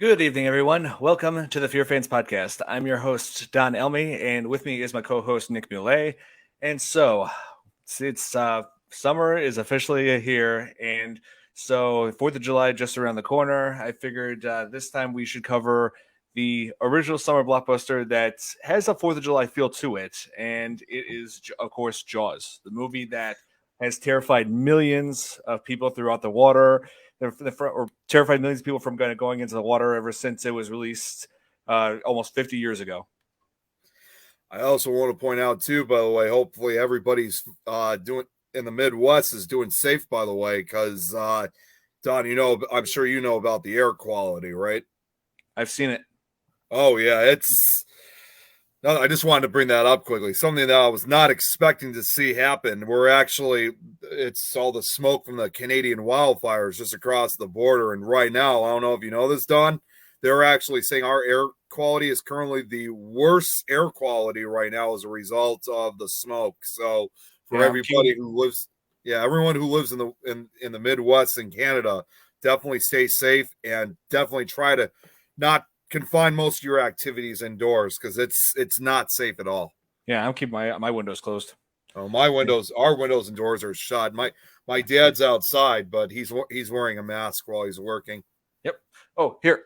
Good evening, everyone. Welcome to the Fearfans podcast. I'm your host, Don Elmy, and with me is my co-host, Nick Muley. And so, summer is officially here, and so 4th of July just around the corner. I figured this time we should cover the original summer blockbuster that has a 4th of July feel to it, and it is, of course, Jaws, the movie that has terrified millions of people throughout the water or terrified millions of people from kind of going into the water ever since it was released almost 50 years ago. I also want to point out too, by the way, hopefully everybody's doing in the Midwest is doing safe, by the way, because Don, I'm sure you know about the air quality, right? I've seen it. Oh yeah, it's. No, I just wanted to bring that up quickly. Something that I was not expecting to see happen. It's all the smoke from the Canadian wildfires just across the border. And right now, I don't know if you know this, Don, they're actually saying our air quality is currently the worst air quality right now as a result of the smoke. So for everybody who lives, everyone who lives in the Midwest and Canada, definitely stay safe and definitely try to not confine most of your activities indoors because it's not safe at all. Yeah, I'm keeping my windows closed. Oh, our windows and doors are shut. My dad's outside, but he's wearing a mask while he's working. Yep. Oh, here.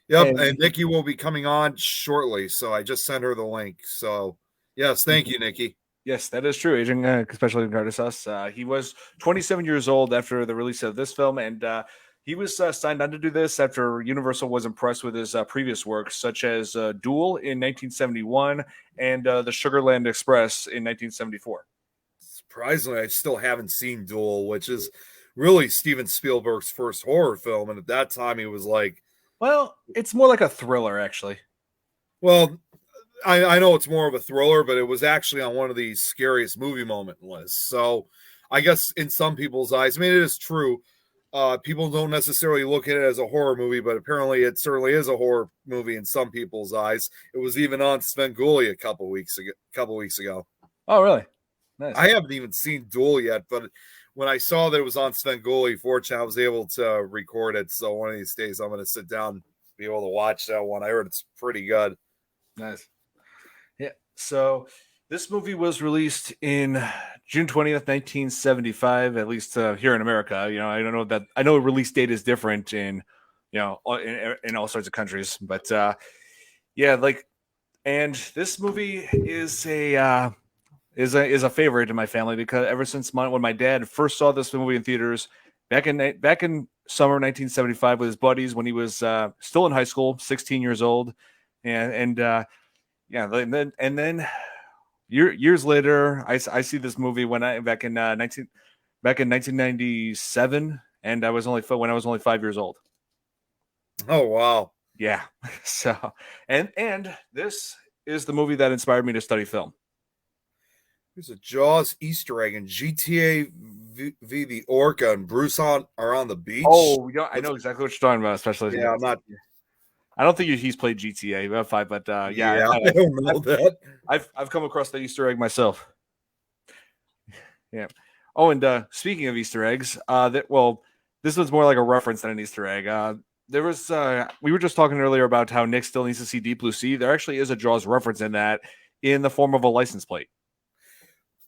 Yep, and Nikki will be coming on shortly, so I just sent her the link. So, yes, thank you, Nikki. Yes, that is true. Agent Special Agent Gardas. He was 27 years old after the release of this film, and he was signed on to do this after Universal was impressed with his previous works, such as Duel in 1971 and The Sugarland Express in 1974. Surprisingly, I still haven't seen Duel, which is really Steven Spielberg's first horror film, and at that time he was like, well, it's more like a thriller, actually. Well, I know it's more of a thriller, but it was actually on one of these scariest movie moment lists. So I guess in some people's eyes, I mean, it is true. People don't necessarily look at it as a horror movie, but apparently it certainly is a horror movie in some people's eyes. It was even on Svengoolie a couple weeks ago. Oh, really? Nice. I haven't even seen Duel yet, but when I saw that it was on Svengoolie, fortunately, I was able to record it. So one of these days, I'm going to sit down and be able to watch that one. I heard it's pretty good. Nice. Yeah. So this movie was released in June 20th, 1975, at least here in America. You know, I don't know that I know release date is different in in all sorts of countries, but and this movie is a favorite in my family because ever since when my dad first saw this movie in theaters back in summer 1975 with his buddies when he was still in high school, 16 years old, and then years later, I see this movie back in 1997, and I was only 5 years old. Oh wow! Yeah. So and this is the movie that inspired me to study film. There's a Jaws Easter egg in GTA v the Orca and Bruce are on the beach. Oh, yeah, I know exactly what you're talking about. Especially, I'm not. I don't think he's played GTA 5, but I don't know that. I've come across the Easter egg myself. Yeah. Oh, and speaking of Easter eggs, this was more like a reference than an Easter egg. There was we were just talking earlier about how Nick still needs to see Deep Blue Sea. There actually is a Jaws reference in that in the form of a license plate.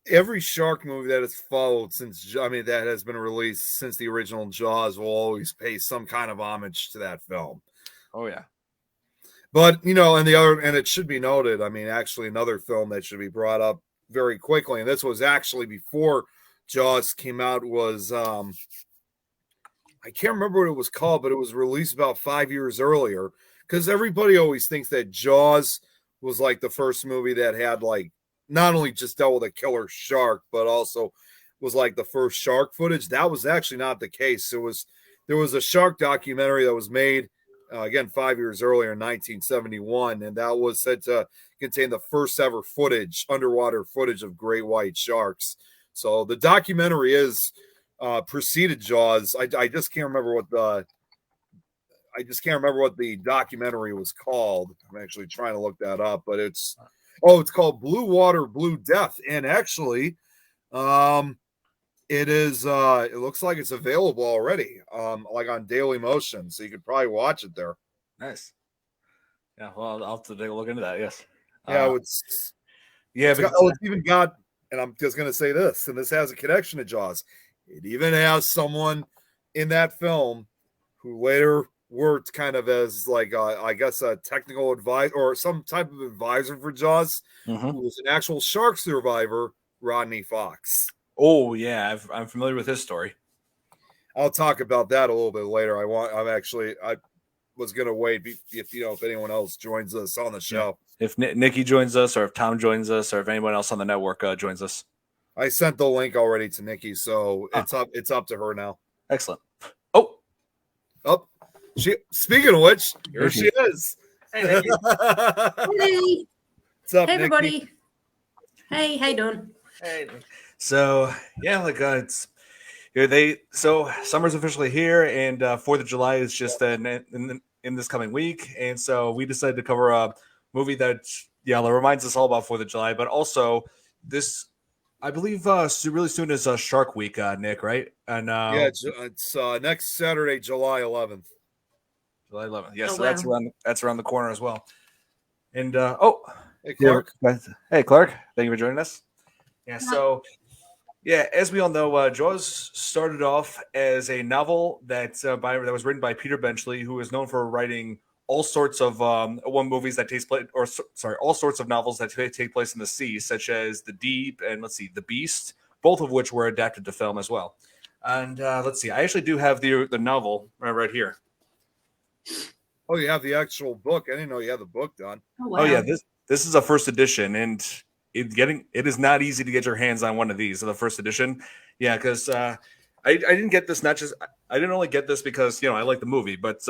Every shark movie that has followed that has been released since the original Jaws will always pay some kind of homage to that film. Oh yeah. But and it should be noted, I mean, actually another film that should be brought up very quickly, and this was actually before Jaws came out, was I can't remember what it was called, but it was released about 5 years earlier, because everybody always thinks that Jaws was like the first movie that had like not only just dealt with a killer shark, but also was like the first shark footage. That was actually not the case. There was a shark documentary that was made again 5 years earlier in 1971, and that was said to contain the first ever underwater footage of great white sharks. So the documentary is preceded Jaws. I just can't remember what the documentary was called. I'm actually trying to look that up, but it's called Blue Water, Blue Death. And actually, It is. It looks like it's available already. Like on Daily Motion, so you could probably watch it there. Nice. Yeah, well, I'll have to take a look into that. Yes. Yeah, Uh, it's yeah, got. because Oh, it's even got. And I'm just gonna say this, and this has a connection to Jaws. It even has someone in that film who later worked kind of as like I guess a technical advisor or some type of advisor for Jaws, who was an actual shark survivor, Rodney Fox. Oh yeah, I'm familiar with his story. I'll talk about that a little bit later. I was gonna wait if if anyone else joins us on the Yeah. show. If Nikki joins us, or if Tom joins us, or if anyone else on the network joins us. I sent the link already to Nikki, so Oh, it's up to her now. excellent. Oh, Oh, speaking of which, here Nikki. she is. Hey, Nikki. Hey, What's up, hey Nikki? everybody. Hey, how you doing? Hey. So yeah, like it's so summer's officially here, and 4th of July is just in this coming week, and so we decided to cover a movie that reminds us all about 4th of July, but also this I believe really soon is Shark Week, Nick, right? And Yeah, it's next Saturday, July 11th. July 11th. Yeah, Oh, so wow. that's around the corner as well. And Hey, Clark. hey Clark, thank you for joining us. Yeah, so yeah, as we all know, Jaws started off as a novel that was written by Peter Benchley, who is known for writing all sorts of movies that takes place, or sorry, all sorts of novels that take place in the sea, such as The Deep and The Beast, both of which were adapted to film as well. And let's see, I actually do have the novel right here. Oh, you have the actual book. I didn't know you had the book done. Oh, wow. Oh yeah, this is a first edition, and it is not easy to get your hands on one of these, the first edition. Yeah, because I didn't get this I didn't only get this because I like the movie, but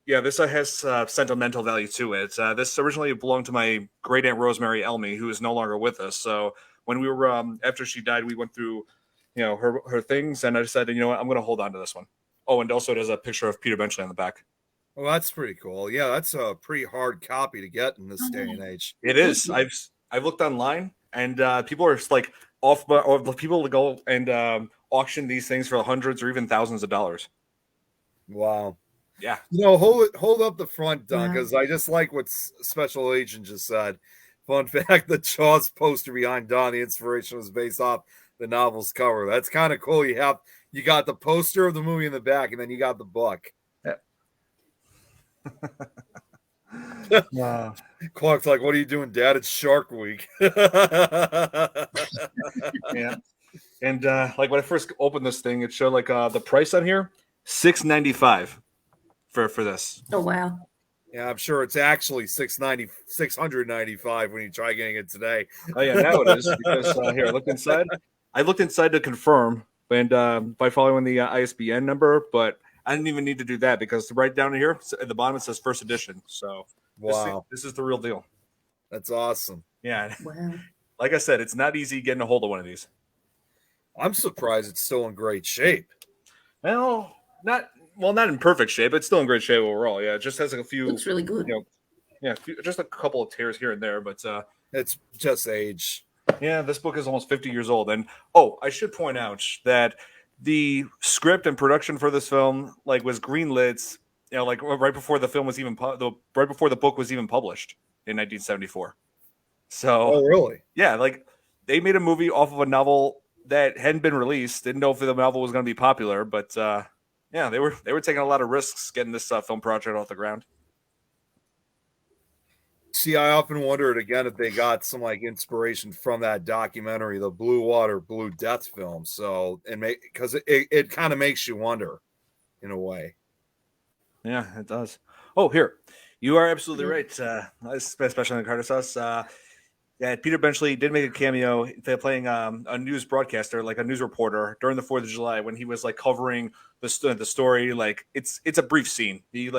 yeah, this has sentimental value to it. This originally belonged to my great aunt Rosemary Elmy, who is no longer with us. So when we were after she died, we went through her things, and I decided I'm going to hold on to this one. Oh, and also it has a picture of Peter Benchley on the back. Well, that's pretty cool. Yeah, that's a pretty hard copy to get in this day and age. It is. I've looked online, and people are like or people go and auction these things for hundreds or even thousands of dollars. Wow. Yeah. Hold up the front, Don, because I just like what Special Agent just said. Fun fact: the Jaws poster behind Don, the inspiration was based off the novel's cover. That's kind of cool. You got the poster of the movie in the back, and then you got the book. Clark's like, "What are you doing, Dad? It's Shark Week." Yeah, and like when I first opened this thing, it showed like the price on here $6.95 for this. Oh, wow. Yeah, I'm sure it's actually $695 when you try getting it today. Oh yeah, now it is because here I looked inside. I looked inside to confirm, and by following the ISBN number, but I didn't even need to do that because right down here at the bottom it says first edition. So wow, this is the real deal. That's awesome. Yeah, Wow. like I said, it's not easy getting a hold of one of these. I'm surprised it's still in great shape. Well, not in perfect shape. It's still in great shape overall. Yeah, it just has like a few. Looks really good. Just a couple of tears here and there, but it's just age. Yeah, this book is almost 50 years old, and I should point out that the script and production for this film was greenlit, right before the film was even right before the book was even published in 1974. So, oh really? Yeah, they made a movie off of a novel that hadn't been released. Didn't know if the novel was going to be popular, but yeah, they were taking a lot of risks getting this film project off the ground. See, I often wondered again if they got some inspiration from that documentary, the Blue Water, Blue Death film. So, because it kind of makes you wonder, in a way. Yeah, it does. Oh, here, you are absolutely right. Especially in the Carter sauce. Yeah, Peter Benchley did make a cameo playing a news broadcaster, like a news reporter, during the 4th of July when he was covering the story. It's a brief scene. He's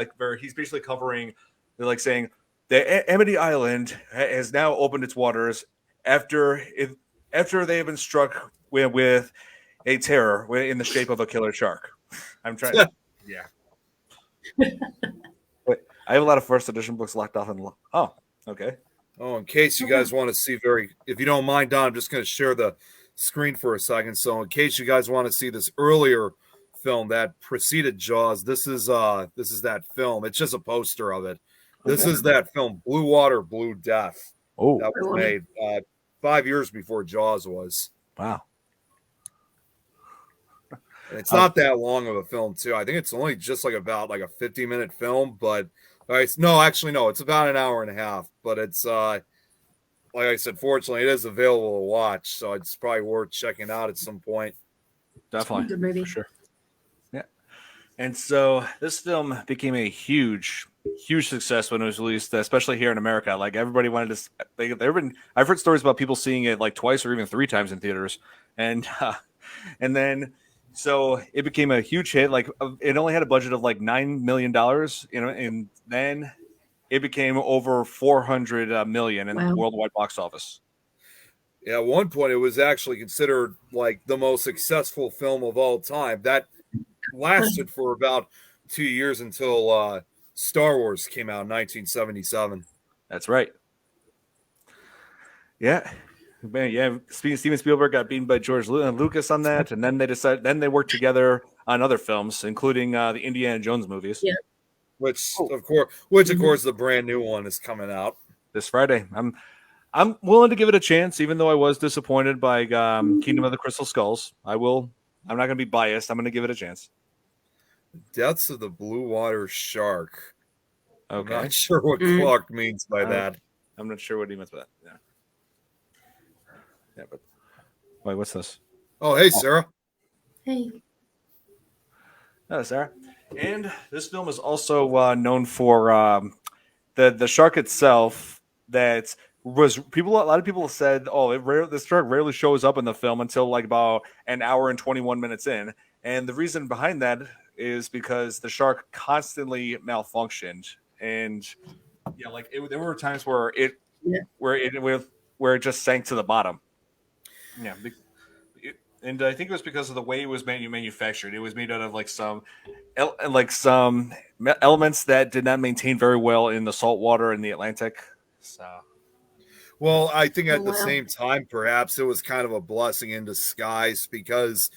basically covering, saying the Amity Island has now opened its waters after they have been struck with a terror in the shape of a killer shark. I'm trying. Yeah. Wait, I have a lot of first edition books locked off okay. Oh, in case you guys want to see if you don't mind, Don, I'm just going to share the screen for a second. So in case you guys want to see this earlier film that preceded Jaws, this is that film. It's just a poster of it. This is that film, Blue Water, Blue Death, Oh, that was made 5 years before Jaws was. wow. And it's not that long of a film, too. I think it's only just about a 50-minute film, but no, it's about an hour and a half. But it's like I said, fortunately, it is available to watch, so it's probably worth checking out at some point. Definitely, Good movie. for sure. Yeah, and so this film became a huge success when it was released, especially here in America. Like everybody wanted to. I've heard stories about people seeing it like twice or even 3 times in theaters, and then. So it became a huge hit. Like it only had a budget of like $9 million, and then it became over 400 million in the worldwide box office. Yeah, at one point it was actually considered like the most successful film of all time. That lasted for about 2 years until Star Wars came out in 1977. That's right. Yeah. Man, yeah, Steven Spielberg got beaten by George Lucas on that, and then they worked together on other films, including the Indiana Jones movies. Yeah. Which of course the brand new one is coming out this Friday. I'm willing to give it a chance, even though I was disappointed by Kingdom of the Crystal Skulls. I'm not going to be biased. I'm going to give it a chance. Deaths of the Blue Water Shark. Okay. I'm not sure what Clark means by that. I'm not sure what he meant by that. Yeah. Yeah, but wait, what's this? Oh, hey, Sarah. Hey. Oh, Sarah. And this film is also known for the shark itself. That was a lot of people said, "Oh, the shark rarely shows up in the film until like about an hour and 21 minutes in." And the reason behind that is because the shark constantly malfunctioned, and yeah, there were times where it just sank to the bottom. Yeah, and I think it was because of the way it was manufactured. It was made out of some elements that did not maintain very well in the salt water in the Atlantic. So, well, I think at the same time, perhaps it was kind of a blessing in disguise because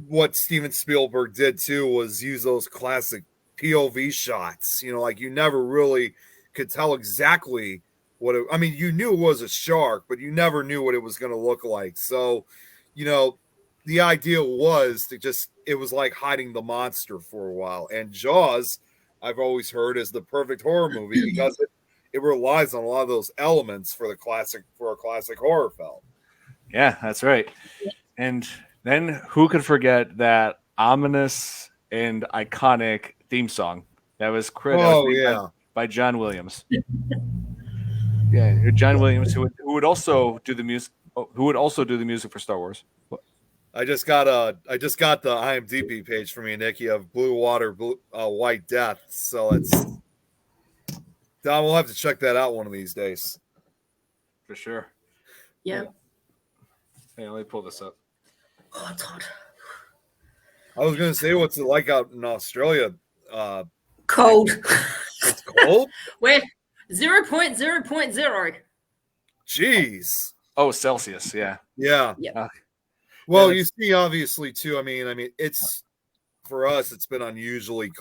what Steven Spielberg did too was use those classic POV shots. You never really could tell exactly you knew it was a shark, but you never knew what it was going to look like. So, the idea was it was like hiding the monster for a while. And Jaws, I've always heard, is the perfect horror movie because it relies on a lot of those elements for a classic horror film. Yeah, that's right. And then who could forget that ominous and iconic theme song that was created by John Williams. Yeah, John Williams, who would also do the music. Who would also do the music for Star Wars? I just got the IMDb page for me, Nikki, of Blue Water, White Death. So Don, we'll have to check that out one of these days. For sure. Yeah. Hey, let me pull this up. Oh, it's hot. I was going to say, what's it like out in Australia? Cold. It's cold? We're 0.0.0. Jeez. Oh, Celsius, yeah. Yeah. Yeah. Well, you see, obviously, too. I mean, it's for us. It's been unusually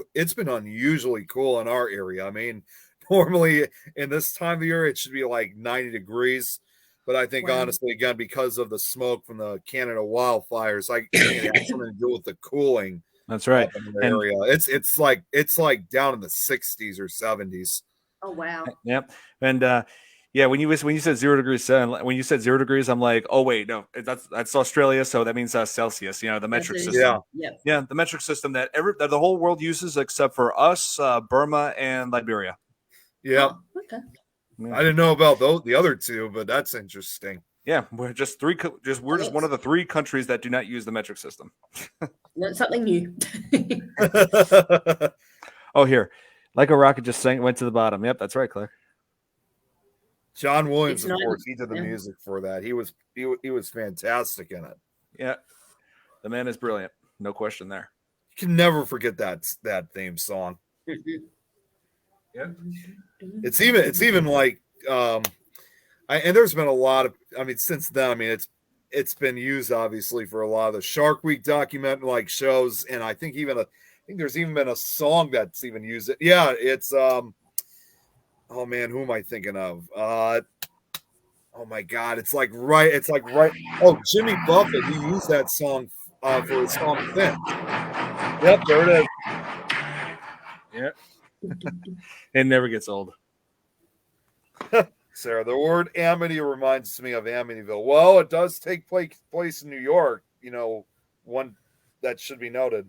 cool in our area. I mean, normally in this time of year, it should be like 90 degrees. But I think honestly, again, because of the smoke from the Canada wildfires, I think it has something to do with the cooling. That's right. In the area, it's like down in the 60s or 70s. Oh wow. Yep. And yeah, when you said 0 degrees, when you said 0 degrees, I'm like, oh wait, no, that's Australia, so that means Celsius. The metric system. Yeah, the metric system that the whole world uses except for us, Burma, and Liberia. Yeah. Oh, okay. Yeah. I didn't know about the other two, but that's interesting. Yeah, we're just one of the 3 countries that do not use the metric system. That's something new. Oh, here, like a rocket just went to the bottom. Yep, that's right, Claire. John Williams, of course, he did the music for that. He was fantastic in it. Yeah, the man is brilliant, no question there. You can never forget that theme song. Yeah, it's even like and there's been a lot of, since then, it's it's been used obviously for a lot of the Shark Week document like shows, and I think there's even been a song that's even used it. Yeah, it's oh man, who am I thinking of? Oh my God, it's like right. Oh, Jimmy Buffett, he used that song for his song Fin. Yep, there it is. Yeah. It never gets old. Sarah, the word Amity reminds me of Amityville. Well, it does take place in New York. One that should be noted.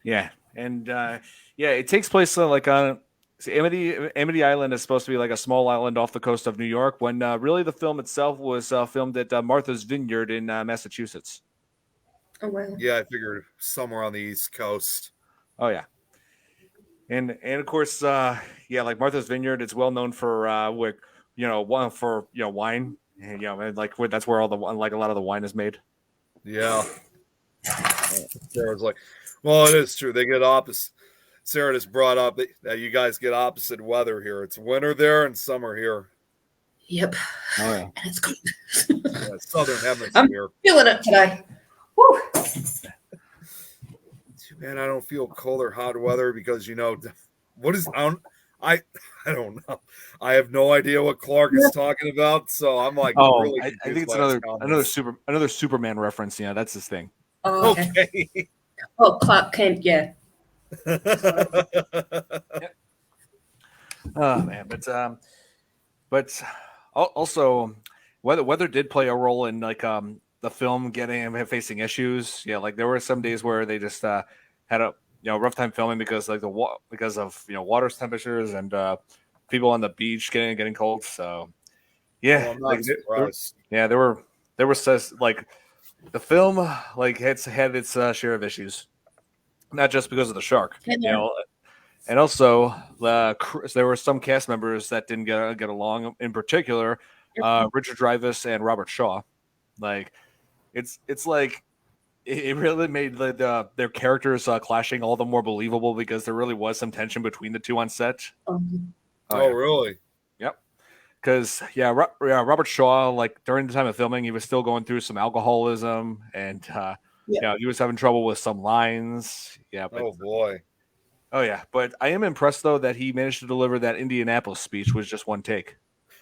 Yeah, and it takes place like on Amity Island is supposed to be like a small island off the coast of New York. When really the film itself was filmed at Martha's Vineyard in Massachusetts. Oh wow. Yeah, I figured somewhere on the East Coast. Oh yeah, and of course, like Martha's Vineyard, it's well known for wine, and and like that's where all the like a lot of the wine is made. Yeah. Sarah's like, well, it is true. They get opposite. Sarah just brought up that you guys get opposite weather here. It's winter there and summer here. Yep. Oh yeah. And it's cold. Yeah, Southern I'm Hemisphere. feeling it today. Woo. Man, I don't feel cold or hot weather because what is I don't know. I have no idea what Clark is talking about, so I'm like, really I think it's another Superman reference. Yeah, that's his thing. Oh, okay. Oh, Clark Kent, yeah. Oh man, but also weather did play a role in like the film facing issues. Yeah, like there were some days where they just had a rough time filming because like because of water temperatures and people on the beach getting cold. So yeah, there were says like the film like had its share of issues, not just because of the shark, and also there were some cast members that didn't get along. In particular, Richard Dreyfuss and Robert Shaw. Like it's like it really made their characters clashing all the more believable because there really was some tension between the two on set. Really? Yep. Because Robert Shaw, like during the time of filming, he was still going through some alcoholism, and he was having trouble with some lines. Yeah. But, oh boy. Oh yeah, but I am impressed though that he managed to deliver that Indianapolis speech with just one take.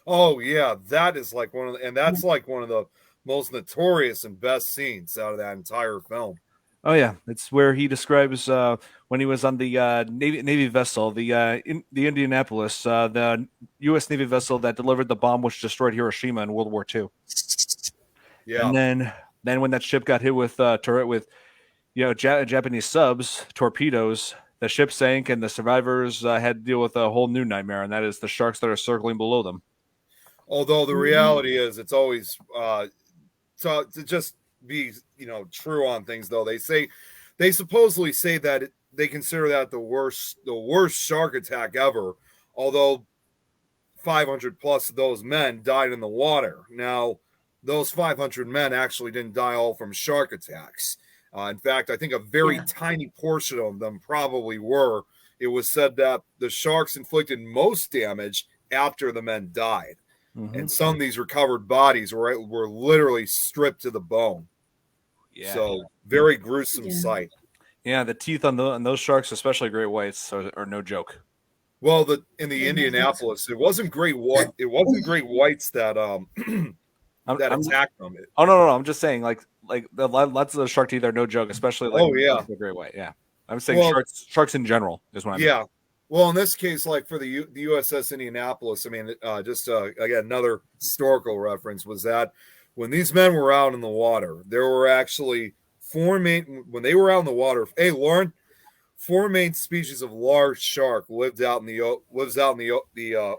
Oh yeah, that is like that's like one of the most notorious and best scenes out of that entire film. Oh yeah, it's where he describes when he was on the Navy vessel, the Indianapolis, the U.S. Navy vessel that delivered the bomb which destroyed Hiroshima in World War II. Yeah, and then when that ship got hit with Japanese subs, torpedoes, the ship sank, and the survivors had to deal with a whole new nightmare, and that is the sharks that are circling below them. Although the reality is, it's always to just be true on things. Though they supposedly say that they consider that the worst shark attack ever. Although 500 plus of those men died in the water. Now, those 500 men actually didn't die all from shark attacks. In fact, I think a very tiny portion of them probably were. It was said that the sharks inflicted most damage after the men died. Mm-hmm. And some of these recovered bodies were literally stripped to the bone. Yeah. So very gruesome sight. Yeah, the teeth on those sharks, especially great whites, are no joke. Well, in the Indianapolis, it wasn't great whites that attacked them. Oh no, I'm just saying like lots of the shark teeth are no joke, especially the great white. Yeah, I'm saying sharks in general is what I mean. Yeah. Well, in this case, like for the USS Indianapolis, I mean, again, another historical reference was that when these men were out in the water, there were actually four main species of large shark lives out in the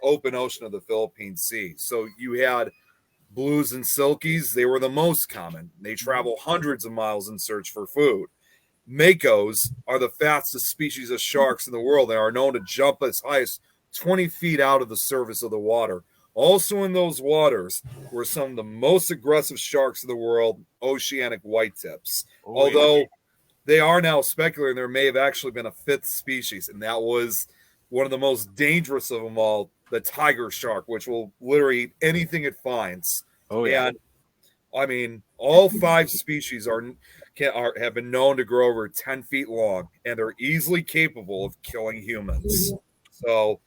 open ocean of the Philippine Sea. So you had blues and silkies. They were the most common. They travel hundreds of miles in search for food. Makos are the fastest species of sharks in the world. They are known to jump as high as 20 feet out of the surface of the water. Also in those waters were some of the most aggressive sharks in the world, oceanic whitetips. Although they are now speculating there may have actually been a fifth species, and that was one of the most dangerous of them all, the tiger shark, which will literally eat anything it finds. And I mean, all 5 species have been known to grow over 10 feet long, and they're easily capable of killing humans. So,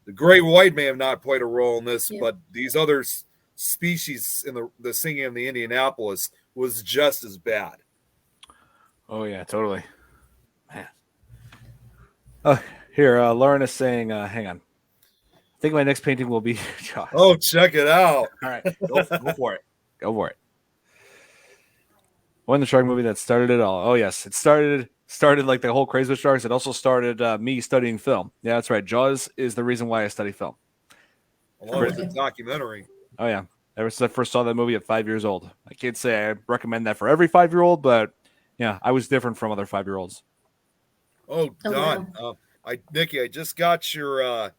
the great white may have not played a role in this, Yeah. but these other species in the singing of the Indianapolis was just as bad. Oh yeah, totally. Man. Oh, here, Lauren is saying, hang on. I think my next painting will be Jaws. Oh, check it out. All right, go for it. Go for it. One the shark movie that started it all. Oh yes, it started like the whole craze with sharks. It also started me studying film. Yeah, that's right. Jaws is the reason why I study film. Along with the documentary. Oh yeah, ever since I first saw that movie at 5 years old. I can't say I recommend that for every 5-year-old, but yeah, I was different from other 5-year-olds. Oh, Oh, Don. wow. Nikki, I just got your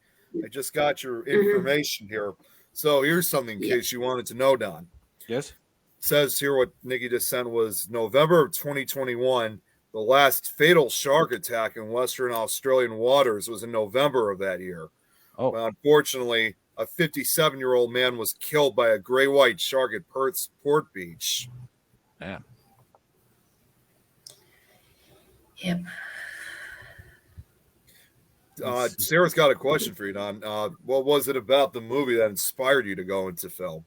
information here. So here's something in case you wanted to know, Don. Yes. Says here what Nikki just sent was November of 2021. The last fatal shark attack in Western Australian waters was in November of that year. Oh, Well, unfortunately, a 57-year-old man was killed by a gray white shark at Perth's Port Beach. yeah. Yep. Sarah's got a question for you, Don. What was it about the movie that inspired you to go into film?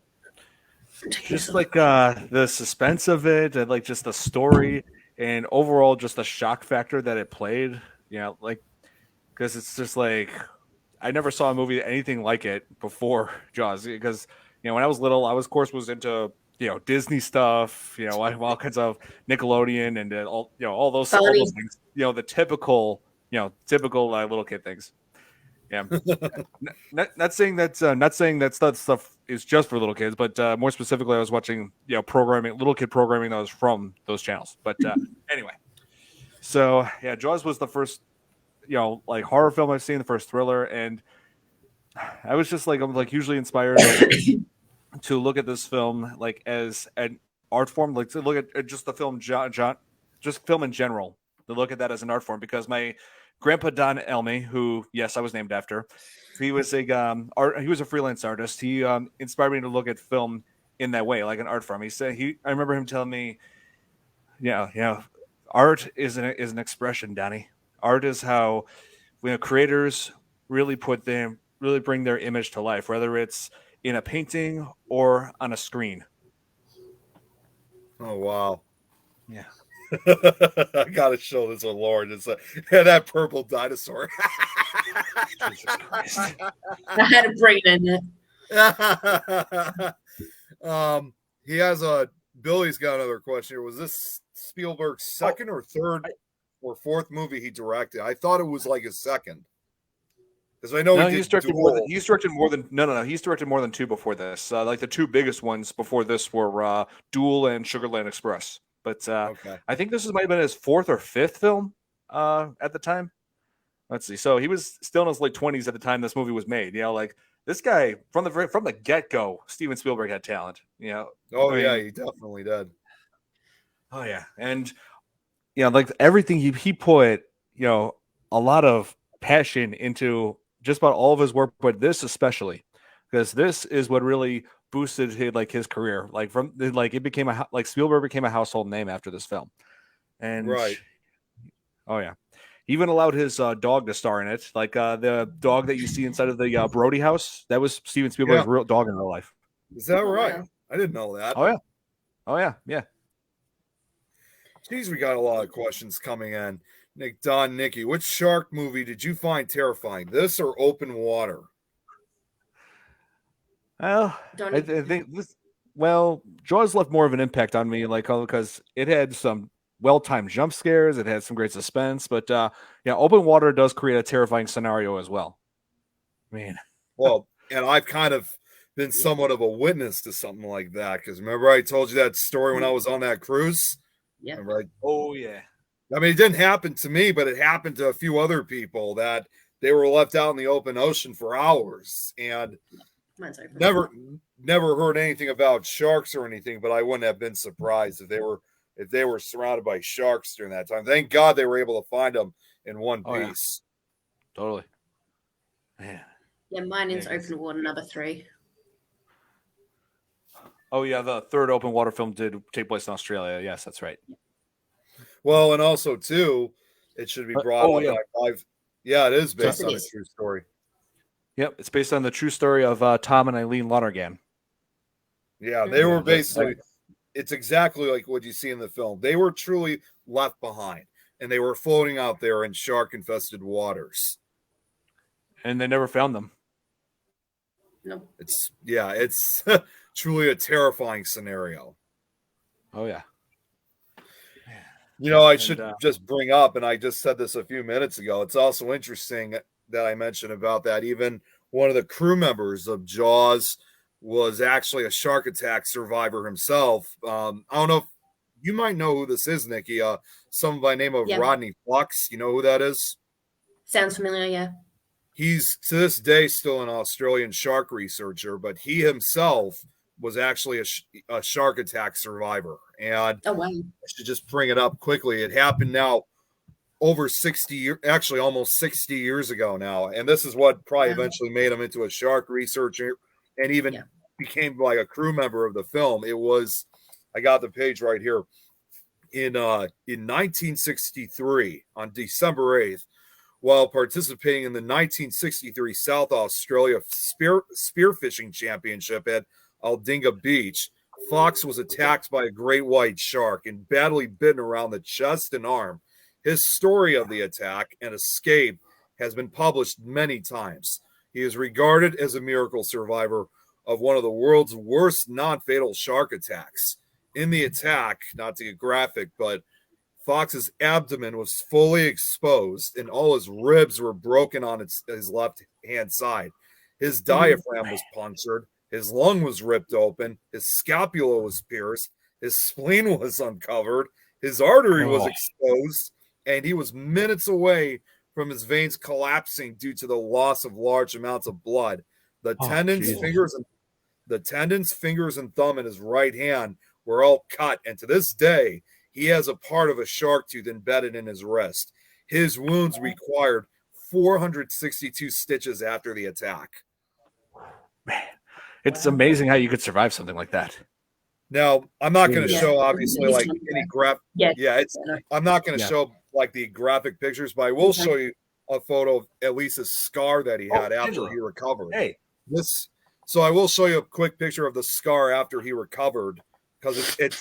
Just like the suspense of it, and like just the story, and overall just the shock factor that it played. You know, like because it's just like I never saw a movie anything like it before Jaws. Because when I was little, I was of course was into Disney stuff. All kinds of Nickelodeon and all all those things. The typical little kid things. Yeah, not saying that that stuff is just for little kids, but more specifically, I was watching programming, little kid programming that was from those channels. But anyway, so yeah, Jaws was the first like horror film I've seen, the first thriller, and I was just like I'm like hugely inspired to look at this film like as an art form, like to look at just the film just film in general, to look at that as an art form because my grandpa Don Elmy, who yes I was named after, he was he was a freelance artist. He inspired me to look at film in that way, like an art form. I remember him telling me, art is an expression, Donnie. Art is how creators really really bring their image to life, whether it's in a painting or on a screen. Oh wow. Yeah. I gotta show this one, Lauren. It's that purple dinosaur. Jesus Christ. I had a brain in it. He has Billy's got another question here. Was this Spielberg's second or third or fourth movie he directed? I thought it was like his second. Because I know he's directed more than he's directed more than 2 before this. Like the 2 biggest ones before this were Duel and Sugarland Express. But okay. I think this might have been his 4th or 5th film at the time. Let's see. So he was still in his late 20s at the time this movie was made. Like this guy from the get go, Steven Spielberg had talent. Oh yeah, he definitely did. Oh yeah, and like everything he put a lot of passion into just about all of his work, but this especially because this is what really boosted his career. Like it became Spielberg became a household name after this film, and right. Oh yeah, he even allowed his dog to star in it. Like the dog that you see inside of the Brody house, that was Steven Spielberg's real dog in real life. Is that right? I didn't know that. Oh yeah. Geez, we got a lot of questions coming in. Nikki, which shark movie did you find terrifying? This or Open Water? Well, I think this. Well, Jaws left more of an impact on me, because it had some well-timed jump scares. It had some great suspense, but Open Water does create a terrifying scenario as well. Man, well, and I've kind of been somewhat of a witness to something like that because remember I told you that story when I was on that cruise. Yeah. Right. Oh yeah. I mean, it didn't happen to me, but it happened to a few other people that they were left out in the open ocean for hours and never heard anything about sharks or anything. But I wouldn't have been surprised if they were surrounded by sharks during that time. Thank God they were able to find them in one piece. Yeah. Totally. Man. Yeah, mine is Open Water number 3. Oh yeah, the third open water film did take place in Australia. Yes, that's right. Well, and also too, it should be brought up Yeah. that I've. Yeah, it is based Yes, it on a is. true story. Yep, it's based on the true story of Tom and Eileen Lonergan. Yeah, they were And, basically. It's exactly like what you see in the film. They were truly left behind, and they were floating out there in shark-infested waters. and they never found them. No. It's truly a terrifying scenario. Oh yeah. You know, I And, should just bring up, and I just said this a few minutes ago. It's also interesting that I mentioned about that. Even one of the crew members of Jaws was actually a shark attack survivor himself. I don't know if you might know who this is, Nikki. Someone by the name of Yeah. Rodney Fox. You know who that is? Sounds familiar, yeah. He's to this day still an Australian shark researcher, but he himself was actually a shark attack survivor. And Oh, wow. I should just bring it up quickly. It happened now over 60 years, actually almost 60 years ago now. And this is what probably eventually made him into a shark researcher and even became like a crew member of the film. It was, I got the page right here. In 1963, on December 8th, while participating in the 1963 South Australia Spearfishing Championship at Aldinga Beach, Fox was attacked by a great white shark and badly bitten around the chest and arm. His story of the attack and escape has been published many times. He is regarded as a miracle survivor of one of the world's worst non-fatal shark attacks. In the attack, not to get graphic, but Fox's abdomen was fully exposed and all his ribs were broken on his left hand side. His diaphragm was punctured, his lung was ripped open, his scapula was pierced, his spleen was uncovered, his artery was exposed, and he was minutes away from his veins collapsing due to the loss of large amounts of blood. The tendons, fingers, and thumb in his right hand were all cut, and to this day, he has a part of a shark tooth embedded in his wrist. His wounds required 462 stitches after the attack. Man, it's amazing how you could survive something like that. Now, I'm not going to show obviously like any I'm not going to show like the graphic pictures, but I will show you a photo of at least a scar that he had after he recovered. So I will show you a quick picture of the scar after he recovered, because it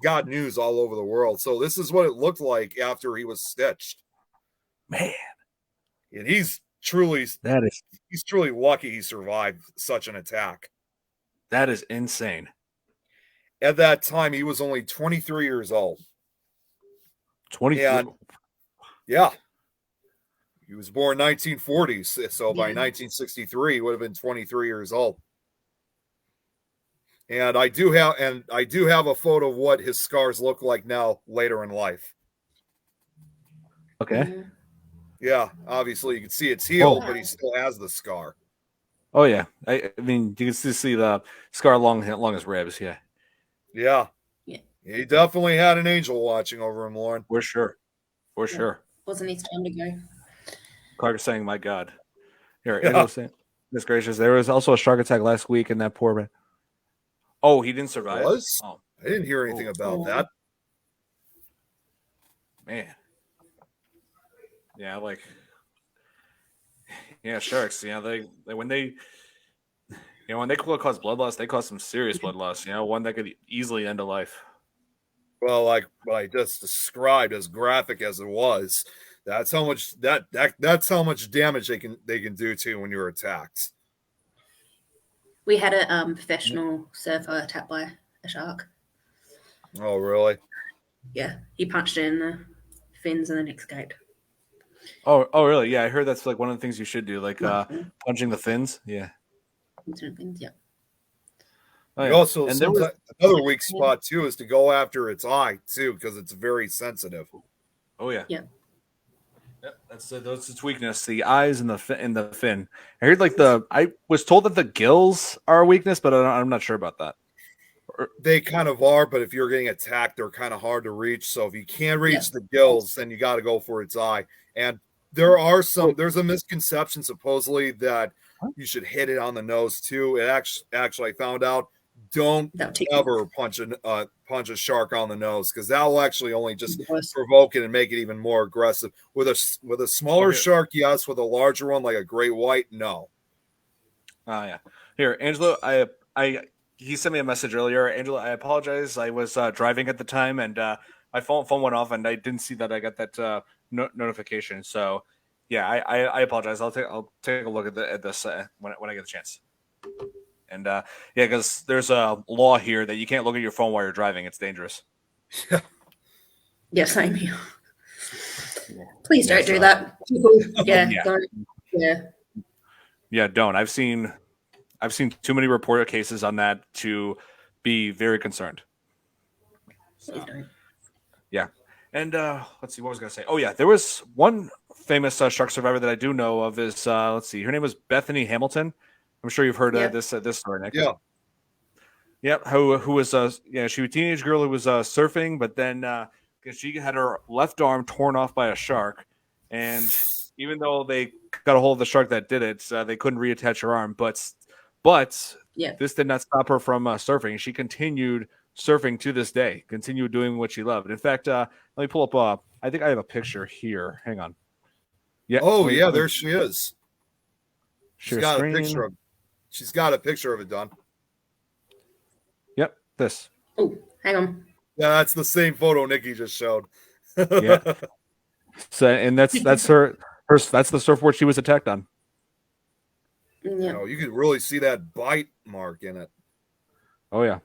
got news all over the world. So this is what it looked like after he was stitched. Man, and he's truly lucky he survived such an attack. That is insane. At that time, he was only 23 years old. 23. Yeah. He was born 1940s, so by 1963, he would have been 23 years old. And I do have a photo of what his scars look like now later in life. Okay. Yeah, obviously you can see it's healed, but he still has the scar. Oh yeah, I mean you can still see the scar along his ribs. Yeah. Yeah. He definitely had an angel watching over him, Lauren. For sure. Wasn't his time to go. Clark is saying, "My God." Here, innocent. Goodness gracious! There was also a shark attack last week, and that poor man. Oh, he didn't survive. Oh. I didn't hear anything about that. Man. Yeah, sharks. They when they cause blood loss, they cause some serious blood loss. One that could easily end a life. Well, like what I just described, as graphic as it was, that's how much that's how much damage they can do to you when you're attacked. We had a professional surfer attacked by a shark. Oh, really? Yeah, he punched it in the fins and then escaped. Oh, really? Yeah, I heard that's like one of the things you should do, like punching the fins. Yeah. Fins, yeah. Oh, yeah. Also, and another weak spot too is to go after its eye too, because it's very sensitive. Oh yeah. Yeah. Yep, that's its weakness. The eyes and the fin. I heard I was told that the gills are a weakness, but I'm not sure about that. They kind of are, but if you're getting attacked, they're kind of hard to reach. So if you can't reach the gills, then you got to go for its eye. And there's a misconception supposedly that you should hit it on the nose too. It actually I found out don't That'll take ever punch a shark on the nose, because that will actually only just worse. provoke it and make it even more aggressive. With a smaller shark, yes. With a larger one like a great white, no. Oh yeah. Here, Angelo, he sent me a message earlier. Angelo, I apologize. I was driving at the time, and my phone went off, and I didn't see that I got that notification. So, yeah, I apologize. I'll take a look at this when I get the chance. And yeah, because there's a law here that you can't look at your phone while you're driving. It's dangerous. Yeah, same here. Please don't do so- that. People, Yeah. don't. Yeah. Yeah, don't. I've seen too many reported cases on that to be very concerned. Please don't. Yeah. And let's see, what was I going to say? Oh, yeah, there was one famous shark survivor that I do know of is, let's see, her name was Bethany Hamilton. I'm sure you've heard this story, Nick. Yeah. Yep, who was, she was a teenage girl who was surfing, but then she had her left arm torn off by a shark. And even though they got a hold of the shark that did it, they couldn't reattach her arm. But this did not stop her from surfing. She continued surfing to this day, continued doing what she loved. In fact, let me pull up. I think I have a picture here. Hang on. Yeah. Oh, there she is. She's got screen. a picture of. She's got a picture of it done. Yep, this. Oh, hang on. Yeah, that's the same photo Nikki just showed. Yeah. So, and that's her. That's the surfboard she was attacked on. Yeah. You could really see that bite mark in it. Oh yeah.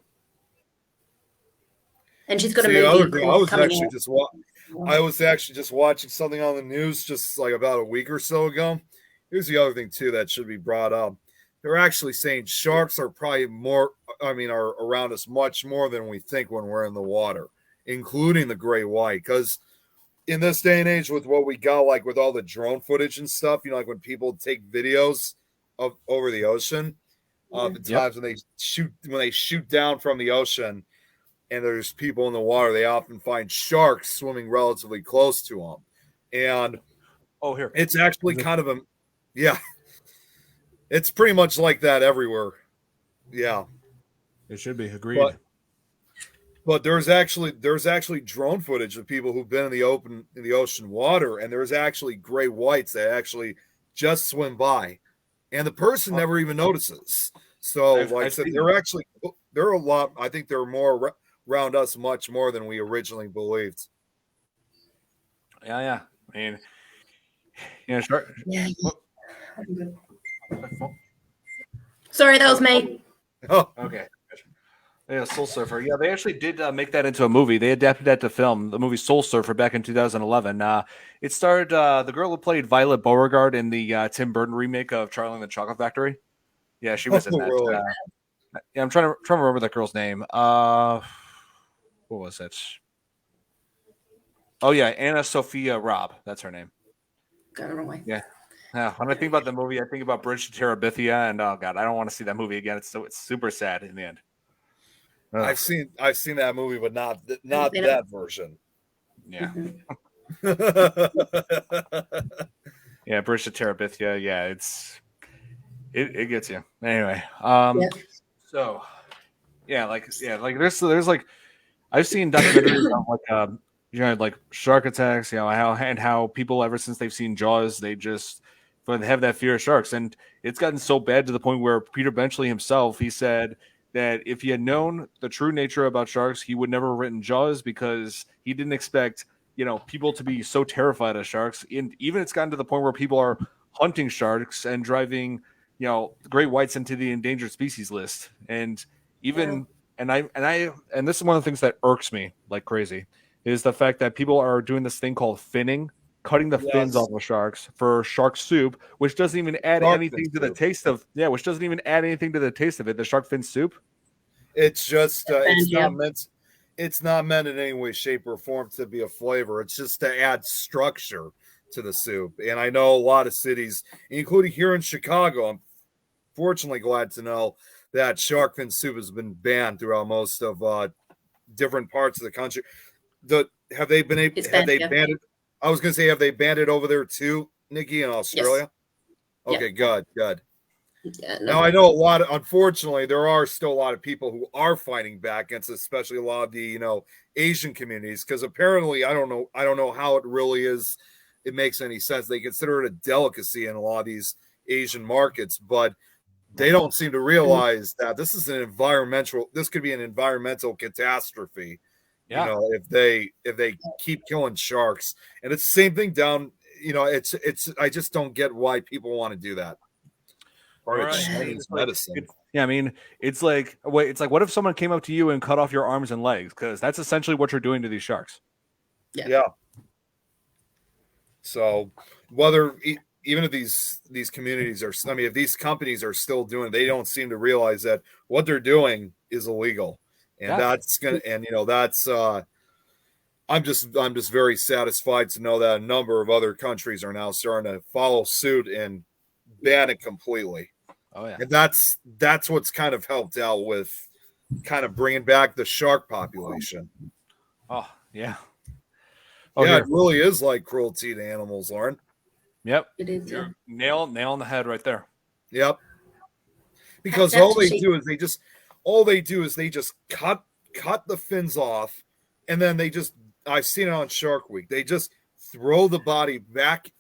And she's got a movie I was coming actually out. I was actually just watching something on the news just like about a week or so ago. Here's the other thing too that should be brought up. They're actually saying sharks are probably are around us much more than we think when we're in the water, including the gray white. Because in this day and age, with what we got, like with all the drone footage and stuff, like when people take videos of over the ocean, the times when they shoot down from the ocean, and there's people in the water, they often find sharks swimming relatively close to them, and here it's actually kind of it's pretty much like that everywhere. Yeah, it should be agreed. But there's actually drone footage of people who've been in the ocean water, and there's actually gray whites that actually just swim by, and the person never even notices. So, like I said, they're a lot. I think they're more around us much more than we originally believed. Yeah. I mean, shark. Yeah. Sorry, that was me. Oh, okay. Yeah, Soul Surfer. Yeah, they actually did make that into a movie. They adapted that to film, the movie Soul Surfer, back in 2011. It starred the girl who played Violet Beauregard in the Tim Burton remake of Charlie and the Chocolate Factory. Yeah, she was in that. Really? Yeah, I'm trying to remember that girl's name. What was it? Oh yeah, Anna Sophia Robb. That's her name. Got it wrong. Yeah. When I think about the movie, I think about Bridge to Terabithia, and oh god, I don't want to see that movie again. It's super sad in the end. I've seen that movie, but not that version. Yeah. Yeah, Bridge to Terabithia. Yeah, it gets you. Anyway, so there's like I've seen documentaries on like shark attacks, how people ever since they've seen Jaws, they just have that fear of sharks, and it's gotten so bad to the point where Peter Benchley himself, he said that if he had known the true nature about sharks, he would never have written Jaws, because he didn't expect people to be so terrified of sharks. And even it's gotten to the point where people are hunting sharks and driving great whites into the endangered species list. And even and this is one of the things that irks me like crazy, is the fact that people are doing this thing called finning, cutting the fins off of sharks for shark soup, which doesn't even add anything to the taste of which doesn't even add anything to the taste of it. The shark fin soup. It's just it's not meant in any way, shape, or form to be a flavor. It's just to add structure to the soup. And I know a lot of cities, including here in Chicago, I'm fortunately glad to know that shark fin soup has been banned throughout most of different parts of the country. Have they banned it? I was going to say, have they banned it over there too, Nikki, in Australia? Yes. Okay, good. Yeah, Now I know unfortunately, there are still a lot of people who are fighting back against, especially a lot of the Asian communities, because apparently I don't know how it really is. It makes any sense. They consider it a delicacy in a lot of these Asian markets, but they don't seem to realize that this could be an environmental catastrophe. Yeah. If they keep killing sharks, and it's the same thing down. It's I just don't get why people want to do that. Part of Right. I mean, Chinese medicine. I mean, it's like what if someone came up to you and cut off your arms and legs? Because that's essentially what you're doing to these sharks. Yeah. So even if these communities are, I mean, if these companies are still doing, they don't seem to realize that what they're doing is illegal, and that's gonna, and that's. I'm just very satisfied to know that a number of other countries are now starting to follow suit and ban it completely. Oh yeah. And that's what's kind of helped out with kind of bringing back the shark population. Oh yeah. Oh, Yeah, here. it really is like cruelty to animals, Lauren. Yep. It is. Yeah. Nail on the head right there. Yep. Because That's all they actually- do is they just cut the fins off, and then I've seen it on Shark Week. They just throw the body back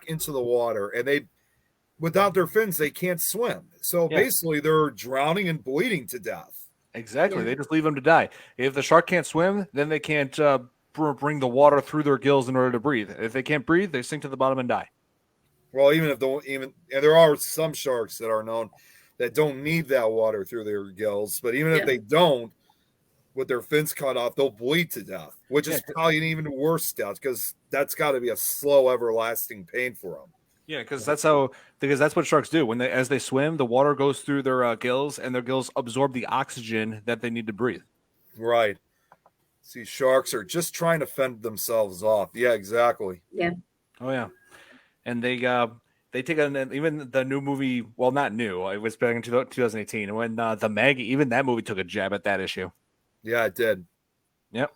into the water, and without their fins they can't swim. So basically they're drowning and bleeding to death. Exactly. Yeah. They just leave them to die. If the shark can't swim, then they can't bring the water through their gills in order to breathe. If they can't breathe, they sink to the bottom and die. Well, and there are some sharks that are known that don't need that water through their gills, but even if they don't, with their fins cut off, they'll bleed to death, which is probably an even worse death, because that's got to be a slow, everlasting pain for them. Yeah, because that's what sharks do. As they swim, the water goes through their gills, and their gills absorb the oxygen that they need to breathe. Right. See, sharks are just trying to fend themselves off. Yeah, exactly. Yeah. Oh yeah, and they take even the new movie. Well, not new. It was back in 2018 when the Maggie. Even that movie took a jab at that issue. Yeah, it did. Yep.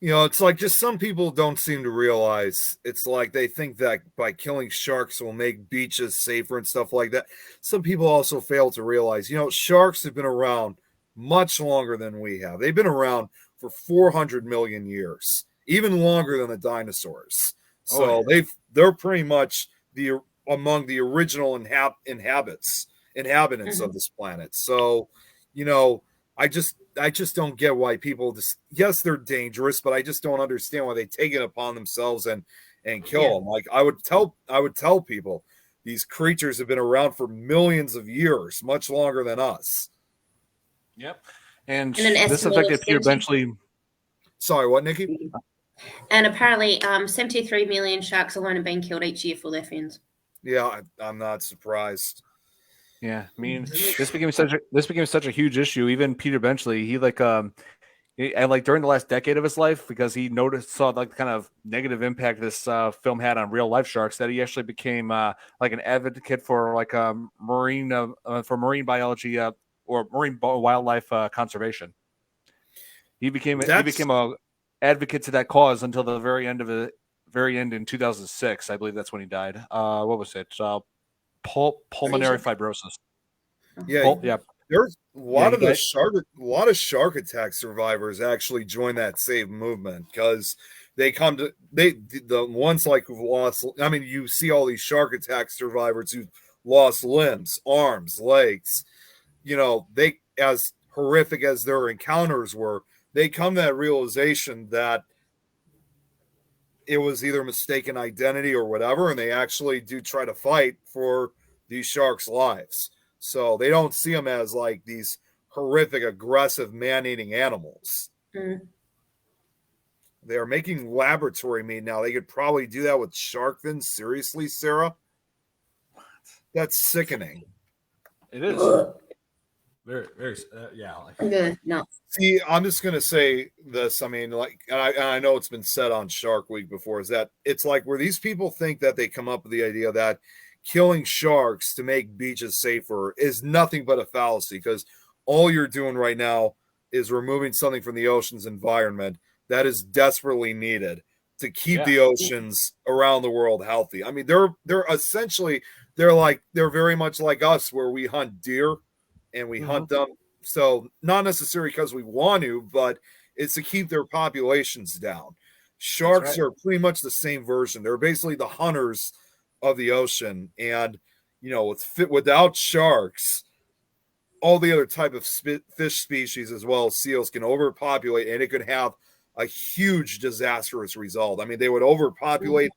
It's like just some people don't seem to realize. It's like they think that by killing sharks will make beaches safer and stuff like that. Some people also fail to realize, sharks have been around much longer than we have. They've been around for 400 million years, even longer than the dinosaurs. So they're pretty much among the original inhabitants of this planet. So, I just don't get why people yes, they're dangerous, but I just don't understand why they take it upon themselves and kill them. Like I would tell people these creatures have been around for millions of years, much longer than us. Yep. And an this affected Peter Benchley. Sorry, what, Nikki? And apparently 73 million sharks alone are being killed each year for their fins. Yeah, I'm not surprised. Yeah, I mean, this became such a huge issue. Even Peter Benchley, and during the last decade of his life, because he saw the kind of negative impact this film had on real life sharks, that he actually became like an advocate for marine biology or marine wildlife conservation. He became a advocate to that cause until the very end in 2006. I believe that's when he died. What was it? Pulmonary fibrosis. Yeah, there's a lot of shark attack survivors actually join that save movement, because the ones like who've lost. I mean, you see all these shark attack survivors who lost limbs, arms, legs. They, as horrific as their encounters were, they come to that realization that it was either mistaken identity or whatever, and they actually do try to fight for these sharks' lives. So they don't see them as like these horrific, aggressive, man-eating animals. Mm. They are making laboratory meat now. They could probably do that with shark fins. Seriously, Sarah? That's sickening. It is. Very, very, yeah. No. See, I'm just gonna say this. I mean, and I know it's been said on Shark Week before, is that it's like where these people think that they come up with the idea that killing sharks to make beaches safer is nothing but a fallacy, because all you're doing right now is removing something from the ocean's environment that is desperately needed to keep the oceans around the world healthy. I mean, they're they're very much like us, where we hunt deer and we hunt them. So not necessarily because we want to, but it's to keep their populations down. Sharks are pretty much the same version. They're basically the hunters of the ocean, and without sharks, all the other type of fish species as well as seals can overpopulate, and it could have a huge disastrous result. I mean, they would overpopulate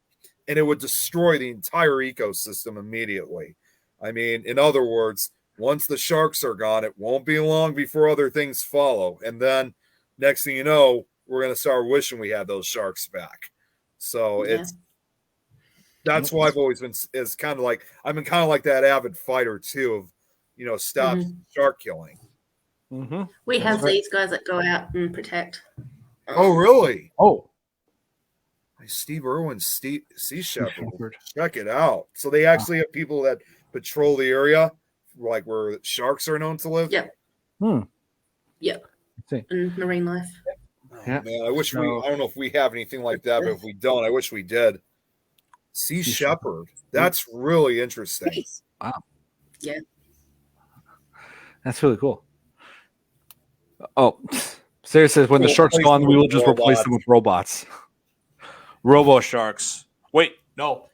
and it would destroy the entire ecosystem immediately. I mean, in other words, once the sharks are gone, it won't be long before other things follow. And then next thing you know, we're going to start wishing we had those sharks back. So that's why I've always been I've been kind of like that avid fighter too of, stop shark killing. We have these guys that go out and protect. Oh, really? Oh. Steve Irwin's Sea Shepherd. Check it out. So they actually have people that patrol the area, like where sharks are known to live? Yep. Yep. And marine life. Oh, man, I wish I don't know if we have anything like that, but if we don't, I wish we did. Sea Shepherd. That's really interesting. Wow. Yeah. That's really cool. Oh, Sarah says, when the sharks gone, we will just replace them with robots. Robo sharks. Wait, no.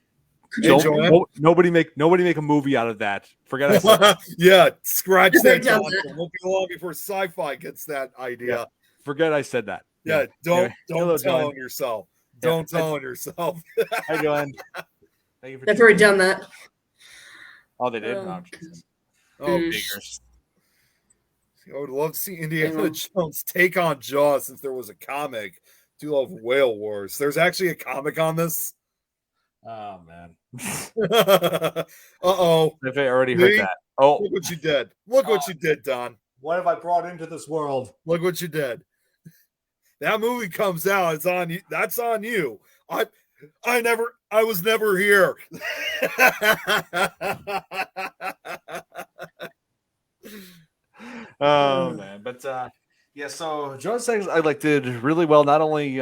Nobody make a movie out of that. Forget I said that. Yeah, scratch that. It won't be long before sci-fi gets that idea. Yeah. Forget I said that. Yeah, don't tell on yourself. Don't tell on yourself. How you doing? Thank you for They've already done that. Oh, they did? Oh, Jesus. Oh, figures. I would love to see Indiana Jones take on Jaws since there was a comic. Do love Whale Wars. There's actually a comic on this. Oh, man. Uh-oh. If I already heard that. Oh. Look what you did. Look what you did, Don. What have I brought into this world? Look what you did. That movie comes out. It's on you. That's on you. I was never here. Oh, man. But, yeah, so Jaws did really well, not only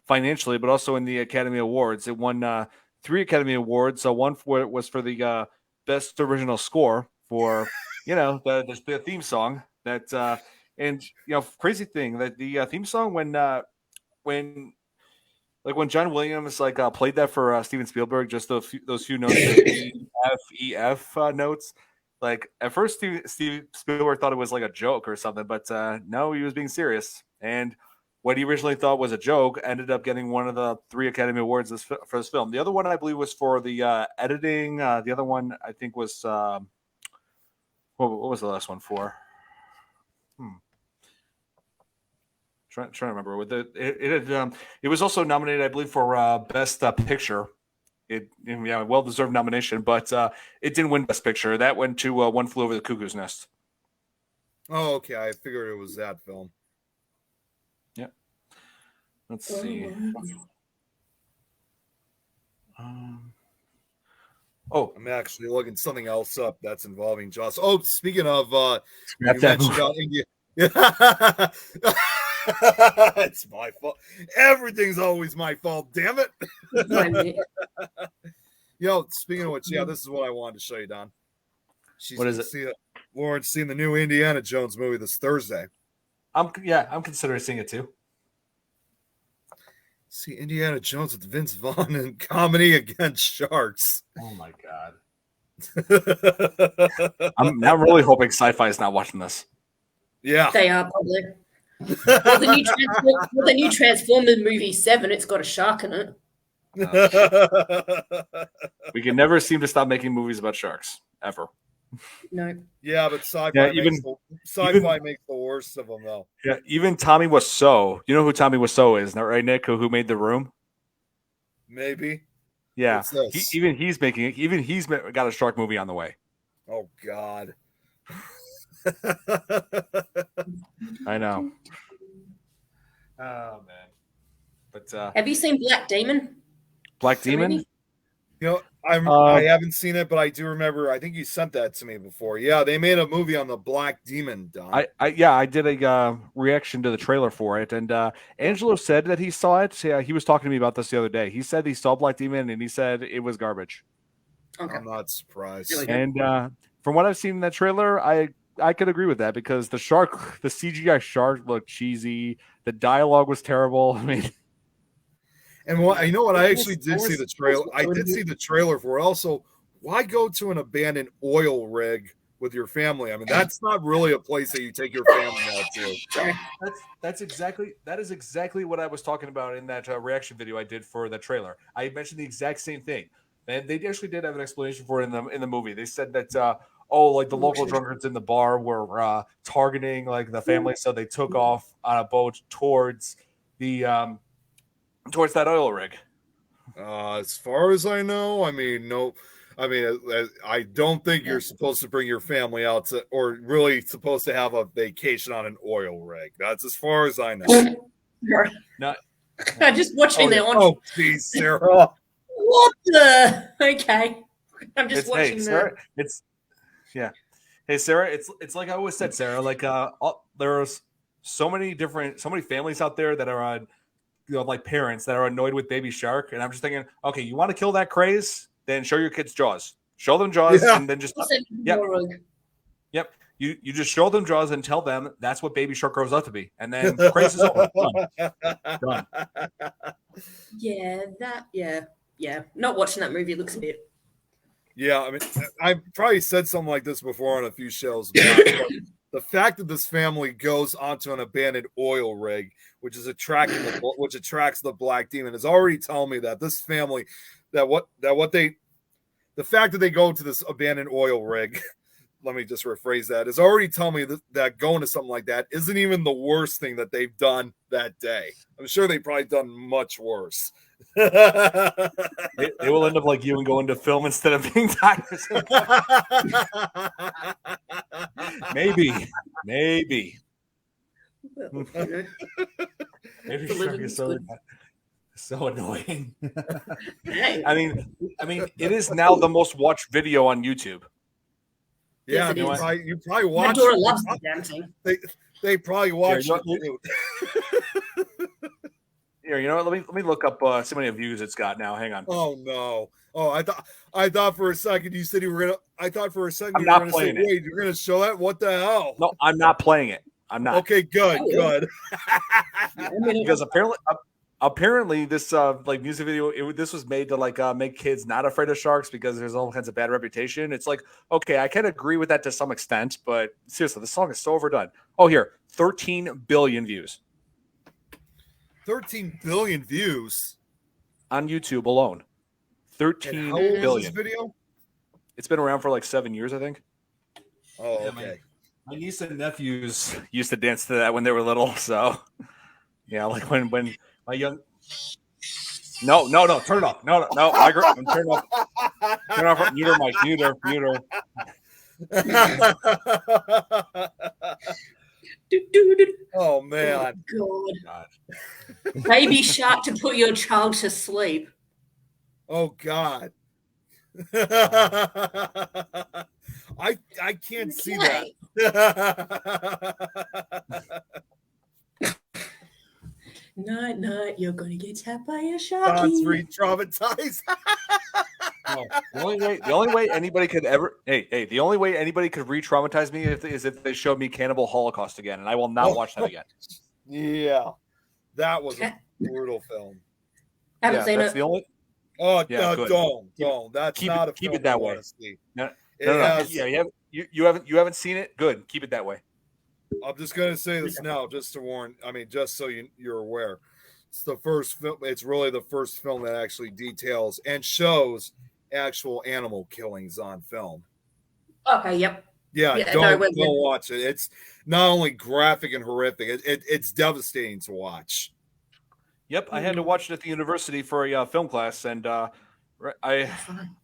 financially, but also in the Academy Awards. It won 3 Academy Awards. So one was for the best original score for, the theme song. That and crazy thing that the theme song when John Williams played that for Steven Spielberg, just those few notes, the E F notes. Like at first, Steve Spielberg thought it was like a joke or something, but no, he was being serious. And what he originally thought was a joke ended up getting one of the 3 Academy Awards for this film. The other one, I believe, was for the editing. The other one, I think, was what was the last one for? Trying to remember. It was also nominated, I believe, for Best Picture. Well-deserved nomination, but it didn't win Best Picture. That went to One Flew Over the Cuckoo's Nest. Oh, okay. I figured it was that film. Yeah. Let's see. I'm actually looking something else up that's involving Jaws. Oh, speaking of, you mentioned about India. It's my fault. Everything's always my fault. Damn it. Speaking of which, this is what I wanted to show you, Don. What is it? Lauren's seeing the new Indiana Jones movie this Thursday. I'm considering seeing it too. See Indiana Jones with Vince Vaughn in comedy against sharks. Oh my god. I'm really hoping Sci-Fi is not watching this. Yeah. They are probably. Well, the new Transformers movie 7, it's got a shark in it. We can never seem to stop making movies about sharks, ever. No. Yeah, but sci-fi makes the worst of them, though. Yeah, even Tommy Wiseau. You know who Tommy Wiseau is, not right, Nick? Who made The Room? Maybe. Yeah. He's got a shark movie on the way. Oh God. I know. Oh man. But have you seen Black Demon? Black Demon? I haven't seen it, but I do remember. I think you sent that to me before. Yeah, they made a movie on the Black Demon. Don. I did a reaction to the trailer for it, and Angelo said that he saw it. Yeah, he was talking to me about this the other day. He said he saw Black Demon, and he said it was garbage. Okay. I'm not surprised. Really good. And from what I've seen in that trailer, I could agree with that because the CGI shark looked cheesy. The dialogue was terrible. I mean, And what you know what I actually What did see was- the trailer. I what did was- see the trailer for it. Also, why go to an abandoned oil rig with your family? I mean, that's not really a place that you take your family out to. Sorry. that is exactly what I was talking about in that reaction video I did for the trailer. I mentioned the exact same thing, and they actually did have an explanation for it in the movie. They said that like the local drunkards in the bar were targeting like the family, so they took off on a boat towards the towards that oil rig. As far as I know, I mean, no, I mean, I don't think you're supposed to bring your family out to, or really supposed to have a vacation on an oil rig. That's as far as I know. Not I'm just watching their on. Oh, geez, Sarah. What the? Okay. I'm just watching Sarah, Hey Sarah, it's like I always said, Sarah. Like there's so many families out there that are on like parents that are annoyed with Baby Shark, and I'm just thinking, okay, you want to kill that craze? Then show your kids Jaws. Show them Jaws, and then just yep. You just show them Jaws and tell them that's what Baby Shark grows up to be, and then craze is over. Done. Yeah. Not watching that movie looks a bit. Yeah, I mean, I probably said something like this before on a few shows. But the fact that this family goes onto an abandoned oil rig, which attracts the black demon, is already telling me that this family, the fact that they go to this abandoned oil rig, let me just rephrase that, is already telling me that going to something like that isn't even the worst thing that they've done that day. I'm sure they've probably done much worse. They will end up like you and go into film instead of being doctors. Maybe. Maybe Shark is so annoying. Hey. I mean, it is now the most watched video on YouTube. Yeah, Yes, you probably My watch. daughter loves the dancing. They probably watch it too. Here, you know what? Let me look up see how many views it's got now. Hang on. Oh no! Oh, I thought for a second you said you were gonna. I thought for a second you I'm were not gonna say, playing it. "Wait, you're gonna show that? What the hell?" No, I'm not playing it. I'm not. Okay, good, good. Because apparently this like music video this was made to like make kids not afraid of sharks because there's all kinds of bad reputation. It's like, okay, I can agree with that to some extent, but seriously, the song is so overdone. Oh, here, 13 billion views 13 billion views on YouTube alone. 13 and how old billion. is this video? It's been around for like 7 years, I think. Oh, Yeah, okay. My niece and nephews used to dance to that when they were little, so yeah, like when my young No, turn it off. No, I'm turn off. Turn off mute her mic, mute her. Oh man. God. Baby Shark to put your child to sleep. Oh God. I can't see that. Night, you're gonna get tapped by a sharky. That's re-traumatized. No, the only way anybody could ever the only way anybody could re-traumatize me is if they showed me Cannibal Holocaust again, and I will not watch that again. Yeah, that was a brutal film. Haven't seen that's it. the only. Oh Yeah, no, good. don't. That's not a film. Keep it that way. No. Yeah, you haven't seen it. Good, keep it that way. I'm just gonna say this now, just to warn. I mean, just so you're aware, it's the first film. It's really the first film that actually details and shows actual animal killings on film. Okay, yep. Yeah, don't watch it. It's not only graphic and horrific; it's devastating to watch. Yep, I had to watch it at the university for a film class, and I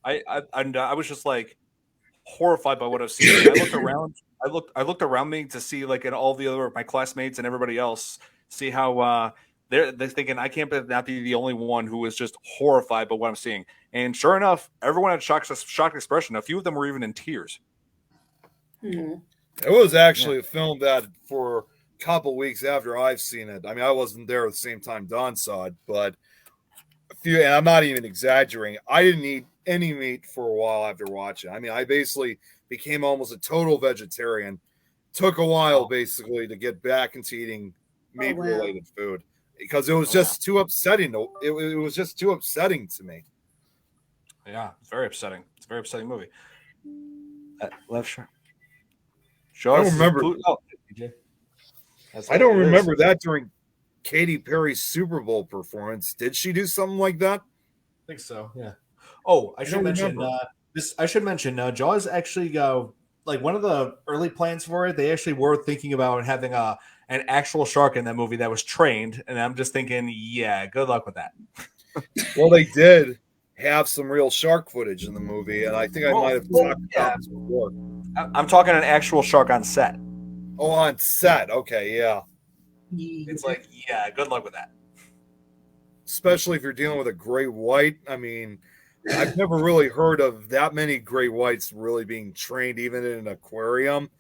was just like horrified by what I've seen. I looked around. I looked around me to see like in all the other my classmates and everybody else see how they're thinking I can't not be the only one who was just horrified by what I'm seeing. And sure enough, everyone had shocked expression. A few of them were even in tears. Mm-hmm. It was actually a film that for a couple weeks after I've seen it. I mean, I wasn't there at the same time Don saw it, but and I'm not even exaggerating, I didn't eat any meat for a while after watching. I mean, I basically became almost a total vegetarian. Took a while basically to get back into eating meat related food because it was just too upsetting. It was just too upsetting to me. Yeah, it's very upsetting. It's a very upsetting movie. Left shark. I don't remember. I don't remember that during Katy Perry's Super Bowl performance. Did she do something like that? I think so. Yeah. Oh, I should mention this. I should mention Jaws actually like one of the early plans for it. They actually were thinking about having an actual shark in that movie that was trained, and I'm just thinking, yeah, good luck with that. Well, they did have some real shark footage in the movie, and I think I might have talked about this before. I'm talking an actual shark on set. Oh, on set. Okay, yeah. It's like, yeah, good luck with that. Especially if you're dealing with a great white. I mean, I've never really heard of that many great whites really being trained, even in an aquarium.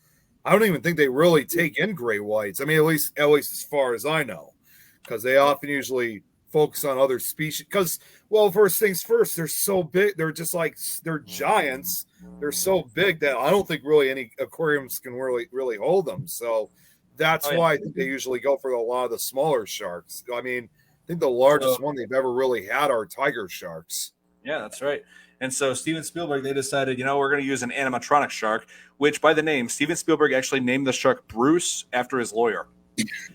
I don't even think they really take in great whites. I mean, at least as far as I know, because they often usually focus on other species. Because, well, first things first, they're so big. They're just like they're giants. They're so big that I don't think really any aquariums can really hold them. So that's why I think they usually go for a lot of the smaller sharks. I mean, I think the largest one they've ever really had are tiger sharks. Yeah, that's right. And so Steven Spielberg, they decided, we're going to use an animatronic shark, which by the name, Steven Spielberg actually named the shark Bruce after his lawyer.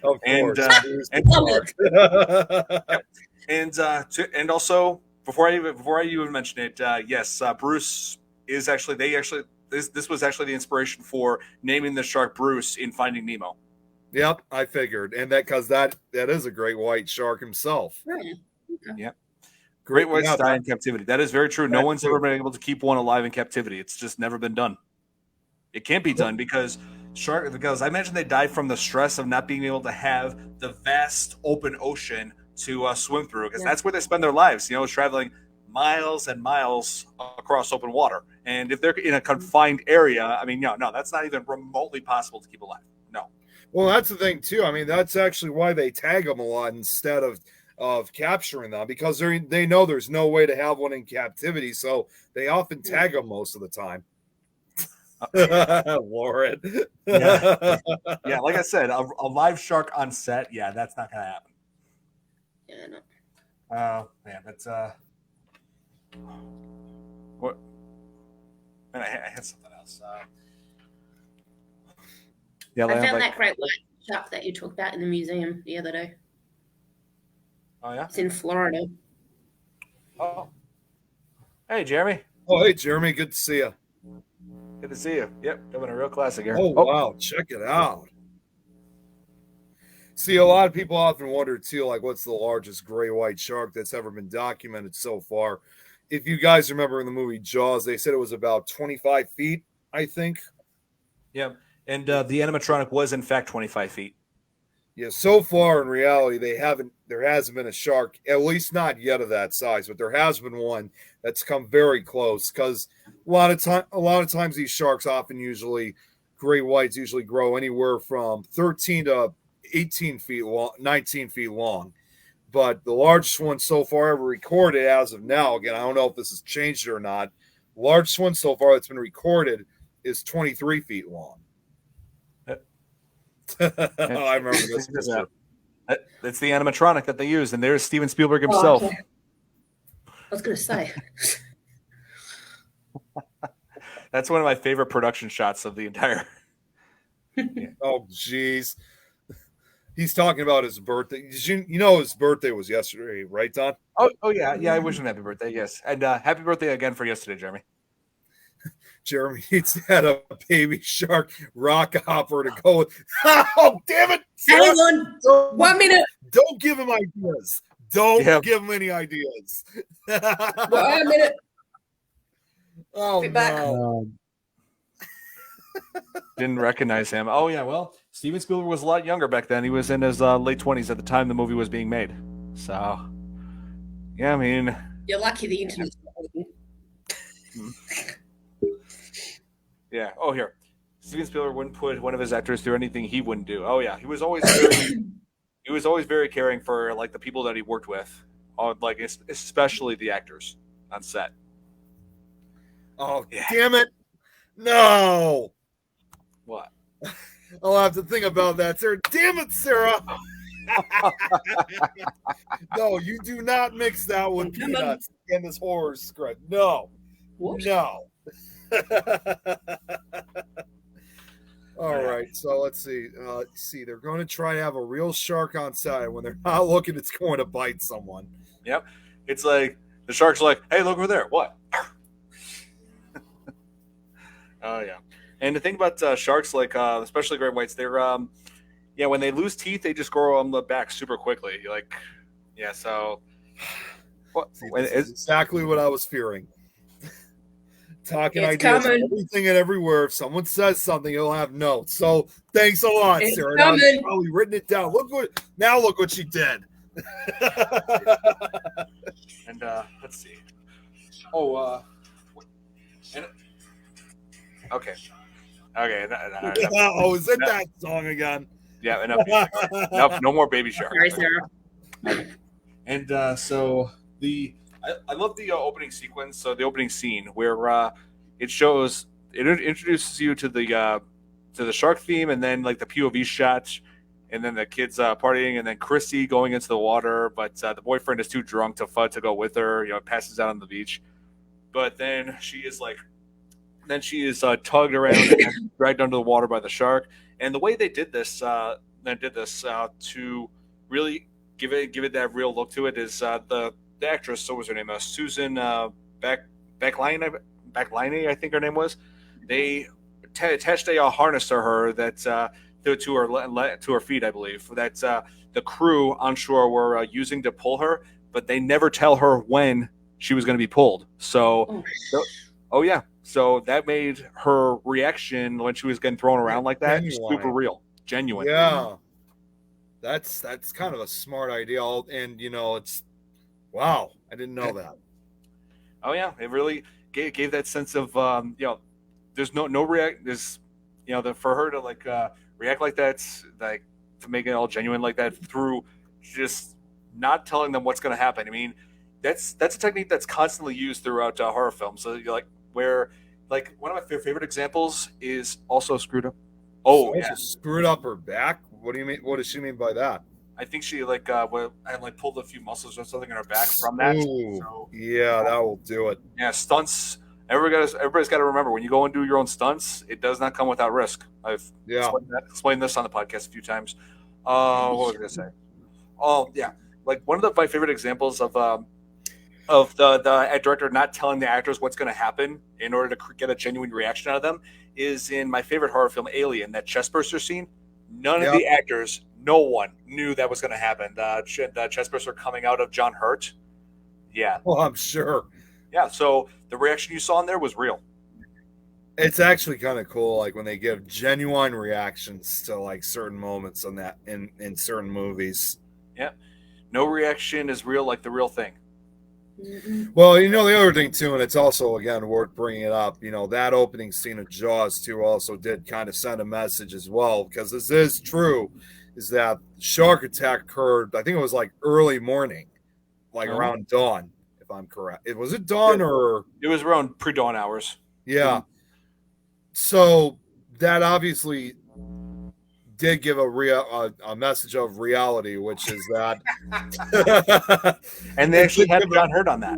Of course. And also before I even mention it, yes, Bruce is actually this was actually the inspiration for naming the shark Bruce in Finding Nemo. Yep, I figured, and because that is a great white shark himself. Right. Okay. Yeah. Great whites die in captivity. That is very true. No one's ever been able to keep one alive in captivity. It's just never been done. It can't be done because I imagine they die from the stress of not being able to have the vast open ocean to swim through, because that's where they spend their lives, traveling miles and miles across open water. And if they're in a confined area, I mean, no, that's not even remotely possible to keep alive. No. Well, that's the thing too. I mean, that's actually why they tag them a lot instead of capturing them, because they know there's no way to have one in captivity, so they often tag them most of the time. Lauren. Yeah, like I said, a live shark on set, that's not gonna happen. Yeah, no. Man, that's what? Man, I had something else. I found that great white shark that you talked about in the museum the other day. Oh yeah, it's in Florida. Oh, hey Jeremy. Oh hey Jeremy, good to see you. Good to see you. Yep, coming a real classic here. Oh wow, check it out. See, a lot of people often wonder too, like, what's the largest gray white shark that's ever been documented so far? If you guys remember in the movie Jaws, they said it was about 25 feet, I think. Yeah, and the animatronic was in fact 25 feet. Yeah, so far in reality, there hasn't been a shark, at least not yet of that size, but there has been one that's come very close, because a lot of times these sharks gray whites usually grow anywhere from 13 to 18 feet long, 19 feet long. But the largest one so far ever recorded as of now, again, I don't know if this has changed or not, the largest one so far that's been recorded is 23 feet long. I remember this. That's the animatronic that they use, and there's Steven Spielberg himself. Okay. I was going to say. That's one of my favorite production shots of the entire. Oh, jeez. He's talking about his birthday. Did you know his birthday was yesterday, right, Don? Oh yeah. I wish him happy birthday. Yes, and happy birthday again for yesterday, Jeremy. Jeremy needs had a baby shark rock hopper to go with. Oh, damn it! Hang on, 1 minute. Don't give him ideas. Don't give him any ideas. 1 minute. Oh no! Didn't recognize him. Oh yeah, well, Steven Spielberg was a lot younger back then. He was in his late 20s at the time the movie was being made. So, yeah, I mean, you're lucky the internet's not working. Yeah. Oh, here. Steven Spielberg wouldn't put one of his actors through anything he wouldn't do. Oh yeah, he was always very caring for like the people that he worked with. like especially the actors on set. Oh, Yeah. damn it. No. What? I'll have to think about that, Sarah. Damn it, Sarah. No, you do not mix that with peanuts in this horror script. No. What? No. All right, so let's see. They're going to try to have a real shark on side. When they're not looking, it's going to bite someone. Yep. It's like the shark's like, hey, look over there. What? Oh, yeah. And the thing about sharks, like especially great whites, they're when they lose teeth, they just grow on the back super quickly. Like, yeah. So, This is exactly what I was fearing. Talking It's ideas, coming. everything and everywhere. If someone says something, he'll have notes. So thanks a lot, It's Sarah. Now coming. she's probably written it down. Look what she did. And let's see. Oh, okay. Oh, is it that song again? Yeah, enough. No more baby shark. Sorry, Sarah. And so I love the opening sequence. So the opening scene where it introduces you to the shark theme, and then like the POV shot, and then the kids partying, and then Chrissy going into the water, but the boyfriend is too drunk to go with her. Passes out on the beach, but then she is tugged around and dragged under the water by the shark. And the way they did this, to really give it that real look to it is the actress. So what was her name? Susan Backline, I think her name was. They attached a harness to her that to her feet, I believe. That the crew on shore were using to pull her, but they never tell her when she was going to be pulled. So, yeah. So that made her reaction when she was getting thrown around like that super real, genuine. Yeah, that's kind of a smart idea, and it's wow. I didn't know that. Oh yeah, it really gave that sense of there's no react. There's for her to react like that, like to make it all genuine like that through just not telling them what's going to happen. I mean, that's a technique that's constantly used throughout horror films. So you're like. Where, like, one of my favorite examples is also Screwed Up. Oh, so yeah. Screwed up her back? What do you mean? What does she mean by that? I think she pulled a few muscles or something in her back from that. Ooh, so, yeah, that will do it. Yeah, stunts. Everybody's got to remember, when you go and do your own stunts, it does not come without risk. I've explained this on the podcast a few times. What was I going to say? Oh, yeah. Like, one of my favorite examples of the director not telling the actors what's going to happen in order to get a genuine reaction out of them is in my favorite horror film, Alien, that chestburster scene. None of the actors, no one knew that was going to happen. The chestburster coming out of John Hurt. Yeah. Well, I'm sure. Yeah, so the reaction you saw in there was real. It's actually kind of cool, like when they give genuine reactions to like certain moments on that in certain movies. Yeah. No reaction is real like the real thing. Well, the other thing too, and it's also again worth bringing it up. That opening scene of Jaws too also did kind of send a message as well, because this is true, is that shark attack occurred. I think it was like early morning, like around dawn, if I'm correct. Was it dawn or? It was around pre-dawn hours. Yeah. So that obviously did give a message of reality, which is that and they actually had John Hurt on that.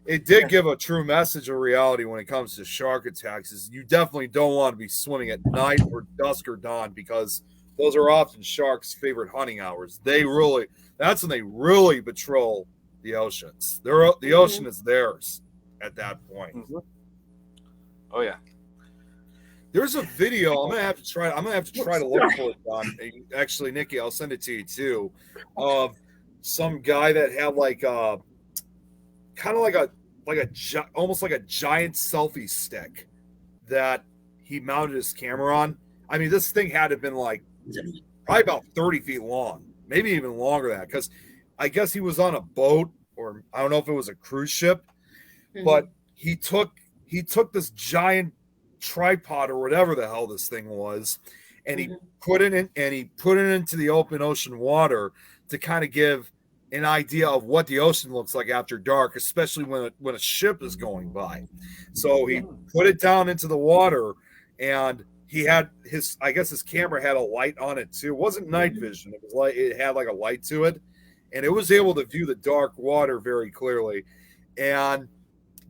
It did give a true message of reality when it comes to shark attacks. Is you definitely don't want to be swimming at night or dusk or dawn, because those are often sharks' favorite hunting hours. That's when they really patrol the oceans. The ocean is theirs at that point. Mm-hmm. Oh yeah. There's a video. I'm gonna have to try to look for it, Don. Actually, Nikki, I'll send it to you too. Of some guy that had almost like a giant selfie stick that he mounted his camera on. I mean, this thing had to have been probably about 30 feet long, maybe even longer than that, because I guess he was on a boat, or I don't know if it was a cruise ship, but he took this giant tripod or whatever the hell this thing was, and he put it into the open ocean water to kind of give an idea of what the ocean looks like after dark, especially when a ship is going by. So he put it down into the water, and he had I guess his camera had a light on it too. It wasn't night vision. It was like it had like a light to it, and it was able to view the dark water very clearly. And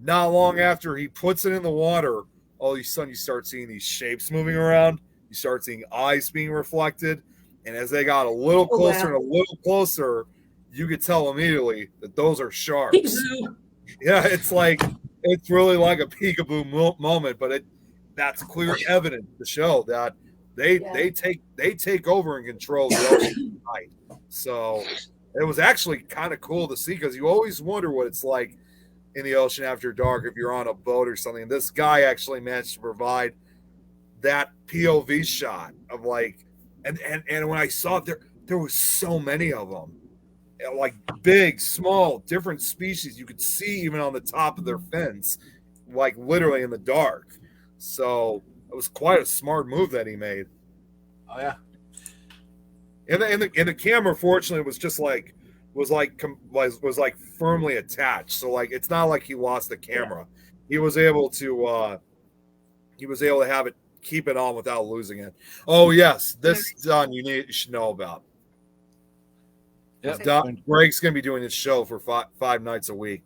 not long after he puts it in the water, all of a sudden you start seeing these shapes moving around. You start seeing eyes being reflected. And as they got a little closer and a little closer, you could tell immediately that those are sharks. Peekaboo. Yeah, it's really like a peekaboo moment, but that's clear evidence to show that they take over and control the ocean at night. So it was actually kind of cool to see, because you always wonder what it's like in the ocean after dark if you're on a boat or something. This guy actually managed to provide that POV shot of like, and when I saw it, there was so many of them, like big, small, different species. You could see even on the top of their fins, like literally in the dark. So it was quite a smart move that he made. Oh yeah. And the camera, fortunately, was like firmly attached. So like it's not like he lost the camera. He was able to have it, keep it on without losing it. Oh yes, this Don you should know about. Yeah, Greg's gonna be doing this show for five nights a week,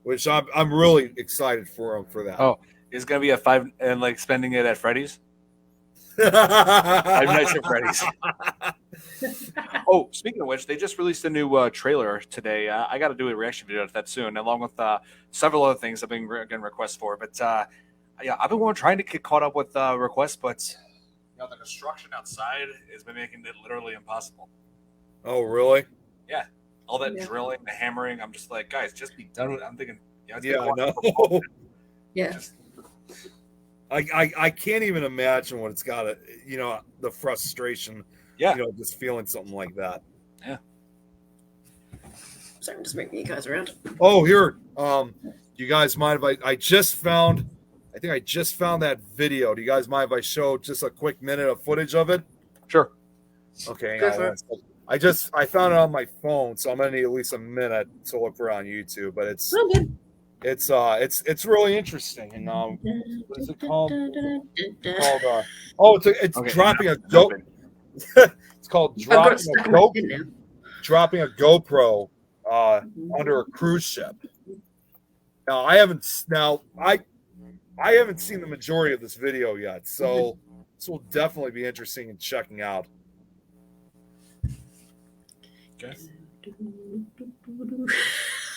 which I'm really excited for him for that. Oh, it's gonna be a 5 and like spending it at Freddy's. 5 nights at Freddy's. Oh, speaking of which, they just released a new trailer today. I got to do a reaction video to that soon, along with several other things I've been getting requests for. But yeah, I've been trying to get caught up with requests, but the construction outside has been making it literally impossible. Oh, really? Yeah, all that drilling, the hammering. I'm just like, guys, just be done with it. I'm thinking, I know. Yeah. I can't even imagine what it's got to, the frustration. Yeah. Just feeling something like that. Yeah. Sorry, I'm just moving you guys around. Oh, here. You guys mind if I just found that video. Do you guys mind if I show just a quick minute of footage of it? Sure. Okay. Go for it. I found it on my phone, so I'm gonna need at least a minute to look for it on YouTube. But it's really interesting. And what is it called? It's Okay, dropping a go. It's called dropping a GoPro under a cruise ship. Now I haven't seen the majority of this video yet, so this will definitely be interesting in checking out. Okay.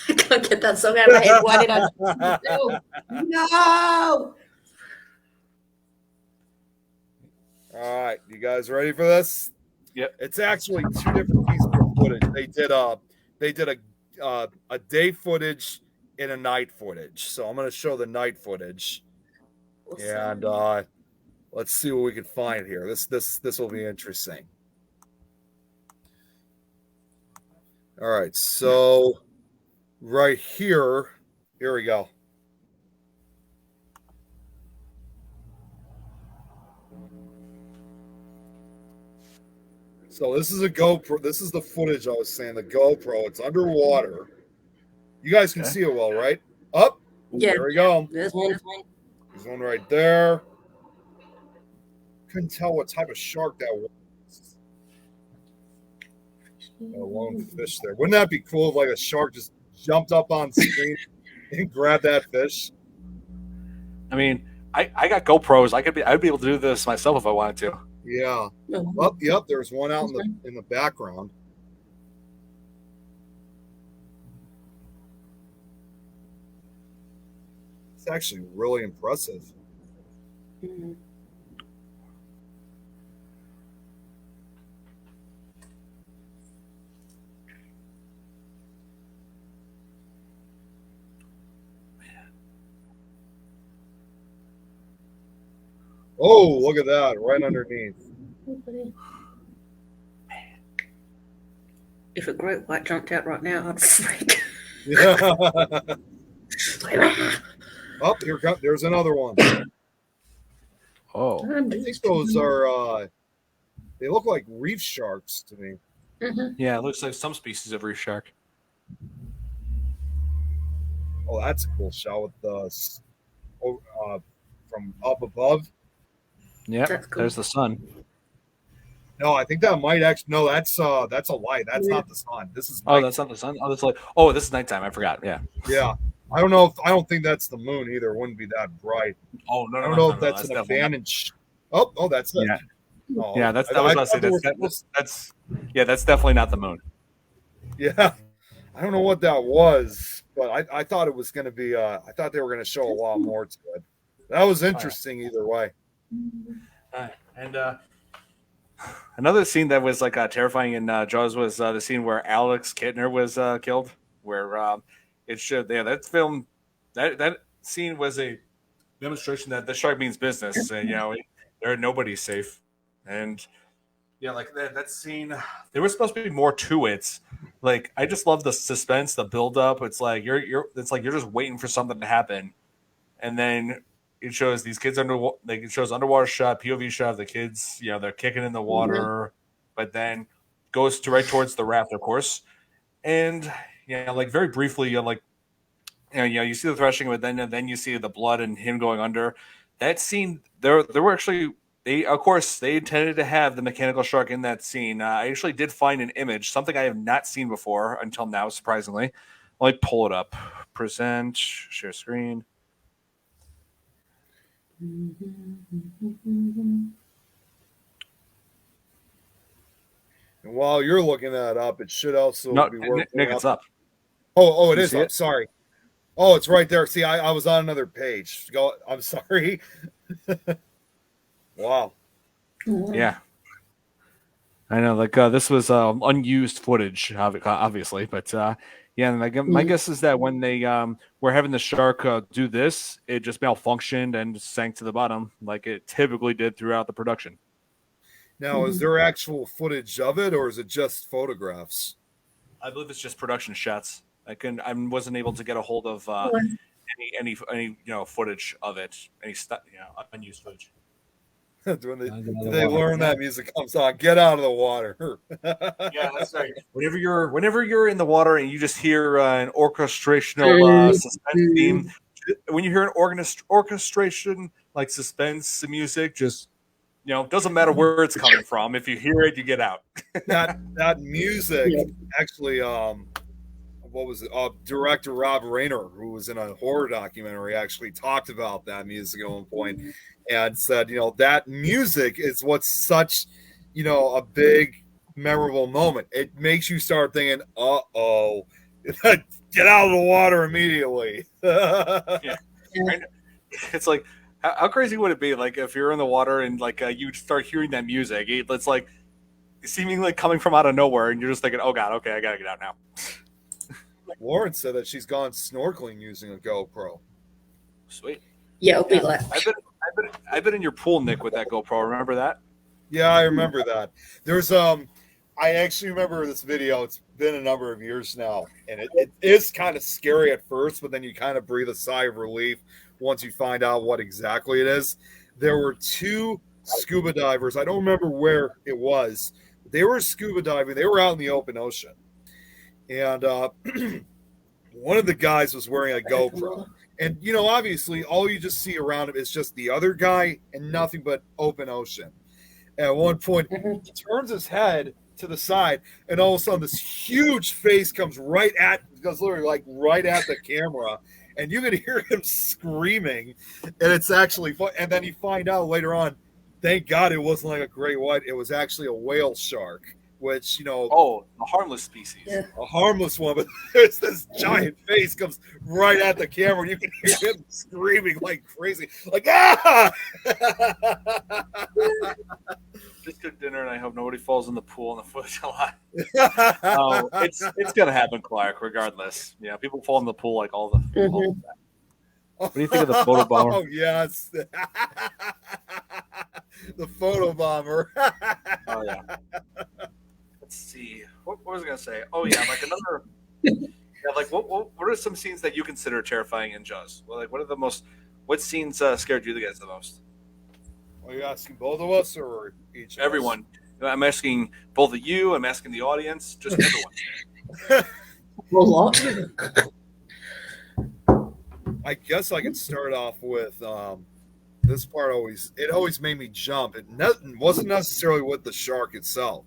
I can't get that song out of my head. Why did I do? No! All right, you guys ready for this? Yep. It's actually 2 different pieces of footage. They did a day footage and a night footage. So I'm going to show the night footage, and let's see what we can find here. This will be interesting. All right, so right here we go. So this is a GoPro. This is the footage I was saying. The GoPro. It's underwater. You guys can see it well, right? Up. Yeah. There we go. There's one. There's one right there. Couldn't tell what type of shark that was. A lone fish there. Wouldn't that be cool if like a shark just jumped up on screen and grabbed that fish? I mean, I got GoPros. I'd be able to do this myself if I wanted to. Yeah. Oh, yep. There's one out in the background. It's actually really impressive. Mm-hmm. Oh, look at that, right underneath. If a great white jumped out right now, I'd freak. Yeah. Oh, there's another one. Oh. I think those are they look like reef sharks to me. Mm-hmm. Yeah, it looks like some species of reef shark. Oh, that's a cool shot with from up above. Yep, That's cool. there's the sun. No, I think that might actually. No, that's a light. That's not the sun. This is Oh, night. that's not the sun. Oh, that's like. Oh, this is nighttime. I forgot. Yeah. Yeah, I don't know. I don't think that's the moon either. It wouldn't be that bright. Oh no, I no, don't no, know no, if no. that's That's an definitely. abandoned. Oh, that's it. Yeah, Oh, yeah. That's. I was about to say thought that's. Yeah, that's definitely not the moon. yeah, I don't know what that was, but I thought it was going to be. I thought they were going to show a lot more to it. That was interesting either way. All right, and another scene that was like terrifying in Jaws was the scene where Alex Kittner was killed, where it showed. Yeah, that film, that scene was a demonstration that the shark means business, and nobody's safe, and yeah, like that scene, there was supposed to be more to it. Like I just love the suspense, the build up. It's like it's like you're just waiting for something to happen, and then it shows these kids it shows underwater shot, POV shot of the kids. They're kicking in the water, but then goes to right towards the raft, of course, and like very briefly, like you see the threshing, but then you see the blood and him going under. That scene, there were actually they intended to have the mechanical shark in that scene. I actually did find an image, something I have not seen before until now, surprisingly. I'll pull it up, present, share screen. And while you're looking that up, it should also be worth Nick, it's up. Oh, it is see up. it? Sorry. Oh, it's right there. See, I was on another page. I'm sorry. Wow. Yeah. I know, like this was unused footage, obviously, but yeah. And my guess is that when they were having the shark do this, it just malfunctioned and sank to the bottom, like it typically did throughout the production. Now, is there actual footage of it, or is it just photographs? I believe it's just production shots. I wasn't able to get a hold of any footage of it, unused footage. Do they learn that music comes on? Get out of the water. Yeah, that's right. Whenever you're in the water and you just hear an orchestrational suspense theme, when you hear an orchestration like suspense music, just doesn't matter where it's coming from. If you hear it, you get out. that music actually, what was it? Director Rob Reiner, who was in a horror documentary, actually talked about that music at one point and said, that music is what's such, a big memorable moment. It makes you start thinking, uh-oh, get out of the water immediately. Yeah. It's like, how crazy would it be, like, if you're in the water and like you start hearing that music? It's like seemingly coming from out of nowhere, and you're just thinking, "Oh God, okay, I gotta get out now." Lauren said that she's gone snorkeling using a GoPro. Sweet. Yeah, it'll be like. I've been in your pool, Nick, with that GoPro. Remember that? Yeah, I remember that. There's I actually remember this video. It's been a number of years now, and it is kind of scary at first, but then you kind of breathe a sigh of relief once you find out what exactly it is. There were two scuba divers. I don't remember where it was. They were scuba diving. They were out in the open ocean. And one of the guys was wearing a GoPro. And, obviously, all you just see around him is just the other guy and nothing but open ocean. At one point, he turns his head to the side, and all of a sudden, this huge face goes literally like right at the camera. And you can hear him screaming, and it's actually fun. And then you find out later on, thank God it wasn't like a great white. It was actually a whale shark, which, a harmless species. Yeah. A harmless one, but there's this giant face comes right at the camera, and you can hear him screaming like crazy, like, ah! Just cooked dinner, and I hope nobody falls in the pool in the footage a lot. It's gonna happen, Clark, regardless. People fall in the pool like all the time. What do you think of the photo bomber? Oh, yes. The photo bomber. Oh, yeah. Let's see. What was I going to say? Oh, yeah. Like another. Like what are some scenes that you consider terrifying in Jaws? Well, like what scenes scared you guys the most? Are you asking both of us or each? Everyone. I'm asking both of you. I'm asking the audience. Just everyone. A lot. I guess I could start off with this part. Always made me jump. It wasn't necessarily with the shark itself.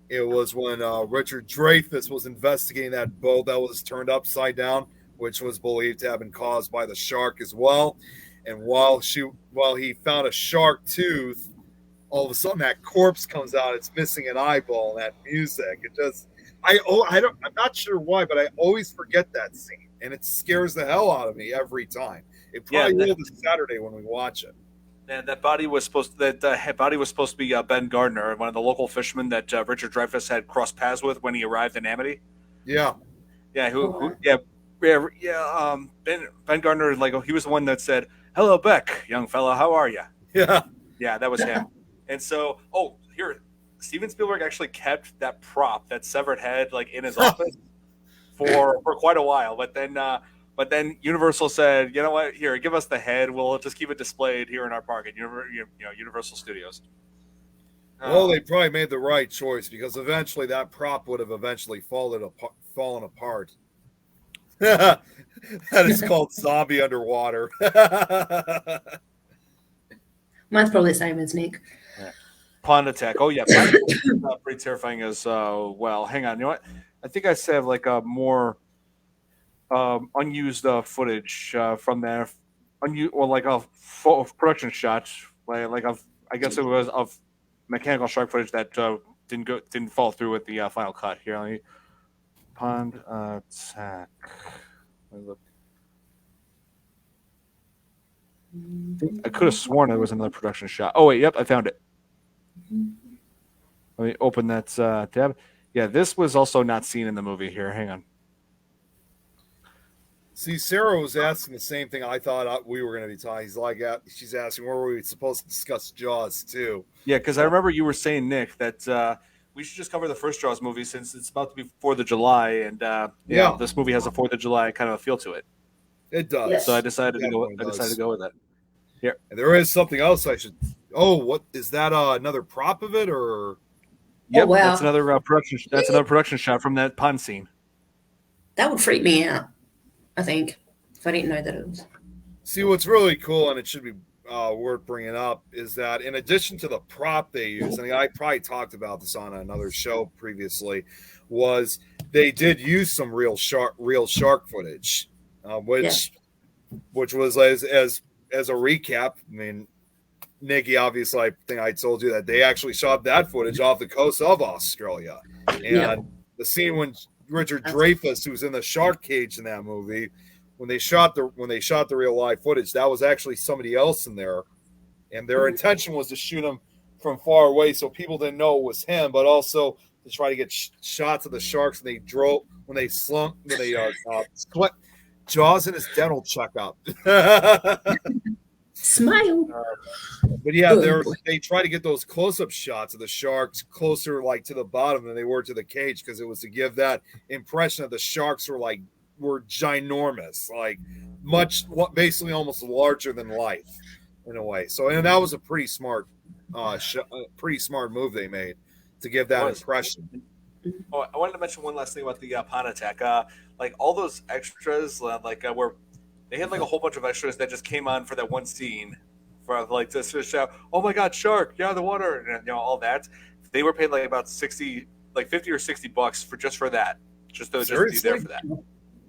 It was when Richard Dreyfuss was investigating that boat that was turned upside down, which was believed to have been caused by the shark as well. And while he found a shark tooth, all of a sudden that corpse comes out. It's missing an eyeball. And that music, I'm not sure why, but I always forget that scene, and it scares the hell out of me every time. It probably will this Saturday when we watch it. And that body was supposed to be Ben Gardner, one of the local fishermen that Richard Dreyfuss had crossed paths with when he arrived in Amity. Yeah, Ben Gardner, like he was the one that said, "Hello, Beck, young fellow, how are you?" Yeah, that was him. And so, here, Steven Spielberg actually kept that prop, that severed head, like in his office for quite a while. But then Universal said, "You know what? Here, give us the head. We'll just keep it displayed here in our park at Universal Studios." Well, they probably made the right choice because eventually that prop would have eventually fallen apart. That is called zombie underwater. Mine's probably the same as Nick. Yeah. Pond attack. Oh yeah, Pond attack is pretty terrifying as well. Hang on, you know what? I think I have like a more unused footage from there, like a production shot, I guess it was of mechanical shark footage that didn't fall through with the final cut. Here, let me pond attack. Let me look. I could have sworn it was another production shot. Oh wait, yep, I found it. Let me open that tab. Yeah, this was also not seen in the movie here. Hang on. See, Sarah was asking the same thing I thought we were going to be talking. She's asking where were we supposed to discuss Jaws too? Yeah, because I remember you were saying, Nick, that we should just cover the first Jaws movie since it's about to be 4th of July, and this movie has a 4th of July kind of a feel to it. It does. Yes. So I decided to go with that. Yeah, and there is something else I should. Oh, what is that? Another prop of it, or? Yep, wow. That's another production. That's another production shot from that pond scene. That would freak me out, I think, if I didn't know that it was. See, what's really cool, and it should be worth bringing up, is that in addition to the prop they used, and I probably talked about this on another show previously, was they did use some real shark footage, which was as a recap. I mean, Nikki, obviously, I think I told you that they actually shot that footage off the coast of Australia, and the scene when Richard Dreyfuss, who's in the shark cage in that movie, when they shot the real live footage, that was actually somebody else in there, and their intention was to shoot him from far away so people didn't know it was him, but also to try to get shots of the sharks when they split Jaws in his dental checkup. Smile. But yeah, they try to get those close-up shots of the sharks closer, like to the bottom than they were to the cage, because it was to give that impression that the sharks were ginormous, like basically almost larger than life in a way. So, and that was a pretty smart move they made to give that impression. Oh, I wanted to mention one last thing about the pond attack. Like all those extras, where they had like a whole bunch of extras that just came on for that one scene, for like to shout, "Oh my God, shark! Yeah, the water!" and all that. They were paid like about $50 or $60 for that, just to be there for that.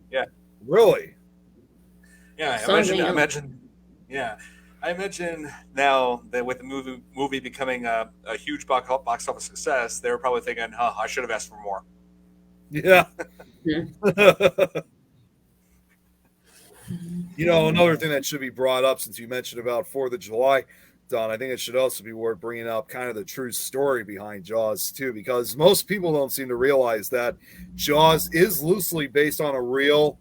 Yeah. Really? Yeah, I imagine now that with the movie becoming a huge box office success, they were probably thinking, I should have asked for more. Yeah. Another thing that should be brought up, since you mentioned about 4th of July, Don, I think it should also be worth bringing up kind of the true story behind Jaws too, because most people don't seem to realize that Jaws is loosely based on a real,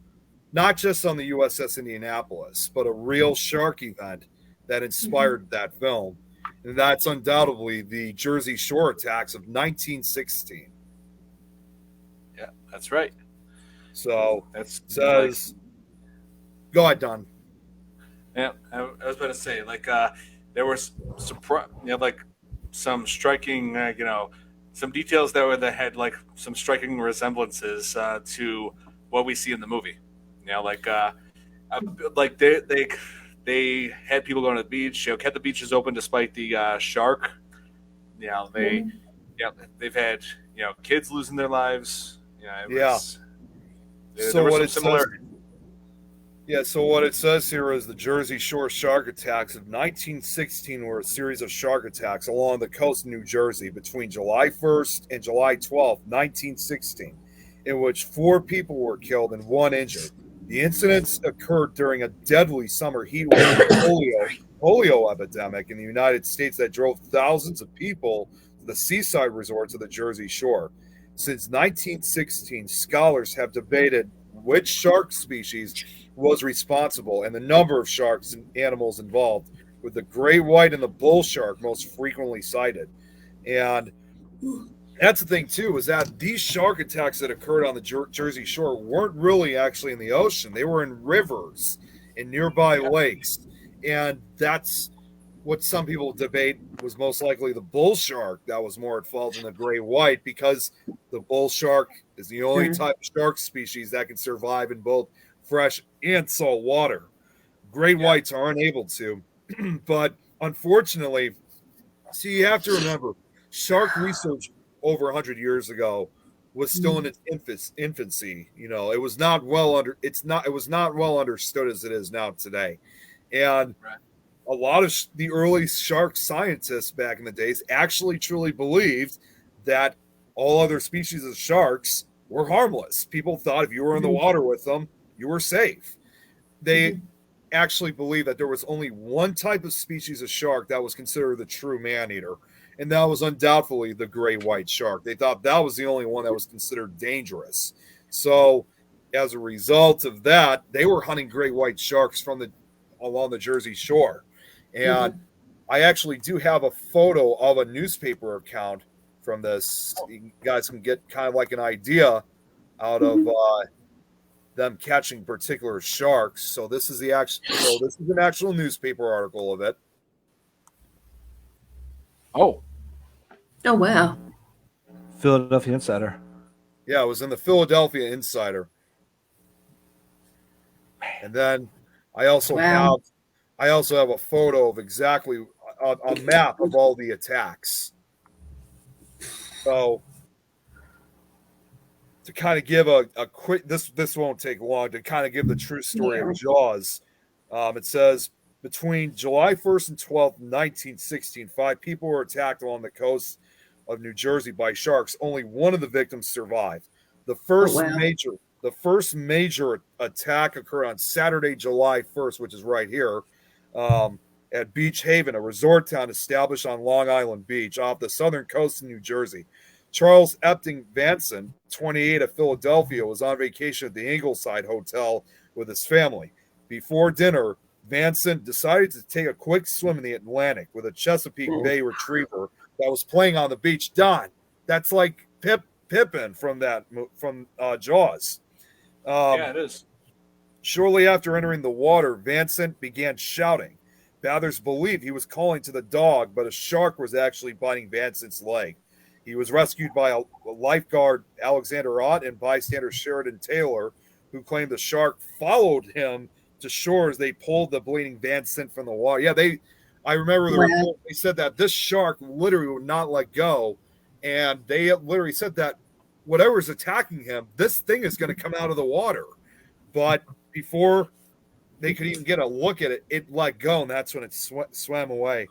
not just on the USS Indianapolis, but a real shark event that inspired that film. And that's undoubtedly the Jersey Shore attacks of 1916. Yeah, that's right. So go ahead, Don. Yeah, I was about to say, there was some striking, some details that had like some striking resemblances to what we see in the movie. You know, like they had people going to the beach. You know, kept the beaches open despite the shark. You know, they've had kids losing their lives. So there was what some it says, similarity. so what it says here is the Jersey Shore shark attacks of 1916 were a series of shark attacks along the coast of New Jersey between July 1st and July 12th, 1916, in which 4 people were killed and 1 injured. The incidents occurred during a deadly summer heat wave polio epidemic in the United States that drove thousands of people to the seaside resorts of the Jersey Shore. Since 1916, scholars have debated which shark species was responsible and the number of sharks and animals involved, with the gray white and the bull shark most frequently cited. And that's the thing too, is that these shark attacks that occurred on the Jersey Shore weren't really actually in the ocean. They were in rivers and nearby lakes. And that's what some people debate was most likely the bull shark that was more at fault than the gray white, because the bull shark is the only type of shark species that can survive in both fresh and salt water. Gray whites are unable to. But unfortunately, see, you have to remember, shark research over 100 years ago was still in its infancy. It was not well understood as it is now today. And a lot of the early shark scientists back in the days actually truly believed that all other species of sharks were harmless. People thought if you were in the water with them, you were safe. They actually believed that there was only one type of species of shark that was considered the true man-eater, and that was undoubtedly the gray white shark. They thought that was the only one that was considered dangerous. So as a result of that, they were hunting gray white sharks along the Jersey Shore. And I actually do have a photo of a newspaper account from this. You guys can get kind of like an idea out of them catching particular sharks. So this is an actual newspaper article of it. Oh wow. Philadelphia Insider. Yeah, it was in the Philadelphia Insider. And then I also have a photo of exactly a map of all the attacks. So to kind of give a quick, this won't take long, to kind of give the true story of Jaws. It says between July 1st and 12th, 1916, 5 people were attacked along the coast of New Jersey by sharks. Only one of the victims survived. The first major attack occurred on Saturday, July 1st, which is right here, at Beach Haven, a resort town established on Long Island Beach off the southern coast of New Jersey. Charles Epting Vanson, 28, of Philadelphia, was on vacation at the Ingleside Hotel with his family. Before dinner, Vanson decided to take a quick swim in the Atlantic with a Chesapeake Bay retriever that was playing on the beach. Don, that's like Pippin from Jaws. Yeah, it is. Shortly after entering the water, Vanson began shouting. Bathers believed he was calling to the dog, but a shark was actually biting Vanson's leg. He was rescued by a lifeguard, Alexander Ott, and bystander Sheridan Taylor, who claimed the shark followed him to shore as they pulled the bleeding Vanson from the water. Yeah, I remember the report. They said that this shark literally would not let go, and they literally said that whatever's attacking him, this thing is going to come out of the water. But before they could even get a look at it, it let go, and that's when it swam away.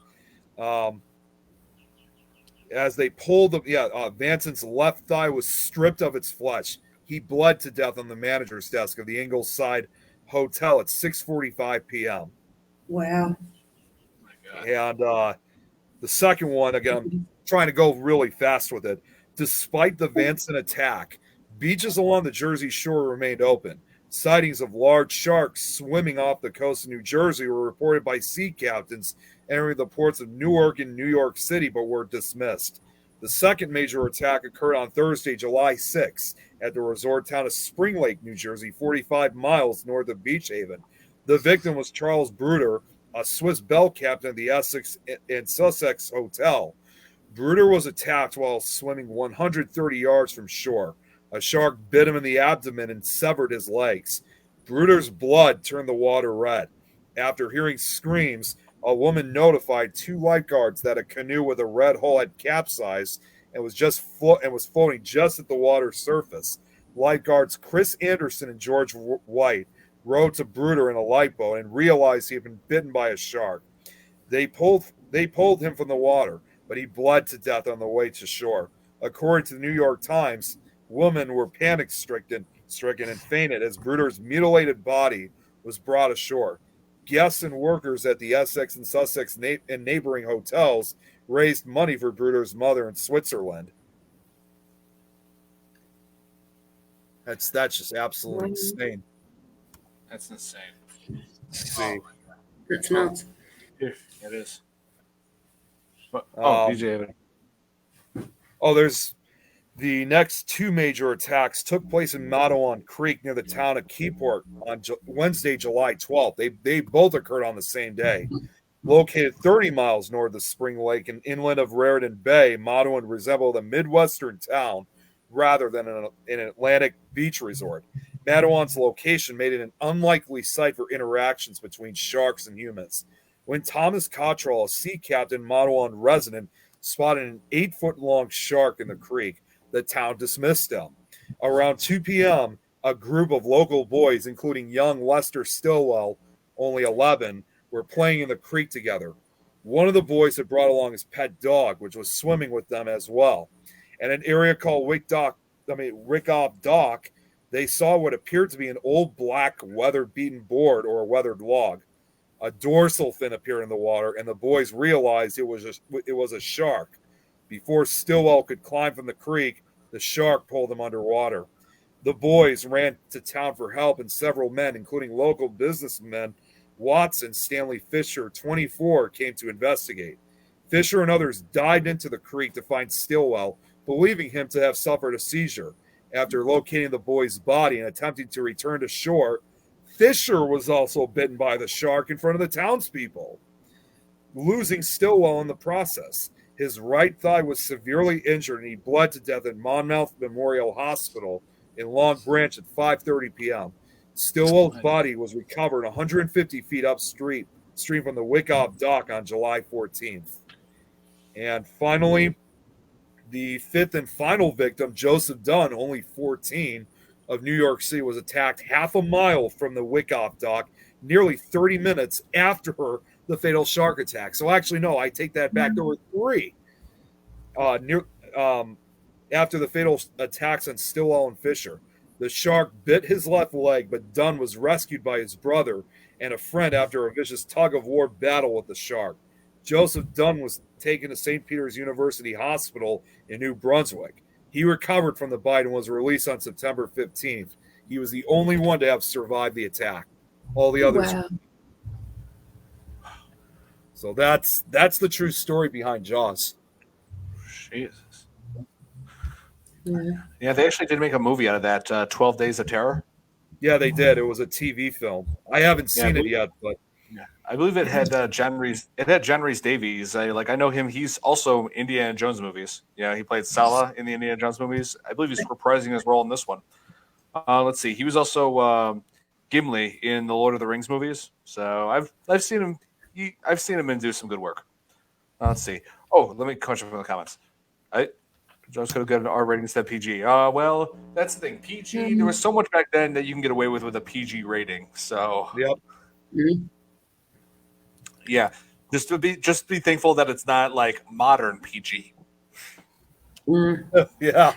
As they pulled Vanson's left thigh was stripped of its flesh. He bled to death on the manager's desk of the Ingleside Hotel at 6:45 p.m. Wow. And the second one, again, I'm trying to go really fast with it. Despite the Vanson attack, beaches along the Jersey Shore remained open. Sightings of large sharks swimming off the coast of New Jersey were reported by sea captains entering the ports of Newark and New York City, but were dismissed. The second major attack occurred on Thursday, July 6th, at the resort town of Spring Lake, New Jersey, 45 miles north of Beach Haven. The victim was Charles Bruder, a Swiss bell captain of the Essex and Sussex Hotel. Bruder was attacked while swimming 130 yards from shore. A shark bit him in the abdomen and severed his legs. Bruder's blood turned the water red. After hearing screams, a woman notified 2 lifeguards that a canoe with a red hull had capsized and was floating just at the water's surface. Lifeguards Chris Anderson and George White rowed to Bruder in a lifeboat and realized he had been bitten by a shark. They pulled him from the water, but he bled to death on the way to shore. According to the New York Times, women were panic-stricken and fainted as Bruder's mutilated body was brought ashore. Guests and workers at the Essex and Sussex and neighboring hotels raised money for Bruder's mother in Switzerland. That's just absolutely insane. That's insane. See. That's nuts. It is. But, DJ. There's the next 2 major attacks took place in Matawan Creek near the town of Keyport on Wednesday, July 12th. They both occurred on the same day. Located 30 miles north of Spring Lake and inland of Raritan Bay, Matawan resembled a Midwestern town rather than an Atlantic beach resort. Matawan's location made it an unlikely site for interactions between sharks and humans. When Thomas Cottrell, a sea captain Matawan resident, spotted an 8-foot-long shark in the creek, the town dismissed him. Around 2 p.m., a group of local boys, including young Lester Stillwell, only 11, were playing in the creek together. One of the boys had brought along his pet dog, which was swimming with them as well. At an area called Wickoff Dock, they saw what appeared to be an old black weather-beaten board or a weathered log. A dorsal fin appeared in the water, and the boys realized it was a shark. Before Stillwell could climb from the creek, the shark pulled him underwater. The boys ran to town for help, and several men, including local businessmen Watson Stanley Fisher, 24, came to investigate. Fisher and others dived into the creek to find Stillwell, believing him to have suffered a seizure. After locating the boy's body and attempting to return to shore, Fisher was also bitten by the shark in front of the townspeople, losing Stillwell in the process. His right thigh was severely injured, and he bled to death at Monmouth Memorial Hospital in Long Branch at 5:30 p.m. Stillwell's body was recovered 150 feet upstream from the Wickoff Dock on July 14th. And finally, the 5th and final victim, Joseph Dunn, only 14, of New York City, was attacked half a mile from the Wickoff Dock, nearly 30 minutes after the fatal shark attack. So actually, no, I take that back. There were 3 after the fatal attacks on Stillwell and Fisher. The shark bit his left leg, but Dunn was rescued by his brother and a friend after a vicious tug-of-war battle with the shark. Joseph Dunn was taken to St. Peter's University Hospital in New Brunswick. He recovered from the bite and was released on September 15th. He was the only one to have survived the attack. All the others. Wow. So that's the true story behind Jaws. Jesus. Yeah. Yeah, they actually did make a movie out of that, 12 Days of Terror. Yeah, they did. It was a TV film. I haven't seen it yet, but I believe it had John Rhys Davies. I know him. He's also Indiana Jones movies. Yeah, he played Sala in the Indiana Jones movies. I believe he's reprising his role in this one. Let's see. He was also Gimli in the Lord of the Rings movies. So I've seen him. I've seen him and do some good work. Let's see. Oh, let me catch up in the comments. Jones could have got an R rating instead of PG. Well, that's the thing. PG. There was so much back then that you can get away with a PG rating. So yep. Mm-hmm. Yeah, just be thankful that it's not like modern PG. Yeah.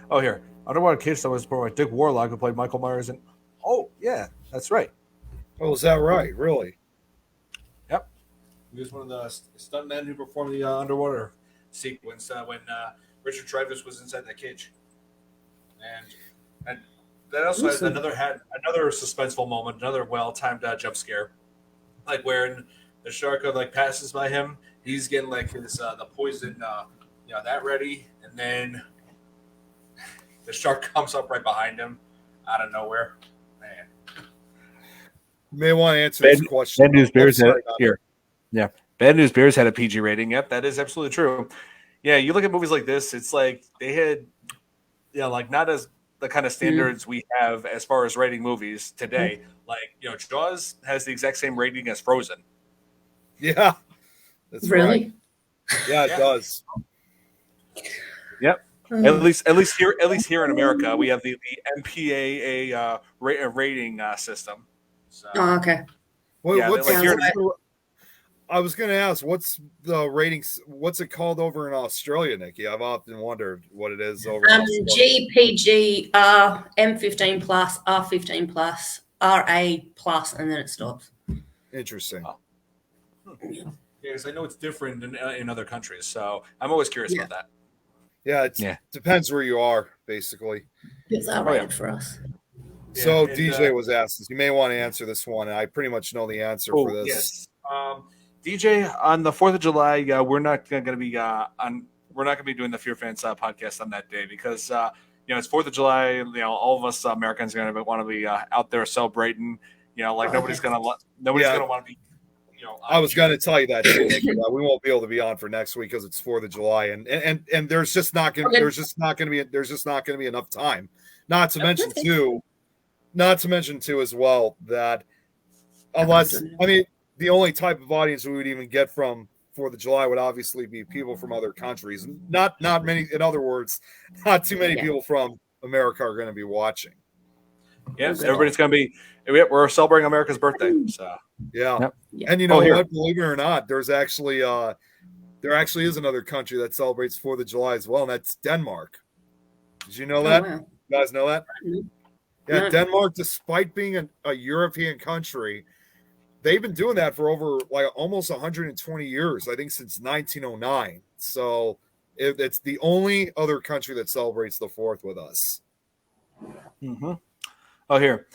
Oh, here. Underwater Cage Stuff was by Dick Warlock, who played Michael Myers. And oh, yeah, that's right. Oh, is that right? Really? Yep. He was one of the stuntmen who performed the underwater sequence when Richard Dreyfuss was inside that cage. And that also had another suspenseful moment, another well-timed jump scare, like where the shark passes by him. He's getting his the poison, that ready, and then the shark comes up right behind him, out of nowhere. Man, you may want to answer this question. Bad News Bears here. Yeah, Bad News Bears had a PG rating. Yep, that is absolutely true. Yeah, you look at movies like this, it's like they had, like not as the kind of standards we have as far as rating movies today. Like, Jaws has the exact same rating as Frozen. Yeah, that's Really? right. Yeah, it does. Yep. At least here in America, we have the MPAA rating system. So, Okay. Well, yeah, what's like here, I was going to ask, what's the ratings? What's it called over in Australia, Nikki? I've often wondered what it is over in Australia. GPG M15 plus, R15 plus, RA plus, and then it stops. Interesting. Yeah, because I know it's different in other countries, so I'm always curious about that. Yeah, it depends where you are, basically. It's R-rated for us. So DJ was asked this. You may want to answer this one. I pretty much know the answer for this. Yes. DJ, on the 4th of July, we're not going to be we're not going to be doing the Fearfans podcast on that day because it's 4th of July. All of us Americans are going to want to be out there celebrating. Nobody's going to want to be. I was going to tell you that too, Nick. We won't be able to be on for next week because it's 4th of July, and there's just not going to be enough time. Not to mention too as well that unless the only type of audience we would even get from 4th of July would obviously be people from other countries. Not many. In other words, not too many people from America are going to be watching. Yes, everybody's going to be. We're celebrating America's birthday. So yeah. And you know what? Believe it or not, there actually is another country that celebrates 4th of July as well, and that's Denmark. Did you know that? Wow. You guys know that? Yeah, Denmark, despite being a European country, they've been doing that for over almost 120 years. I think since 1909. So it's the only other country that celebrates the 4th with us. Mm-hmm. Oh, here.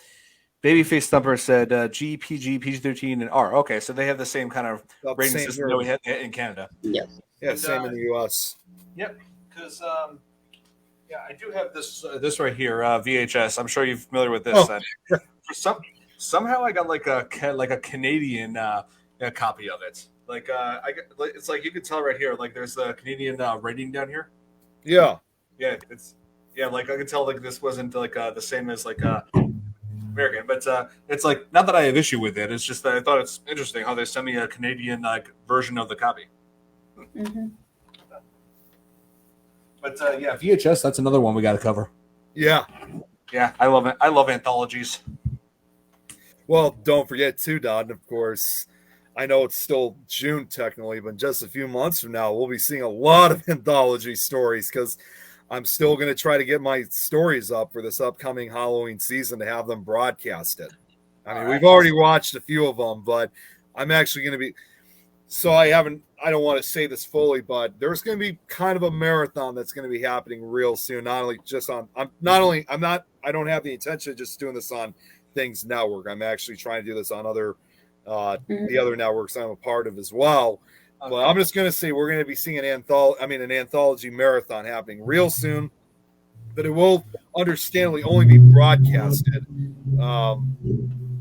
Babyface Thumper said G, PG, PG-13, and R. Okay, so they have the same kind of rating system that we have in Canada. Yep. Yeah, and, same in the U.S. Yep, because I do have this right here, VHS. I'm sure you're familiar with this. Somehow I got like a Canadian copy of it. It's like you can tell right here. Like there's a Canadian rating down here. Yeah. Yeah, like I can tell like this wasn't the same as American, but it's like not that I have issue with it. It's just that I thought it's interesting how they sent me a Canadian version of the copy. Mm-hmm. But VHS. That's another one we got to cover. Yeah, I love it. I love anthologies. Well, don't forget too, Don. Of course, I know it's still June technically, but just a few months from now, we'll be seeing a lot of anthology stories because I'm still going to try to get my stories up for this upcoming Halloween season to have them broadcasted. I mean, we've already watched a few of them, but I'm actually going to be. So I don't want to say this fully, but there's going to be kind of a marathon that's going to be happening real soon. I don't have the intention of just doing this on Things Network. I'm actually trying to do this on the other networks I'm a part of as well. Okay. But I'm just going to say we're going to be seeing an anthology marathon happening real soon. But it will understandably only be broadcasted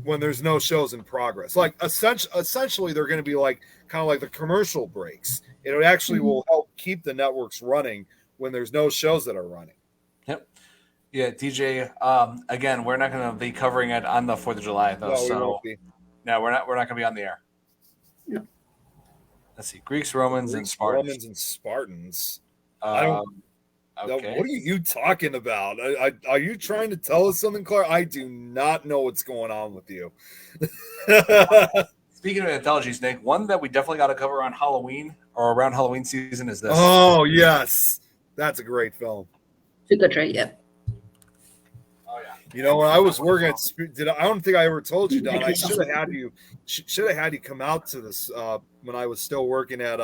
when there's no shows in progress. Like essentially, they're going to be kind of like the commercial breaks. It actually will help keep the networks running when there's no shows that are running. Yep. Yeah, DJ. Again, we're not going to be covering it on the 4th of July, though. No, we won't be. No, we're not going to be on the air. No. Let's see. Greeks, Romans, and Spartans. Okay. What are you talking about? Are you trying to tell us something, Clark? I do not know what's going on with you. Speaking of anthologies, Nick, one that we definitely got to cover on Halloween or around Halloween season is this. Oh, yes. That's a great film. Super treat, yeah. Oh, yeah. You know, when I was working at I don't think I ever told you, Don. I should have had you come out to this when I was still working at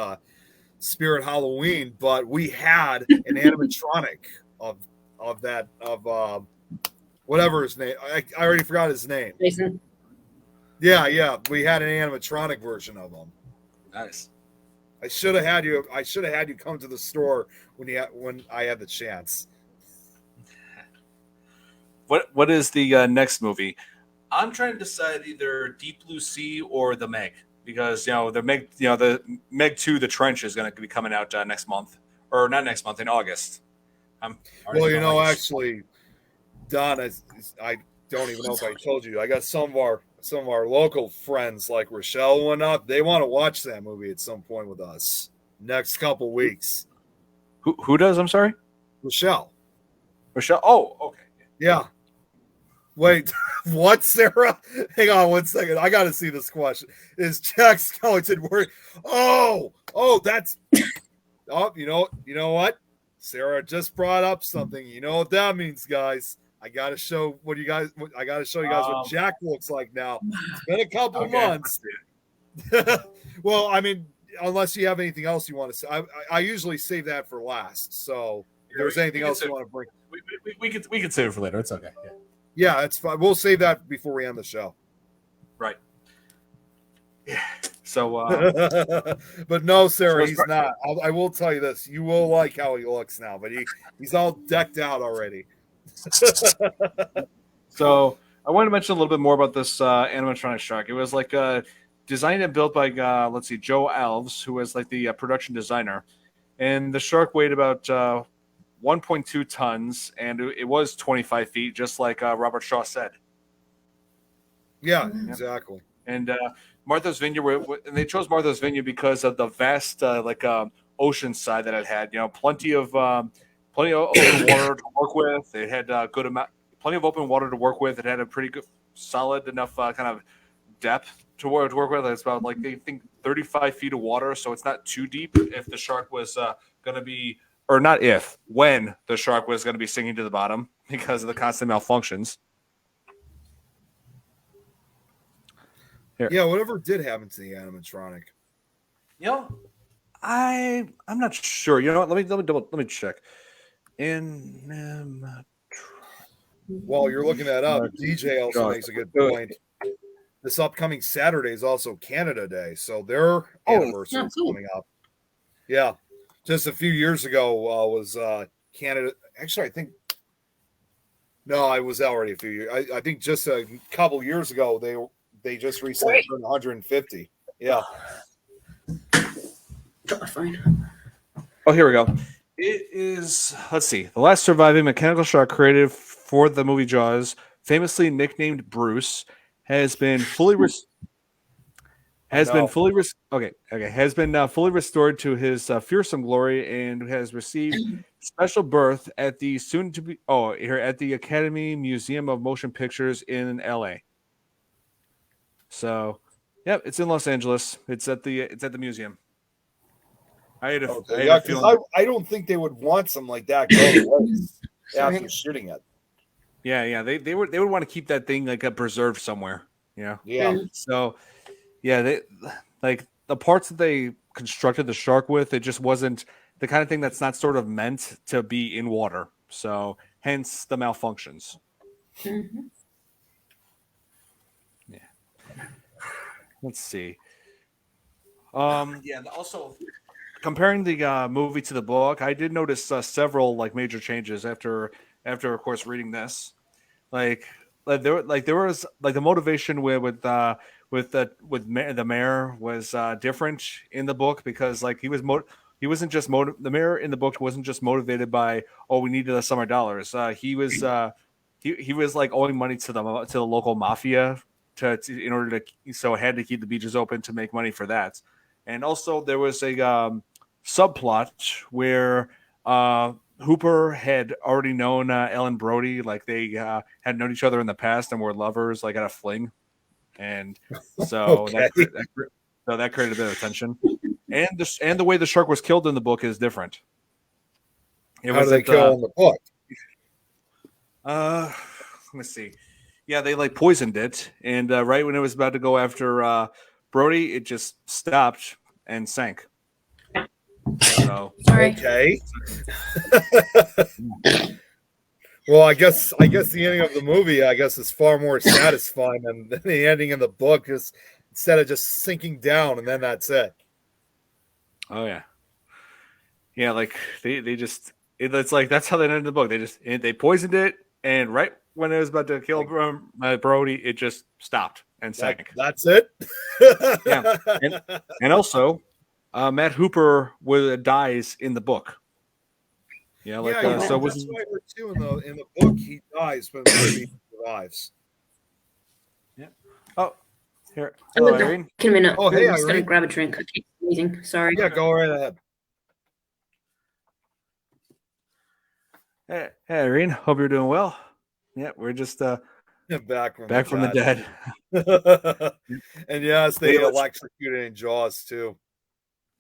Spirit Halloween, but we had an animatronic of whatever his name. I already forgot his name. Jason. Yeah. We had an animatronic version of him. Nice. I should have had you come to the store when I had the chance. What is the next movie? I'm trying to decide either Deep Blue Sea or The Meg, because the Meg 2, The Trench, is going to be coming out next month or not next month, in August. Well, you know, actually, Don, I don't even know if I told you. I got some of our local friends like Rochelle and whatnot. They want to watch that movie at some point with us next couple weeks. Who does? I'm sorry, Rochelle. Rochelle. Oh, okay. Yeah. Wait, what, Sarah? Hang on 1 second. I got to see this question. Is Jack Skellington worried? Oh, that's. Oh, you know what? Sarah just brought up something. You know what that means, guys. I got to show you guys what Jack looks like now. It's been a couple months. Well, I mean, unless you have anything else you want to say, I usually save that for last. So if there's anything else you want to bring, we can save it for later. It's okay. Yeah, it's fine. We'll save that before we end the show. Right. Yeah. So, but no, Sarah, he's not. I will tell you this: you will like how he looks now. But he's all decked out already. So I wanted to mention a little bit more about this animatronic shark. It was like designed and built by Joe Alves, who was like the production designer, and the shark weighed about 1.2 tons, and it was 25 feet, just like Robert Shaw said. Yeah, exactly. And Martha's Vineyard, and they chose Martha's Vineyard because of the vast ocean side that it had. You know, plenty of open water to work with. It had plenty of open water to work with. It had a pretty good, solid enough kind of depth to work with. It's about they think 35 feet of water, so it's not too deep. If the shark was going to be, or not if, when the shark was going to be sinking to the bottom because of the constant malfunctions. Here. Yeah, whatever did happen to the animatronic. You know, I'm not sure. You know what? Let me check. While you're looking that up, DJ also makes a good point. This upcoming Saturday is also Canada Day, so their anniversary is coming up. Yeah, just a few years ago was Canada. Actually, I think it was already a few years. I think just a couple years ago they just recently turned 150. Yeah. Drop my phone. Oh, here we go. It is, let's see, the last surviving mechanical shark created for the movie Jaws, famously nicknamed Bruce, has been fully fully restored to his fearsome glory and has received special berth at the at the Academy Museum of Motion Pictures in LA. So, yeah, it's in Los Angeles. It's at the museum. I don't think they would want something like that going after shooting it. Yeah, they would want to keep that thing preserved somewhere. Yeah. So, yeah, they like the parts that they constructed the shark with. It just wasn't the kind of thing that's not sort of meant to be in water. So, hence the malfunctions. Mm-hmm. Yeah. Let's see. Also, comparing the movie to the book, I did notice several mayor changes after of course reading this. There was the motivation the mayor was different in the book because he wasn't just the mayor in the book wasn't just motivated by we needed the summer dollars. He was owing money to the local mafia in order to so had to keep the beaches open to make money for that. And also there was a subplot where Hooper had already known Ellen Brody, they had known each other in the past and were lovers, at a fling, and so that created a bit of tension. And the way the shark was killed in the book is different. How do they kill in the book? Let me see. Yeah, they poisoned it, and right when it was about to go after Brody, it just stopped and sank. So, okay. Well, I guess the ending of the movie, is far more satisfying than the ending in the book. Just instead of just sinking down and then that's it. Oh yeah, yeah. They just it's that's how they ended the book. They poisoned it, and right when it was about to kill Brody, it just stopped and sank. That's it. Yeah, and also. Matt Hooper dies in the book. Yeah, like yeah, so that's was what I heard too. In the book, he dies, but in the movie, he survives. yeah. Oh, here. I'll Hello, be back Irene. in a minute. Oh, hey, I'm just going to Irene. grab a drink. I keep sneezing. Sorry. Yeah, go right ahead. Hey, Irene. Hope you're doing well. Yeah, we're just Back from the dead. And yes, they electrocuted in Jaws too.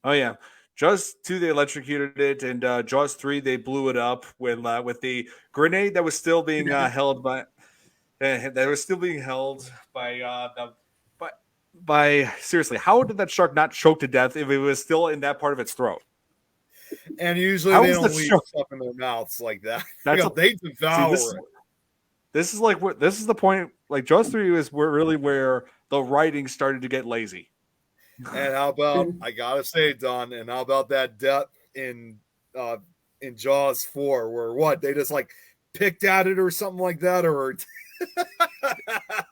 Oh yeah, Jaws 2 they electrocuted it, and Jaws 3 they blew it up with the grenade that was still being held by by seriously. How did that shark not choke to death if it was still in that part of its throat? And usually How they is don't the leave shark- stuff in their mouths like that. That's They devour it. This is like what this is the point. Like Jaws 3 is where the writing started to get lazy. And how about I gotta say, Don, and how about that death in Jaws 4, where what they just like picked at it or something like that, or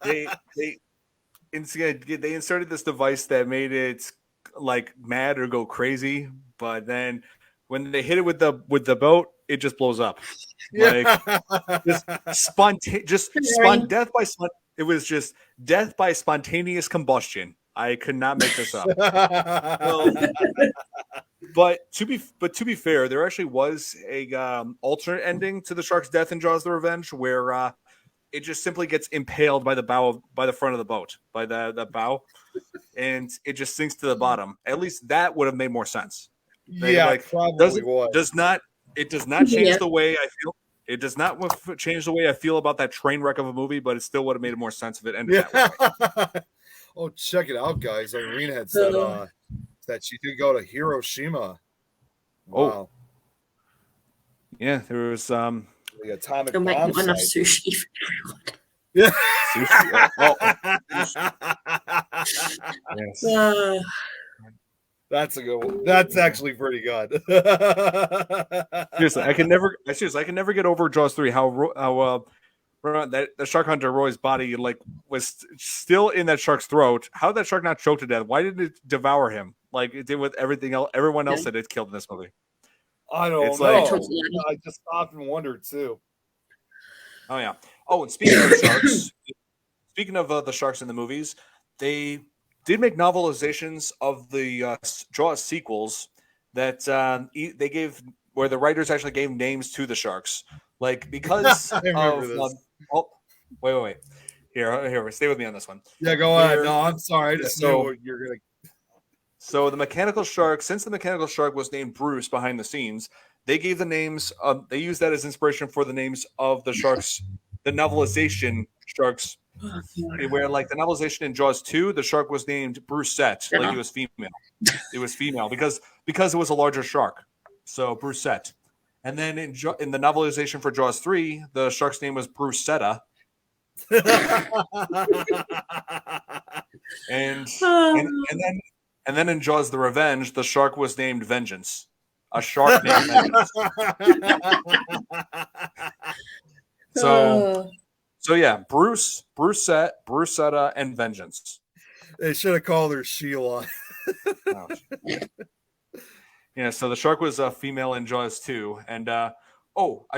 they inserted this device that made it like mad or go crazy, but then when they hit it with the boat, it just blows up. Like death by it was just death by spontaneous combustion. I could not make this up. Well, but to be fair, there actually was a alternate ending to the shark's death in Jaws: The Revenge, where it just simply gets impaled by the front of the boat, by the bow, and it just sinks to the bottom. At least that would have made more sense. Probably was. It does not change the way I feel. It does not change the way I feel about that train wreck of a movie, but it still would have made more sense if it ended that way. Oh, check it out, guys! Irene had said that she could go to Hiroshima. Wow. Oh, yeah, there was the atomic They'll make bomb enough site. sushi for Yeah. Yes. That's a good one. That's actually pretty good. Seriously, I can never get over Jaws 3. How that the shark hunter Roy's body was still in that shark's throat. How did that shark not choke to death? Why didn't it devour him like it did with everyone else that it killed in this movie? I don't know. I just often wondered too. Oh yeah. Oh, and speaking of sharks, speaking of the sharks in the movies, they did make novelizations of the Jaws sequels that they gave, where the writers actually gave names to the sharks, like because of. Wait. Here, stay with me on this one. Yeah, go ahead. No, I'm sorry. I just knew what you're gonna. So the mechanical shark, since the mechanical shark was named Bruce behind the scenes, they gave the names. They used that as inspiration for the names of the sharks, the novelization sharks. Where like the novelization in Jaws 2, the shark was named Brucette, like he was female. It was female because it was a larger shark. So Brucette. And then in the novelization for Jaws 3, the shark's name was Brucetta. and then in Jaws: The Revenge, the shark was named Vengeance. A shark named Vengeance. So yeah, Brucetta, and Vengeance. They should have called her Sheila. Oh. Yeah, so the shark was a female in Jaws 2. And I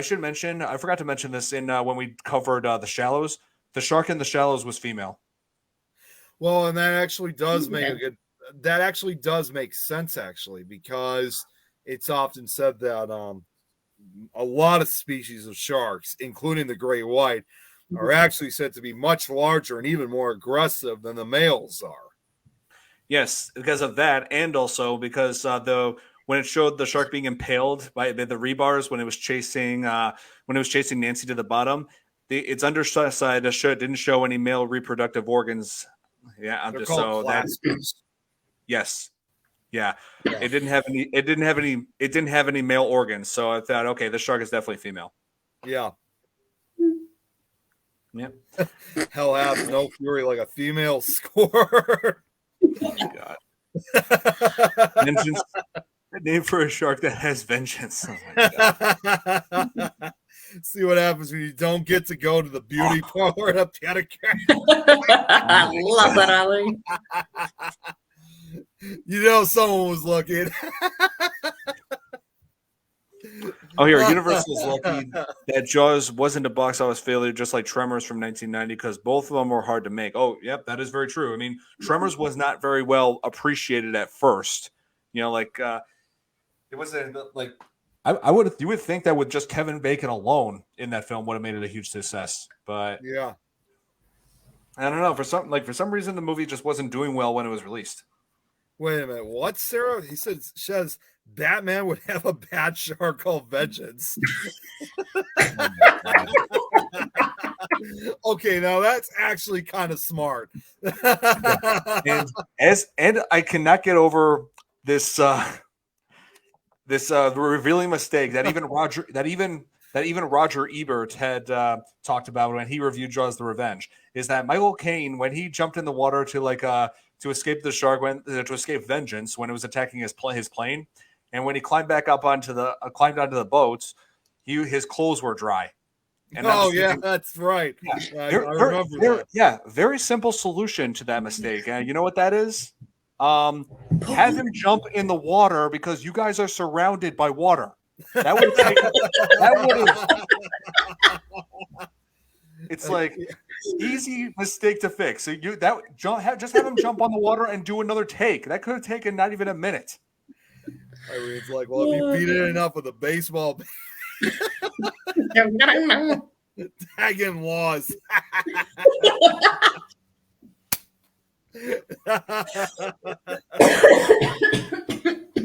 forgot to mention this in when we covered The Shallows. The shark in The Shallows was female. Well, and that actually does make sense actually, because it's often said that a lot of species of sharks, including the great white, are actually said to be much larger and even more aggressive than the males are. Yes, because of that, and also because when it showed the shark being impaled by the rebars when it was chasing Nancy to the bottom, its underside didn't show any male reproductive organs. Yeah, I'm just so that. Yes. Yeah. It didn't have any male organs, so I thought, okay, this shark is definitely female. Yeah. Yeah. Hell has no fury like a female score. Oh my God. Vengeance. A name for a shark that has vengeance. Oh my God. See what happens when you don't get to go to the beauty parlor at Pedicare. I love that, Ali. You know someone was looking. Oh, here, Universal is lucky that Jaws wasn't a box office failure, just like Tremors from 1990, because both of them were hard to make. Oh, yep, that is very true. I mean, Tremors was not very well appreciated at first. You know, like it wasn't like I would you would think that with just Kevin Bacon alone in that film would have made it a huge success, but Yeah. I don't know. For some reason, the movie just wasn't doing well when it was released. Wait a minute. What, Sarah? He says Batman would have a bat shark called Vengeance. Okay, now that's actually kind of smart. and I cannot get over this revealing mistake that even Roger Ebert had talked about when he reviewed Jaws: The Revenge, is that Michael Caine, when he jumped in the water to escape the shark, to escape vengeance when it was attacking his plane, and when he climbed back up onto the boats, his clothes were dry. And that's right. Yeah, I remember that. Yeah, very simple solution to that mistake. You know what that is? Have him jump in the water because you guys are surrounded by water. That would have. It's like easy mistake to fix. So just have him jump on the water and do another take. That could have taken not even a minute. Irene's like, well, if you beat it enough with a baseball tagging laws.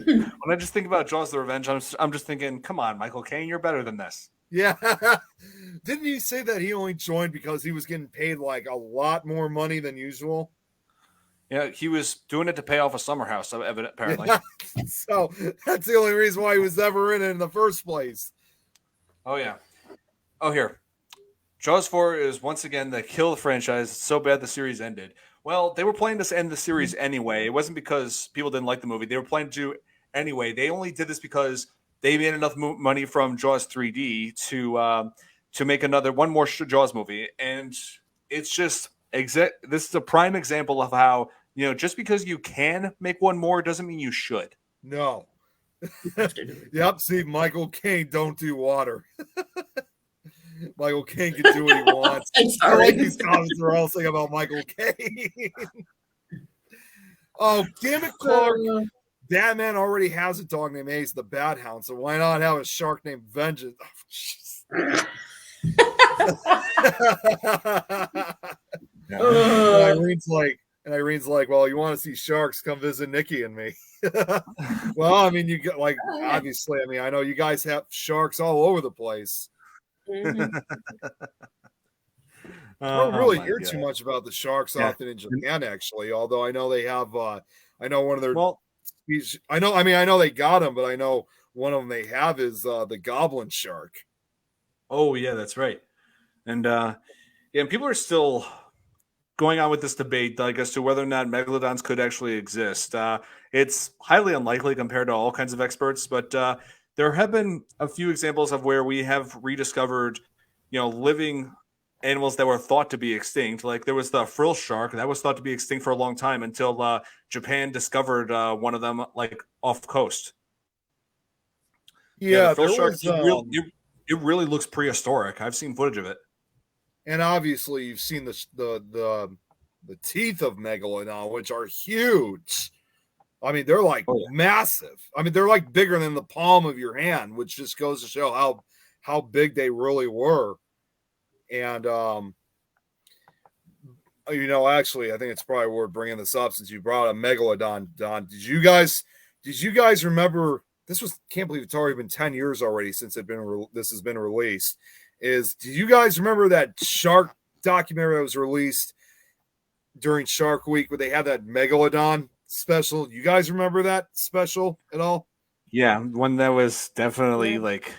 When I just think about Jaws: The Revenge, I'm just thinking, come on, Michael Caine, you're better than this. Yeah. Didn't he say that he only joined because he was getting paid like a lot more money than usual? Yeah, he was doing it to pay off a summer house, apparently. Yeah. So that's the only reason why he was ever in the first place. Oh, yeah. Oh, here. Jaws 4 is once again the kill the franchise. It's so bad the series ended. Well, they were planning to end the series anyway. It wasn't because people didn't like the movie. They were planning to do anyway. They only did this because they made enough money from Jaws 3D to make one more Jaws movie. And it's just this is a prime example of how, just because you can make one more doesn't mean you should. No. Yep. See, Michael Caine don't do water. Michael Caine can do what he wants. I like these comments are all saying about Michael Caine. Oh, damn it, Clark. Batman already has a dog named Ace the Bat Hound, so why not have a shark named Vengeance? Oh, and Irene's like, well, you want to see sharks? Come visit Nikki and me. Well, I mean, you get obviously, I mean, I know you guys have sharks all over the place. Mm-hmm. I don't really hear too much about the sharks often in Japan, actually. Although I know they have, I know one of their species. I know they got them, but I know one of them they have is the goblin shark. Oh yeah, that's right. And and people are still going on with this debate, like, as to whether or not megalodons could actually exist. It's highly unlikely compared to all kinds of experts, but there have been a few examples of where we have rediscovered, living animals that were thought to be extinct. Like there was the frill shark that was thought to be extinct for a long time until Japan discovered one of them, like off coast. Yeah, the frill shark. It really looks prehistoric. I've seen footage of it. And obviously, you've seen the teeth of megalodon, which are huge. I mean, they're like massive. I mean, they're like bigger than the palm of your hand, which just goes to show how big they really were. And actually, I think it's probably worth bringing this up since you brought a megalodon. Don, did you guys remember? Can't believe it's already been 10 years already since this has been released. Do you guys remember that shark documentary that was released during Shark Week where they had that megalodon special? You guys remember that special at all? Yeah, one that was definitely like.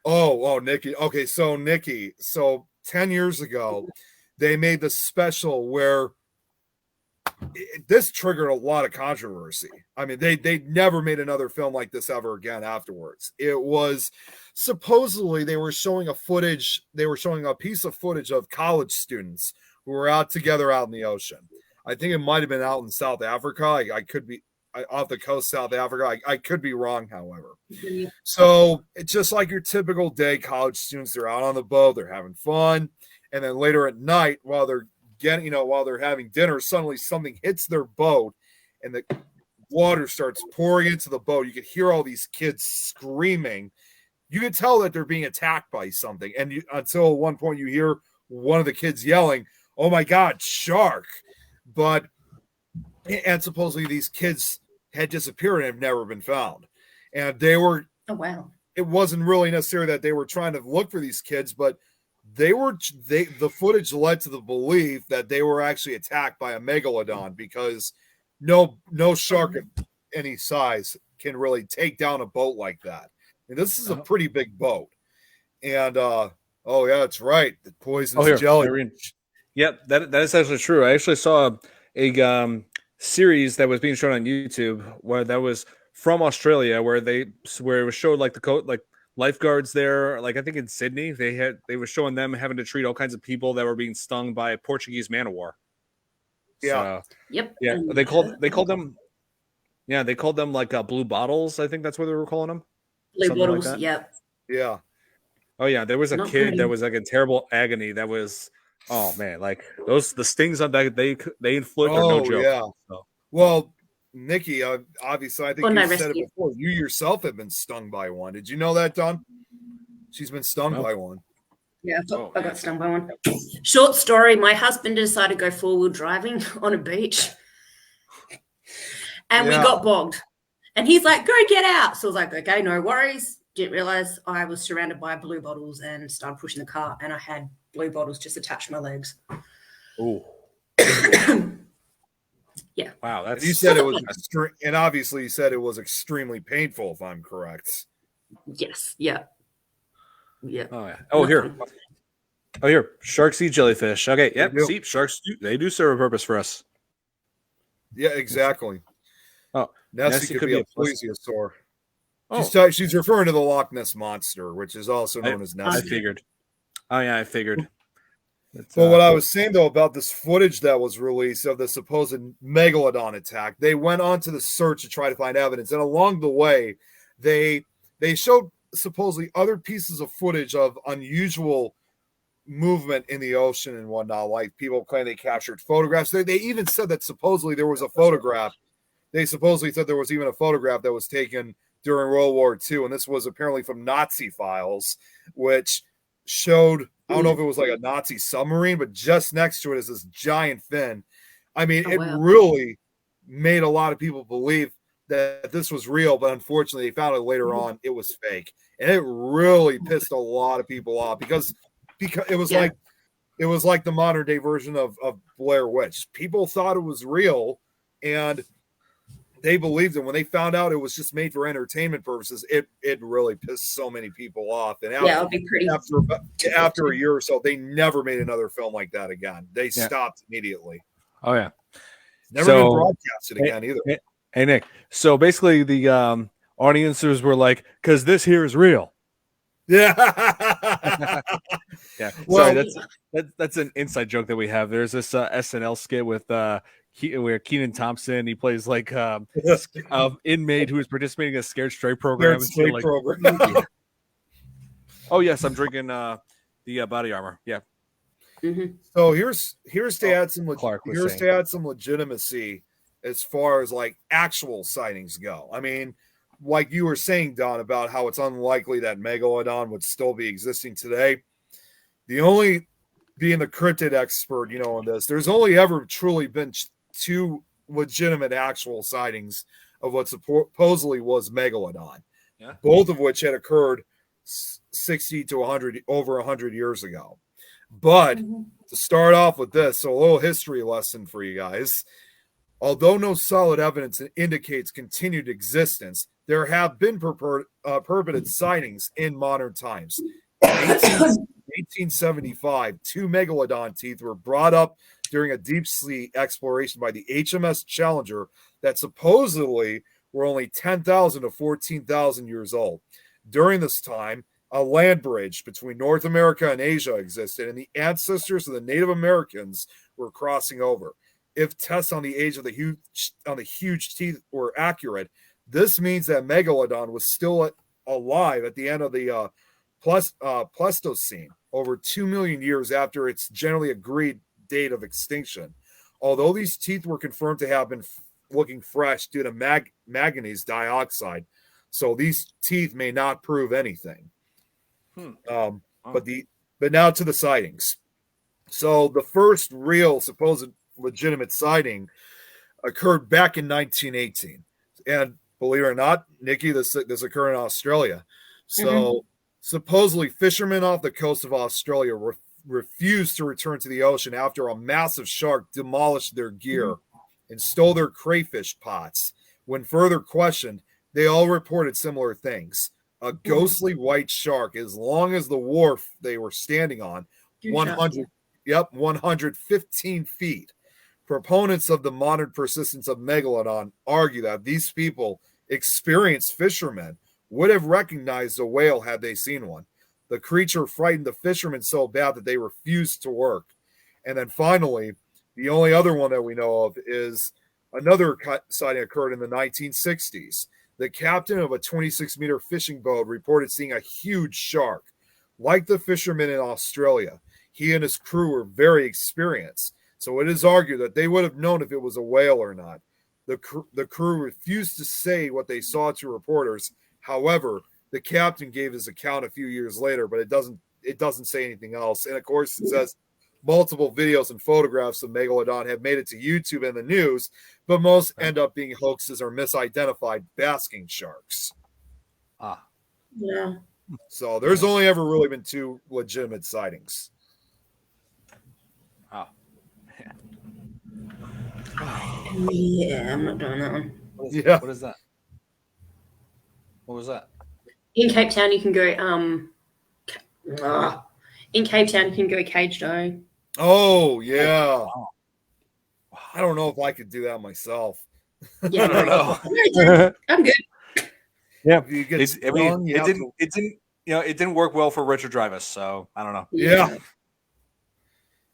Oh, Nikki. Okay, so Nikki. So 10 years ago, they made the special where this triggered a lot of controversy. I mean, they never made another film like this ever again afterwards. It was supposedly they were showing a piece of footage of college students who were out together out in the ocean. I think it might have been out in South Africa. off the coast of South Africa. I could be wrong, however. So it's just like your typical day. College students, they're out on the boat, they're having fun, and then later at night, while they're having dinner, suddenly something hits their boat, and the water starts pouring into the boat. You could hear all these kids screaming. You could tell that they're being attacked by something, and until one point you hear one of the kids yelling, "Oh my God, shark!" And supposedly these kids had disappeared and have never been found. And they were, Oh, wow. It wasn't really necessary that they were trying to look for these kids, but the footage led to the belief that they were actually attacked by a megalodon, because no shark of any size can really take down a boat like that. And this is a pretty big boat. And oh yeah, that's right. The poisonous jelly. Yep, that is actually true. I actually saw a series that was being shown on YouTube where that was from Australia, where it was showed like like lifeguards there, like I think in Sydney, they were showing them having to treat all kinds of people that were being stung by a Portuguese man of war. Yeah. So, Yep. yeah. They called them. Yeah, they called them like blue bottles. I think that's what they were calling them. Blue Something bottles. like that. Yep. Yeah. Oh yeah, there was a Not kid pretty. that was like in terrible agony. That was, oh man, like the stings on that they inflict are no joke. Yeah. So. Well, Nikki, obviously, I think Well, you no, said rescue. it before. You yourself have been stung by one. Did you know that, Don? She's been stung by one. Yeah, Oh, I got stung by one. Short story, my husband decided to go four-wheel driving on a beach. And we got bogged. And he's like, go get out. So I was like, okay, no worries. Didn't realize I was surrounded by blue bottles and started pushing the car, and I had blue bottles just attached to my legs. Oh. Yeah. Wow, that's. And you said it was and obviously you said it was extremely painful, if I'm correct. Yes. Yeah. Yeah. Oh yeah. Oh here. Oh here. Sharks eat jellyfish. Okay. Yep. do. See, sharks they do serve a purpose for us. Yeah, exactly. Oh, Nessie could be a plesiosaur. Oh. She's referring to the Loch Ness monster, which is also known as Nessie. I figured. Oh yeah, I figured. Well, what I was saying though about this footage that was released of the supposed megalodon attack, they went on to the search to try to find evidence, and along the way, they showed supposedly other pieces of footage of unusual movement in the ocean and whatnot. Like people claim they captured photographs. They even said that supposedly there was a photograph. They supposedly said there was even a photograph that was taken during World War II, and this was apparently from Nazi files, which showed, I don't know if it was like a Nazi submarine, but just next to it is this giant fin. I mean, really made a lot of people believe that this was real, but unfortunately they found it later on it was fake. And it really pissed a lot of people off because it was like the modern day version of Blair Witch. People thought it was real and they believed it. When they found out it was just made for entertainment purposes, it really pissed so many people off. And it'll be pretty. After a year or so, they never made another film like that again. They stopped immediately. Oh yeah, never been broadcasted again either. Hey Nick, so basically the audiences were like, "Because this here is real." Yeah, yeah. Well, Sorry, that's an inside joke that we have. There's this SNL skit with where Kenan Thompson, he plays like inmate who is participating in a scared straight program. Oh yes, I'm drinking the body armor. Yeah. Mm-hmm. So here's to add some legitimacy as far as like actual sightings go. I mean, like you were saying, Don, about how it's unlikely that megalodon would still be existing today. The only being the cryptid expert, on this, there's only ever truly been two legitimate actual sightings of what supposedly was megalodon, both of which had occurred 60 to 100 over 100 years ago. But to start off with this, so a little history lesson for you guys. Although no solid evidence indicates continued existence, there have been purported sightings in modern times. In 1875, two megalodon teeth were brought up during a deep sea exploration by the HMS Challenger that supposedly were only 10,000 to 14,000 years old. During this time, a land bridge between North America and Asia existed, and the ancestors of the Native Americans were crossing over. if tests on the age of the huge teeth were accurate, this means that Megalodon was still alive at the end of the Pleistocene, over 2 million years after its generally agreed date of extinction. Although these teeth were confirmed to have been looking fresh due to manganese dioxide, so these teeth may not prove anything. But now to the sightings. So the first real supposed legitimate sighting occurred back in 1918, and believe it or not, Nikki, this occurred in Australia. So supposedly fishermen off the coast of Australia refused to return to the ocean after a massive shark demolished their gear and stole their crayfish pots. When further questioned, they all reported similar things. A ghostly white shark as long as the wharf they were standing on, 115 feet. Proponents of the modern persistence of Megalodon argue that these people, experienced fishermen, would have recognized a whale had they seen one. The creature frightened the fishermen so bad that they refused to work. And then finally, the only other one that we know of is another sighting occurred in the 1960s. The captain of a 26-meter fishing boat reported seeing a huge shark. Like the fishermen in Australia, he and his crew were very experienced, so it is argued that they would have known if it was a whale or not. The crew refused to say what they saw to reporters. However, the captain gave his account a few years later, but it doesn't say anything else. And of course, it says multiple videos and photographs of Megalodon have made it to YouTube and the news, but most end up being hoaxes or misidentified basking sharks. Yeah. So there's only ever really been 2 legitimate sightings. Yeah, I'm not doing that one. What is that? What was that? In Cape Town, you can go. In Cape Town, you can go cage diving. Oh yeah. Wow. I don't know if I could do that myself. Yeah, I don't know. I'm good. Yeah, if you get stung, it didn't work well for Richard Dreyfuss, so I don't know. Yeah.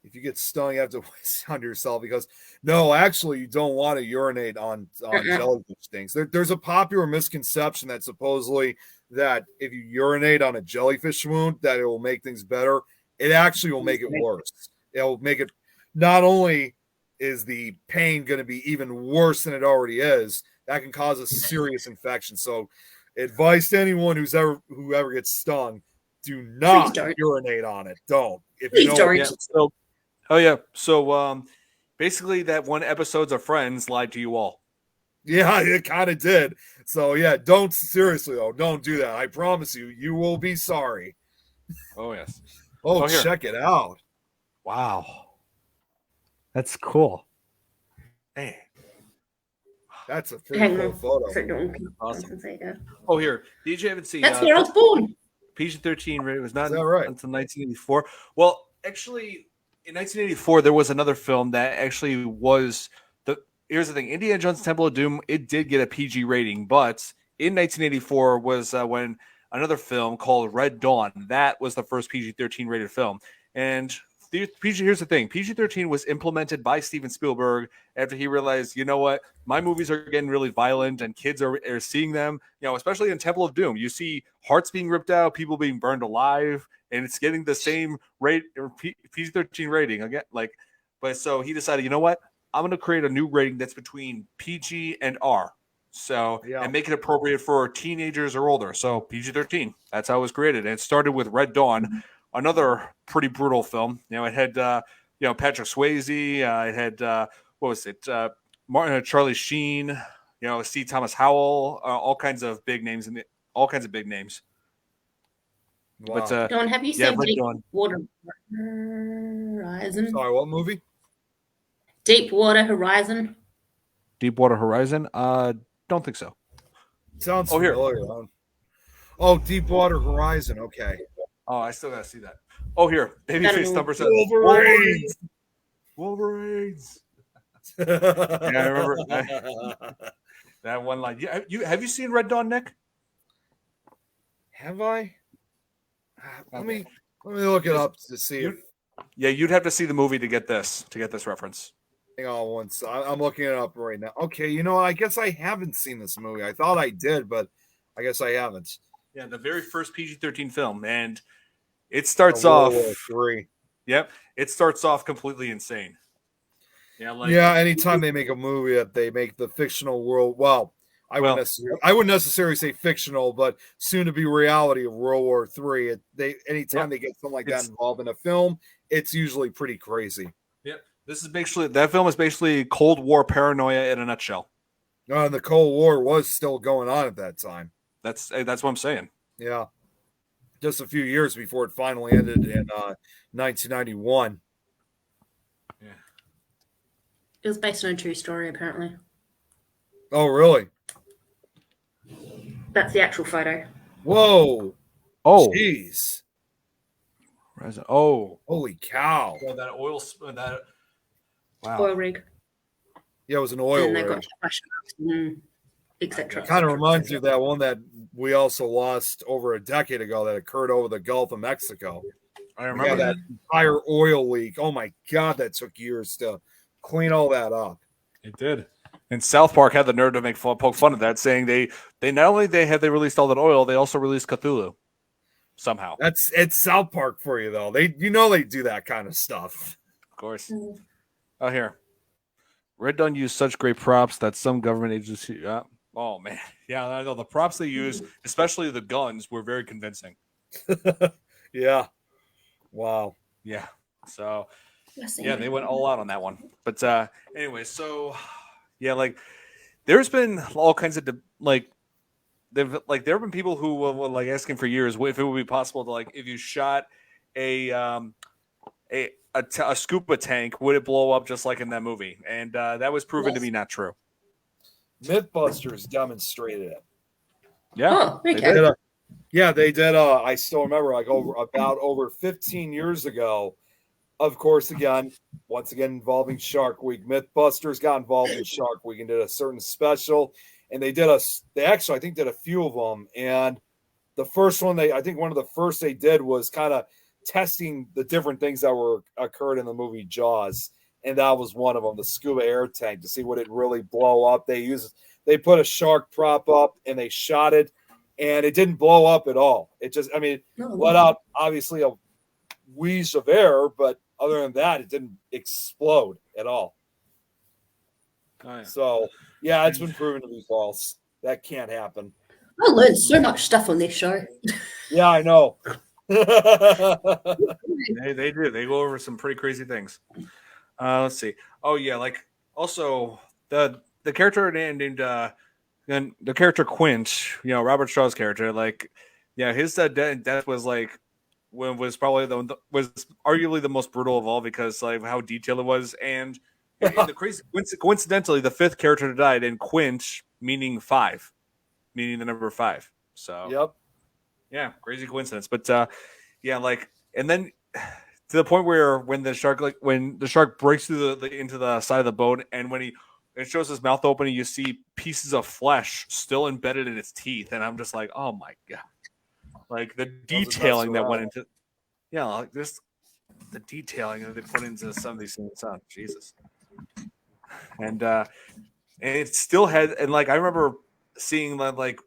If you get stung, you have to sound yourself because actually you don't want to urinate on jellyfish things. There's a popular misconception that supposedly that if you urinate on a jellyfish wound, that it will make things better. It actually will make it worse. It will make it, not only is the pain going to be even worse than it already is, that can cause a serious infection. So advice to anyone whoever gets stung, do not urinate on it. Don't. If you know. So basically that one episodes of Friends lied to you all. Yeah, it kind of did. So yeah, don't do that. I promise you will be sorry. Oh yes. Check it out. Wow. That's cool. Hey. That's a pretty cool photo. Awesome. Oh, here. DJ haven't seen. That's where I was born. PG-13 rated was not right? until 1984. Well, actually, in 1984, there was another film that actually was here's the thing. Indiana Jones Temple of Doom, it did get a PG rating, but in 1984 was when another film called Red Dawn, that was the first PG-13 rated film. And here's the thing. PG-13 was implemented by Steven Spielberg after he realized, you know what, my movies are getting really violent and kids are seeing them, especially in Temple of Doom. You see hearts being ripped out, people being burned alive, and it's getting the same rate PG-13 rating again. But so he decided, you know what, I'm going to create a new rating that's between PG and R. So, and make it appropriate for teenagers or older. So PG-13, that's how it was created. And it started with Red Dawn, another pretty brutal film. It had, Patrick Swayze. It had, what was it? Charlie Sheen, C. Thomas Howell, all kinds of big names Wow. But, Dawn, have you seen Deepwater Horizon? Sorry, what movie? Deepwater Horizon. Deepwater Horizon? Don't think so. Sounds familiar. Oh, Deepwater Horizon. Okay. Oh, I still gotta see that. Oh, here, Babyface number 7. Wolverines. Yeah, I remember that one line. Have you seen Red Dawn, Nick? Have I? Let me look it up to see. You'd have to see the movie to get this reference. Hang on once. I'm looking it up right now. Okay, you know what? I guess I haven't seen this movie. I thought I did, but I guess I haven't. Yeah, the very first PG-13 film, and it Oh, starts World off. War III. Yep, it starts off completely insane. Yeah, Yeah, anytime they make a movie that they make the fictional world, well, I wouldn't necessarily say fictional, but soon to be reality of World War III. Anytime they get something like that involved in a film, it's usually pretty crazy. Yep, that film is basically Cold War paranoia in a nutshell. And the Cold War was still going on at that time. That's what I'm saying. Yeah, just a few years before it finally ended in 1991. Yeah. It was based on a true story, apparently. Oh, really? That's the actual photo. Whoa. Oh. Jeez. Oh. Holy cow. Well, that oil. Wow. Oil rig. Yeah, it was an oil rig. And they got flashbacks, etc. Kind of reminds you of that one that we also lost over a decade ago that occurred over the Gulf of Mexico. I remember that entire oil leak. Oh my God, that took years to clean all that up. It did. And South Park had the nerve to poke fun of that, saying they not only they released all that oil, they also released Cthulhu somehow. It's South Park for you though. They do that kind of stuff. Of course. Mm-hmm. Oh, here. Red Dawn used such great props that some government agency. Oh man, yeah, I know the props they used, especially the guns, were very convincing. Yeah. Wow. Yeah. So. Yeah, they went all out on that one. But anyway, so yeah, like there's been all kinds of there have been people who were like asking for years if it would be possible to like if you shot a scuba tank, would it blow up just like in that movie? And that was proven to be not true. Mythbusters demonstrated it. Yeah, they did. I still remember like over 15 years ago. Of course, once again involving Shark Week. Mythbusters got involved in Shark Week and did a certain special, and they actually I think did a few of them. And the first one one of the first they did was kind of testing the different things that occurred in the movie Jaws, and that was one of them, the scuba air tank, to see would it really blow up. They put a shark prop up and they shot it, and it didn't blow up at all. It just let out obviously a wheeze of air, but other than that, it didn't explode at all. Oh, yeah. So, yeah, it's been proven to be false. That can't happen. I learned so much stuff on this show. Yeah, I know. They do. They go over some pretty crazy things. Let's see. Oh yeah, like also the character named the character Quint, Robert Shaw's character, like his death was like was probably was arguably the most brutal of all because like how detailed it was, and the crazy coincidentally the fifth character died, and Quint meaning the number 5. So yep, yeah, crazy coincidence, but and then to the point where when the shark breaks through into the side of the boat, and when it shows his mouth open, and you see pieces of flesh still embedded in its teeth, and I'm just like, oh my God. Like the detailing that went into, like this, the detailing that they put into some of these things. Oh, Jesus. And it still had, and like I remember seeing that, like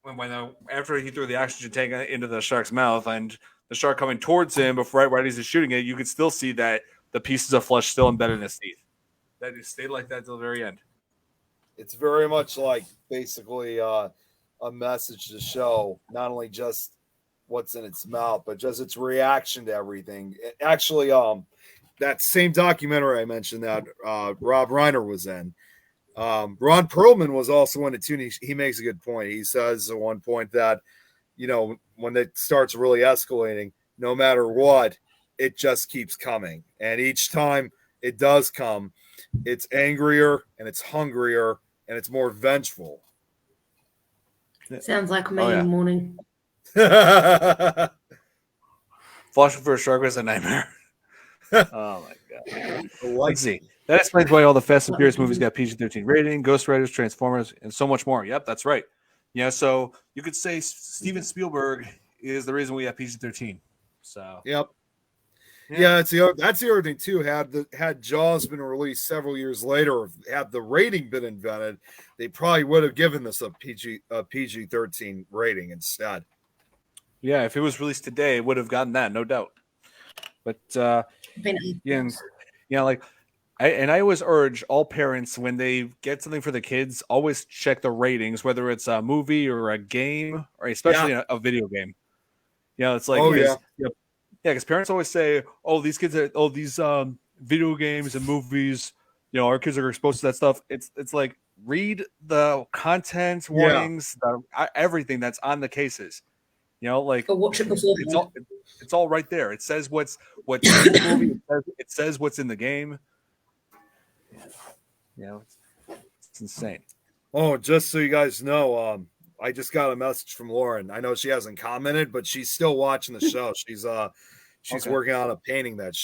when after he threw the oxygen tank into the shark's mouth, and the shark coming towards him before right as he's shooting it, you could still see that the pieces of flesh still embedded in his teeth. That it stayed like that till the very end. It's very much like basically a message to show not only just what's in its mouth, but just its reaction to everything. Actually, that same documentary I mentioned that Rob Reiner was in, Ron Perlman was also in it too. And he makes a good point. He says at one point that, when it starts really escalating, no matter what, it just keeps coming. And each time it does come, it's angrier and it's hungrier and it's more vengeful. Sounds like me in the morning. Flushing for a shark was a nightmare. Oh my God. Let's see. That explains why all the Fast and Furious movies got PG-13 rating, Ghost Riders, Transformers, and so much more. Yep, that's right. So you could say Steven Spielberg is the reason we have PG-13. So yep. Yeah, that's the other thing too. Had Jaws been released several years later, or had the rating been invented, they probably would have given this a PG-13 rating instead. Yeah, if it was released today, it would have gotten that, no doubt. But yeah, and, like I always urge all parents when they get something for the kids, always check the ratings, whether it's a movie or a game, or especially a video game. It's like, because parents always say, "Oh, these kids are these video games and movies. Our kids are exposed to that stuff." It's like, read the content warnings, everything that's on the cases. Like, or watch it before. It's all right there. It says what's in the movie. It says what's in the game. It's insane. Oh, just so you guys know, I just got a message from Lauren. I know she hasn't commented, but she's still watching the show. She's Okay. working on a painting that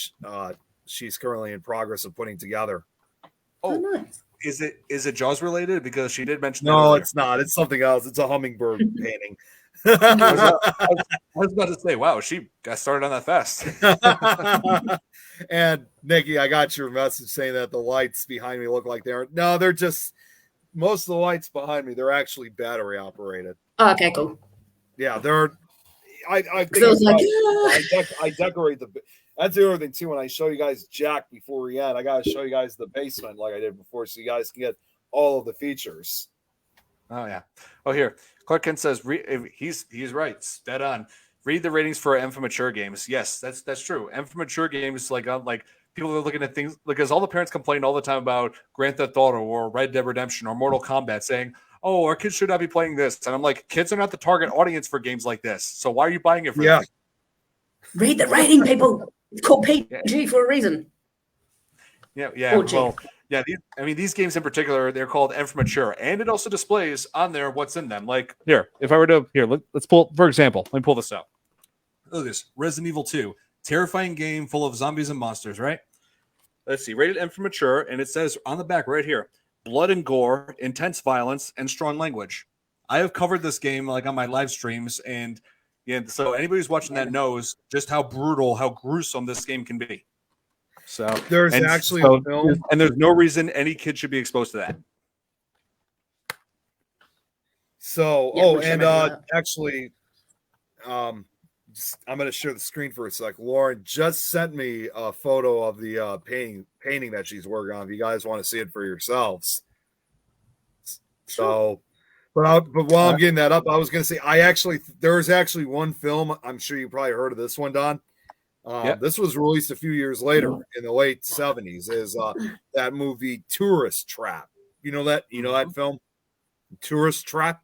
she's currently in progress of putting together. Oh, nice. Is it Jaws related? Because she did mention. No, it's not. It's something else. It's a hummingbird painting. I was about to say, wow, she got started on that fast. And Nikki, I got your message saying that the lights behind me look like they're just, most of the lights behind me, they're actually battery operated. Oh, okay, cool. Yeah, they're. I think I was like, I decorate the. That's the other thing too. When I show you guys Jack before we end, I gotta show you guys the basement like I did before, so you guys can get all of the features. Oh yeah. Oh, here, Clark Kent says he's right. Dead on. Read the ratings for M for mature games. Yes, that's true. M for mature games, like people are looking at things, because all the parents complain all the time about Grand Theft Auto or Red Dead Redemption or Mortal Kombat, saying, "Oh, our kids should not be playing this." And I'm like, kids are not the target audience for games like this. So why are you buying it for them? Read the rating, people. It's called PG for a reason. Yeah. Well, yeah. These games in particular, they're called M for mature, and it also displays on there what's in them. Like here, if I were to let's pull, for example, let me pull this out. Look at this, Resident Evil 2, terrifying game full of zombies and monsters. Right? Let's see, rated M for mature, and it says on the back right here, blood and gore, intense violence, and strong language. I have covered this game like on my live streams, and so anybody who's watching that knows just how brutal, how gruesome this game can be. So there's actually a film, and there's no reason any kid should be exposed to that. So, actually, I'm going to share the screen for a sec. Lauren just sent me a photo of the painting that she's working on. If you guys want to see it for yourselves. So, but while I'm getting that up, I was going to say, there's actually one film. I'm sure you probably heard of this one, Don. This was released a few years later in the late 70s. Is that movie Tourist Trap? You know that film, Tourist Trap?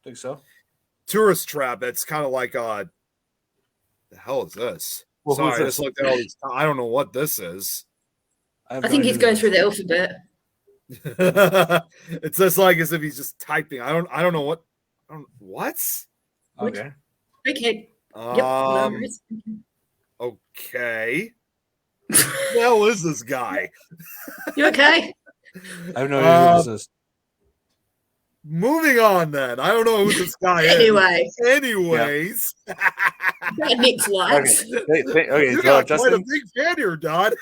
I think so. Tourist Trap. That's kind of like the hell is this? Well, sorry, I just looked at all these. I don't know what this is. I think he's going through the alphabet. It's just like as if he's just typing. I don't know what. What? Okay. Okay. Yep. Okay. What the hell is this guy? You okay? I have no idea who this is. Moving on then. I don't know who this guy is. Anyways. That Nick's likes. Okay. You got quite a big fan here, Don.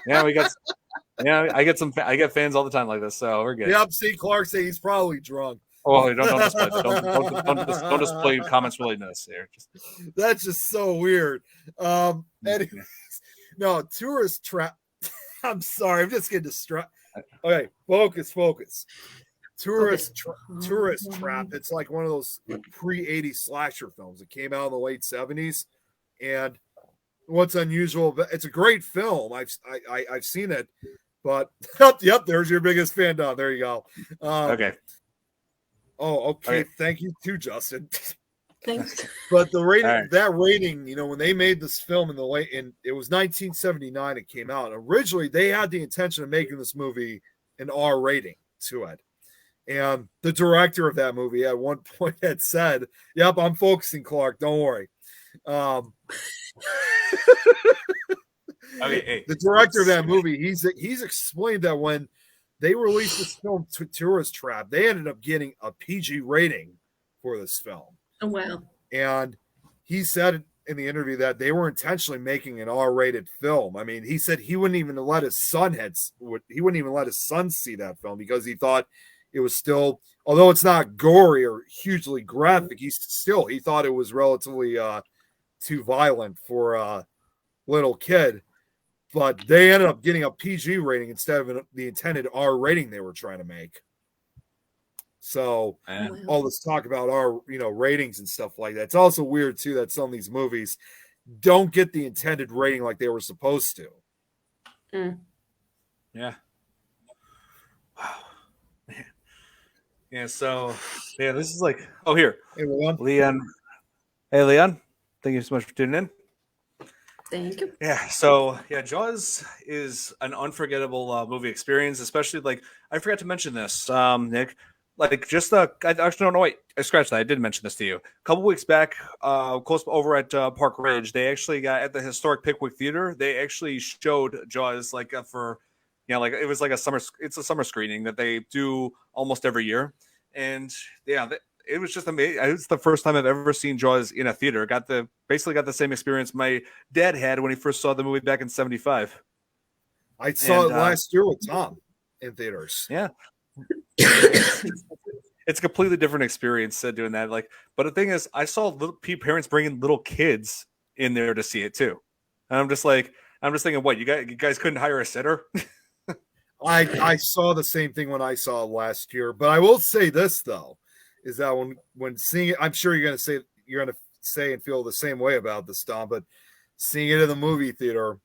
I get fans all the time like this, so we're good. Yep, see, Clark say he's probably drunk. Oh, don't display don't display comments related to this here. That's just so weird. Anyways, no, Tourist Trap. I'm sorry, I'm just getting distracted. Okay, focus. Tourist Trap. It's like one of those pre-80s slasher films. It came out in the late 70s, and what's unusual? It's a great film. I've seen it, but yep, there's your biggest fan, Don. There you go. Okay. Oh, okay. Thank you too, Justin. Thanks. But the rating, that rating, when they made this film it was 1979. It came out. Originally, they had the intention of making this movie an R rating to it. And the director of that movie at one point had said, "Yep, I'm focusing, Clark. Don't worry." The director of that movie, he's explained that when they released this film, Tourist Trap, they ended up getting a PG rating for this film. Oh, wow. And he said in the interview that they were intentionally making an R-rated film. I mean, he said he wouldn't even let his son see that film because he thought it was still, although it's not gory or hugely graphic, he thought it was relatively too violent for a little kid. But they ended up getting a PG rating instead of the intended R rating they were trying to make. So all this talk about our, ratings and stuff like that. It's also weird too that some of these movies don't get the intended rating like they were supposed to. Yeah. Wow. Yeah. So this is like, here. Hey, Leon. Hey, Leon. Thank you so much for tuning in. Thank you. Yeah. So Jaws is an unforgettable movie experience, especially like I forgot to mention this, Nick. Like just I actually don't know. Wait, I scratched that. I did mention this to you a couple weeks back. Close over at Park Ridge, they actually got at the historic Pickwick Theater. They actually showed Jaws like for, like it was like it's a summer screening that they do almost every year, and it was just amazing. It's the first time I've ever seen Jaws in a theater. Basically got the same experience my dad had when he first saw the movie back in '75. I saw it last year with Tom in theaters. Yeah. It's a completely different experience doing that. But the thing is, I saw parents bringing little kids in there to see it too, and I'm just thinking, what you guys couldn't hire a sitter? I saw the same thing when I saw it last year, but I will say this though, is that when seeing it, I'm sure you're gonna say and feel the same way about this, Don, but seeing it in the movie theater,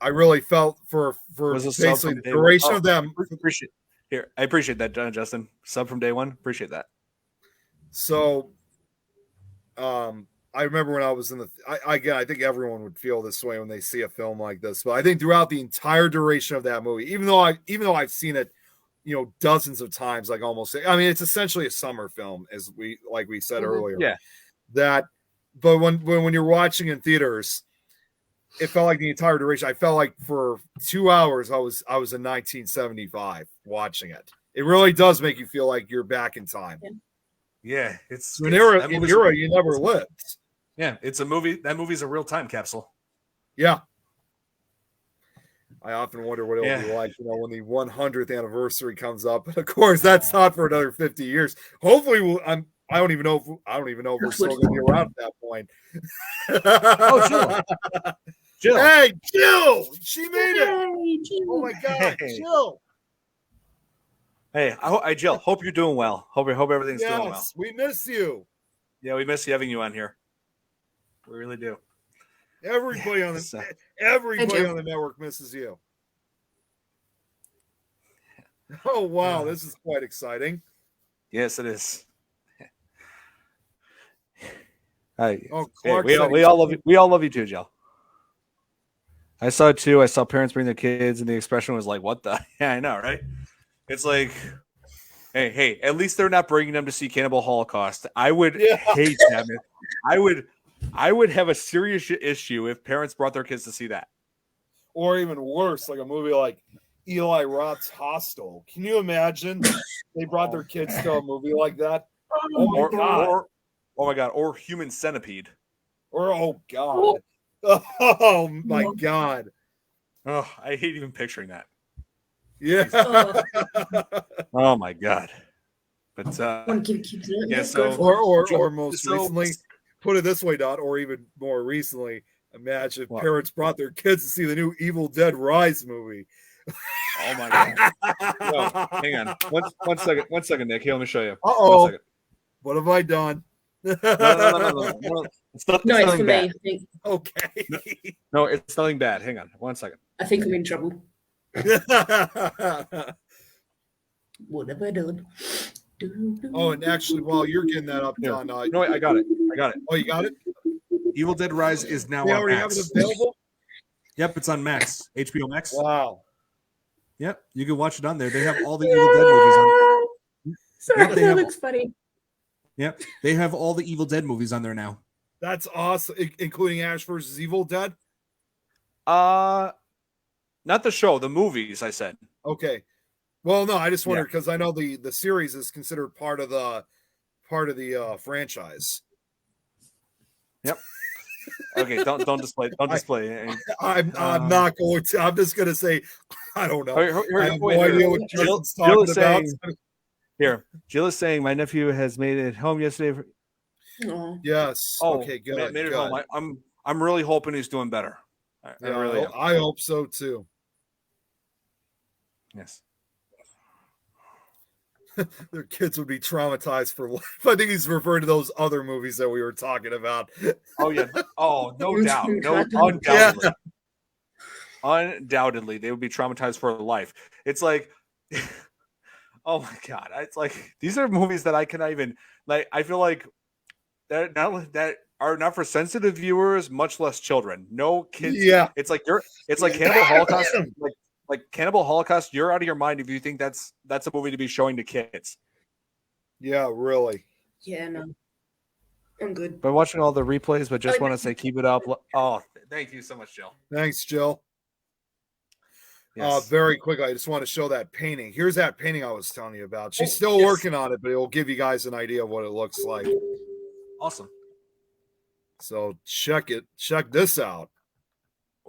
I really felt for basically the duration of them. I appreciate that, Justin. Sub from day one. Appreciate that. So, I remember when I was in I think everyone would feel this way when they see a film like this. But I think throughout the entire duration of that movie, even though I've seen it, dozens of times, it's essentially a summer film, as we said earlier. Yeah. But when you're watching in theaters, it felt like the entire duration. I felt like for 2 hours I was in 1975 watching it. It really does make you feel like you're back in time. Yeah, it's an era you never lived. Yeah, it's a movie. That movie's a real time capsule. Yeah. I often wonder what it'll be like, when the 100th anniversary comes up. But of course, that's not for another 50 years. Hopefully, I don't even know if we're still going to be around at that point. Jill. Hey, Jill! She made it! Yay, Jill. Oh my God, Jill! Hey, Jill. Hope you're doing well. Hope everything's doing well. Yes, we miss you. Yeah, we miss having you on here. We really do. Everybody on the network misses you. Oh wow, this is quite exciting. Yes, it is. Clark, we all love you. We all love you too, Jill. I saw it too. I saw parents bring their kids, and the expression was like, "What the?" Yeah, I know, right? It's like, hey, at least they're not bringing them to see Cannibal Holocaust. I would hate that. I would have a serious issue if parents brought their kids to see that. Or even worse, like a movie like Eli Roth's Hostel. Can you imagine they brought their kids to a movie like that? Oh my God. Or Human Centipede. Oh my God. Oh, I hate even picturing that. Yeah. Oh my God. But or most recently, put it this way, Dot, or even more recently, imagine if parents brought their kids to see the new Evil Dead Rise movie. Oh my God. No, hang on. One second, Nick. Here, let me show you. Uh-oh. What have I done? No. It's it's for me, I think. Okay. No, it's nothing bad. Hang on. 1 second. I think I'm in trouble. What have I done? Oh, and actually, while you're getting that up, Don, no, I got it. Oh, you got it? Evil Dead Rise is now They on already Max. have it available? Yep, it's on Max. HBO Max. Wow. Yep, you can watch it on there. They have all the Evil Dead movies on. Sorry, that looks funny. Yep, they have all the Evil Dead movies on there now. That's awesome, including Ash versus Evil Dead? Not the show, the movies, I said. Okay. Well, no, I just wondered because I know the series is considered part of the franchise. Yep. Okay, don't display. Don't display. I'm not going to. I'm just going to say, I don't know. I have Wait, no idea what Justin's talking about. Here, Jill is saying my nephew has made it home yesterday. Yes. Oh, okay. Good. Made it good. home. I'm really hoping he's doing better. I really am. I hope so too. Yes. Their kids would be traumatized for life. I think he's referring to those other movies that we were talking about. Oh yeah. Oh, no doubt. No, undoubtedly. Yeah. Undoubtedly, they would be traumatized for life. It's like, oh my god! It's like these are movies that I cannot even like. I feel like that are not for sensitive viewers, much less children. No kids. Yeah. It's like Cannibal Holocaust. Like Cannibal Holocaust, you're out of your mind if you think that's a movie to be showing to kids. Yeah, really. Yeah, no. I'm good. By watching all the replays, but just want to say keep it up. Oh, thank you so much, Jill. Thanks, Jill. Yes. Very quickly, I just want to show that painting. Here's that painting I was telling you about. She's still working on it, but it will give you guys an idea of what it looks like. Awesome. So check it. Check this out.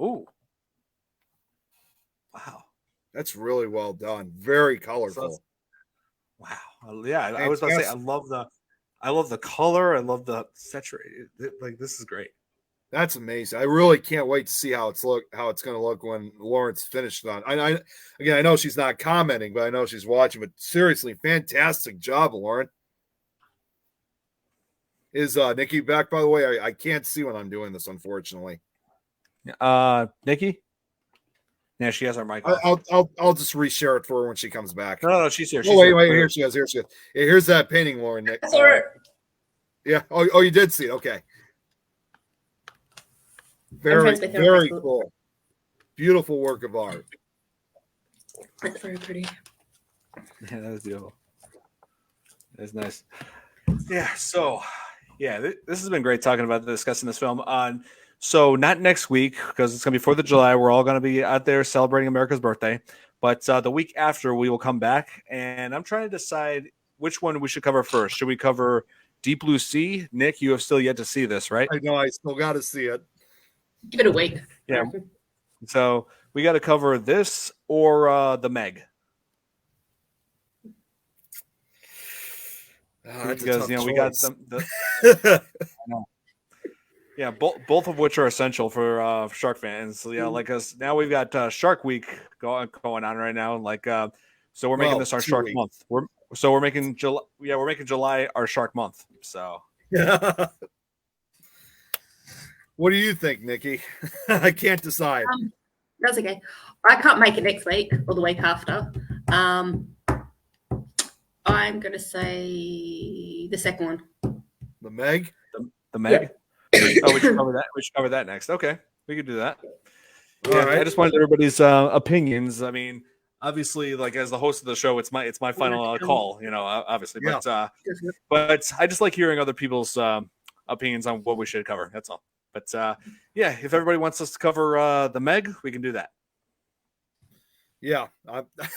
Ooh. Wow. That's really well done. Very colorful. Wow. Yeah, I was about to say I love the color. I love the saturated. Like this is great. That's amazing. I really can't wait to see how it's going to look when Lauren's finished on. I know she's not commenting, but I know she's watching. But seriously, fantastic job, Lauren. Is Nikki back, by the way? I can't see when I'm doing this, unfortunately. Nikki? Yeah, she has our mic on. I'll just reshare it for her when she comes back. No, she's here. Wait, here she is. Here she is. Yeah, here's that painting, Lauren. Yeah. Oh, you did see it. Okay. Very cool. Beautiful work of art. That's very pretty. Yeah, that was beautiful. That's nice. Yeah. So, yeah, this has been great discussing this film. So not next week because it's going to be 4th of July. We're all going to be out there celebrating America's birthday. But the week after, we will come back. And I'm trying to decide which one we should cover first. Should we cover Deep Blue Sea? Nick, you have still yet to see this, right? I know. I still got to see it. Give it a week. Yeah. So we got to cover this or the Meg. Because we got yeah, both of which are essential for shark fans. So, yeah, like us now we've got Shark Week going on right now. Like, so we're making this our Shark Month. We're making July. Yeah, we're making July our Shark Month. So yeah. What do you think, Nikki? I can't decide. That's okay. I can't make it next week or the week after. I'm going to say the second one. The Meg? The Meg? Yeah. Oh, we should cover that. We should cover that next. Okay, we could do that. Yeah, right. I just wanted everybody's opinions. I mean, obviously, like as the host of the show, it's my final call. Obviously, yeah. But I just like hearing other people's opinions on what we should cover. That's all. But yeah, if everybody wants us to cover the Meg, we can do that. Yeah,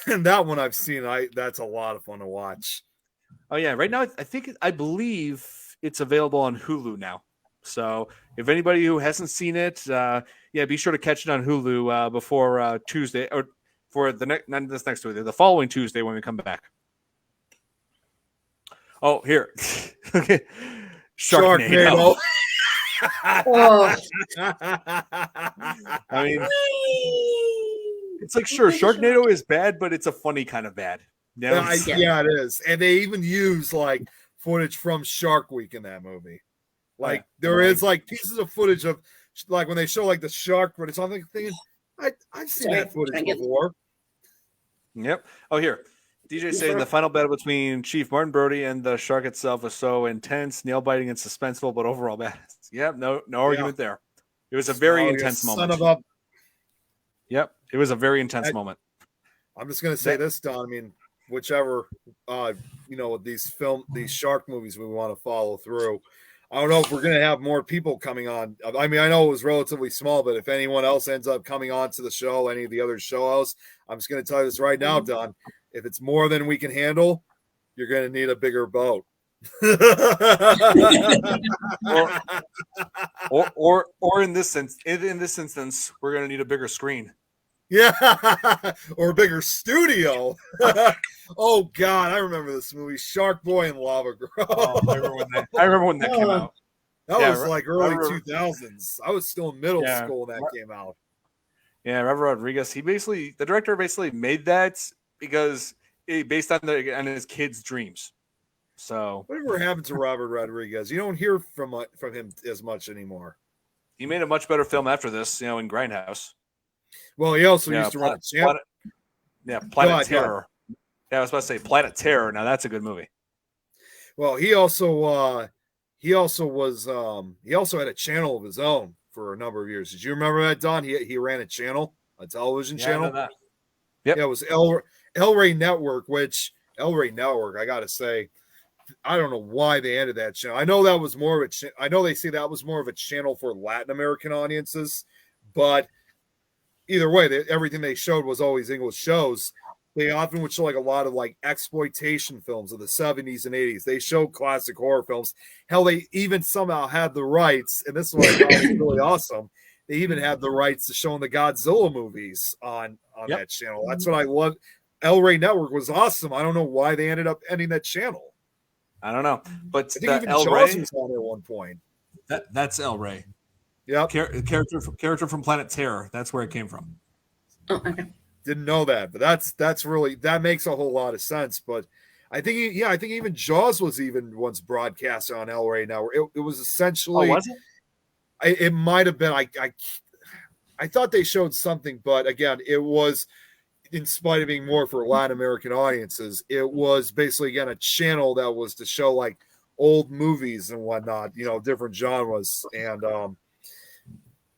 and that one I've seen. That's a lot of fun to watch. Oh yeah, right now I believe it's available on Hulu now. So if anybody who hasn't seen it, be sure to catch it on Hulu before Tuesday or for not this next Tuesday, the following Tuesday when we come back. Oh, here, okay, Sharknado. Oh. I mean, it's like sure, Sharknado is bad, but it's a funny kind of bad. Yeah, it is, and they even use like footage from Shark Week in that movie. Like there is like pieces of footage of like when they show like the shark, but it's on the thing. I've seen that footage before. Yep. Oh, here. DJ saying the final battle between Chief Martin Brody and the shark itself was so intense, nail biting, and suspenseful, but overall bad. Yep. No argument there. It was a very intense moment. Yep. It was a very intense moment. I'm just gonna say this, Don. I mean, whichever these shark movies we want to follow through. I don't know if we're going to have more people coming on. I mean, I know it was relatively small, but if anyone else ends up coming on to the show, any of the other show hosts, I'm just going to tell you this right now, Don. If it's more than we can handle, you're going to need a bigger boat. or in this instance, we're gonna need a bigger screen. Yeah, or a bigger studio. Oh God, I remember this movie, Shark Boy and Lava Girl. Oh, I remember when that came out. That Yeah, was like early remember- 2000s. I was still in middle Yeah. school when that came out. Yeah, Robert Rodriguez. The director basically made that because based on his kids' dreams. So Whatever happened to Robert Rodriguez? You don't hear from him as much anymore. he made a much better film after this, in Grindhouse. Well, he also Yeah, used to run a channel. Planet Terror. Yeah, I was about to say Planet Terror. Now that's a good movie. Well, he also had a channel of his own for a number of years. Did you remember that, Don? He ran a channel, a television channel. I know that. Yep. Yeah, it was El Rey Network, which El Rey Network, I gotta say, I don't know why they ended that channel. I know that was more of a I know they say that was more of a channel for Latin American audiences, but either way, everything they showed was always English shows. They often would show like a lot of like exploitation films of the 70s and 80s. They showed classic horror films. Hell, they even somehow had the rights, and this is what I thought was really awesome. They even had the rights to showing the Godzilla movies on that channel. That's what I love. El Rey Network was awesome. I don't know why they ended up ending that channel. I don't know, but I think even El Jaws Rey was on at one point. That's El Rey. Yeah, character from Planet Terror. That's where it came from. Oh, okay. Didn't know that, but that's really, that makes a whole lot of sense. But I think even Jaws was even once broadcast on El Rey Network. It was essentially. Oh, was it? It might have been. I thought they showed something, but again, it was, in spite of being more for Latin American audiences, it was basically again a channel that was to show like old movies and whatnot, different genres, and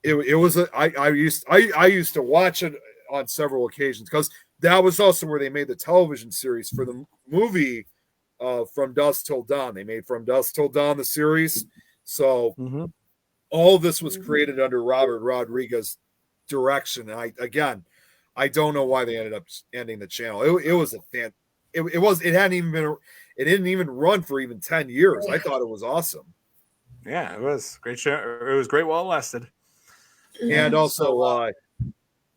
it was I used to watch it on several occasions because that was also where they made the television series for the movie From Dusk Till Dawn. They made From Dusk Till Dawn the series, so all of this was created under Robert Rodriguez's direction. And I don't know why they ended up ending the channel. It was a fan. It didn't even run for even 10 years. I thought it was awesome. Yeah, it was great show. It was great while it lasted. And also,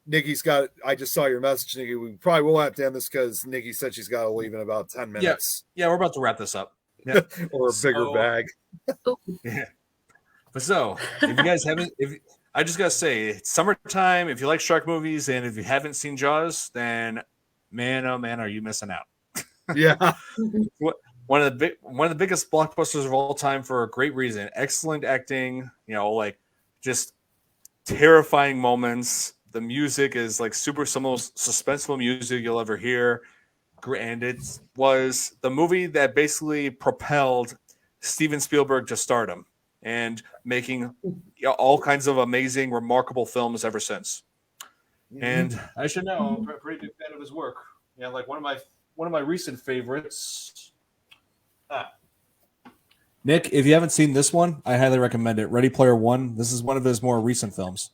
Nikki's got. I just saw your message, Nikki. We probably will have to end this because Nikki said she's got to leave in about 10 minutes. Yeah, we're about to wrap this up. Yeah. Or a bigger bag. Yeah. But so, if you guys haven't, I just gotta say, it's summertime. If you like shark movies and if you haven't seen Jaws, then man, oh man, are you missing out? Yeah. One of the biggest blockbusters of all time for a great reason. Excellent acting, like just terrifying moments. The music is like some most suspenseful music you'll ever hear. And it was the movie that basically propelled Steven Spielberg to stardom and making all kinds of amazing, remarkable films ever since. And I should know, I'm a pretty big fan of his work. Yeah, like one of my recent favorites. Nick, if you haven't seen this one, I highly recommend it. Ready Player One. This is one of his more recent films.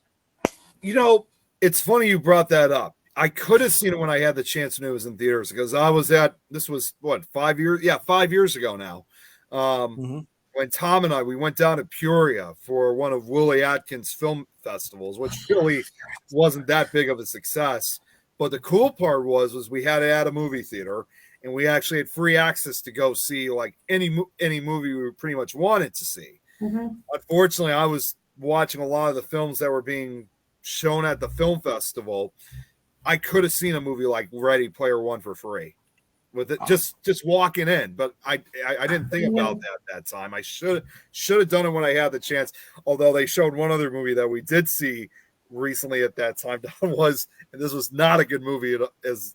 It's funny you brought that up. I could have seen it when I had the chance when it was in theaters because I was this was 5 years? Yeah, 5 years ago now. When Tom and we went down to Peoria for one of Willie Atkins' film festivals, which really wasn't that big of a success. But the cool part was we had it at a movie theater, and we actually had free access to go see like any movie we pretty much wanted to see. Unfortunately, I was watching a lot of the films that were being shown at the film festival. I could have seen a movie like Ready Player One for free with it just walking in, but I didn't think about that time. I should have done it when I had the chance. Although they showed one other movie that we did see recently at that time, and this was not a good movie as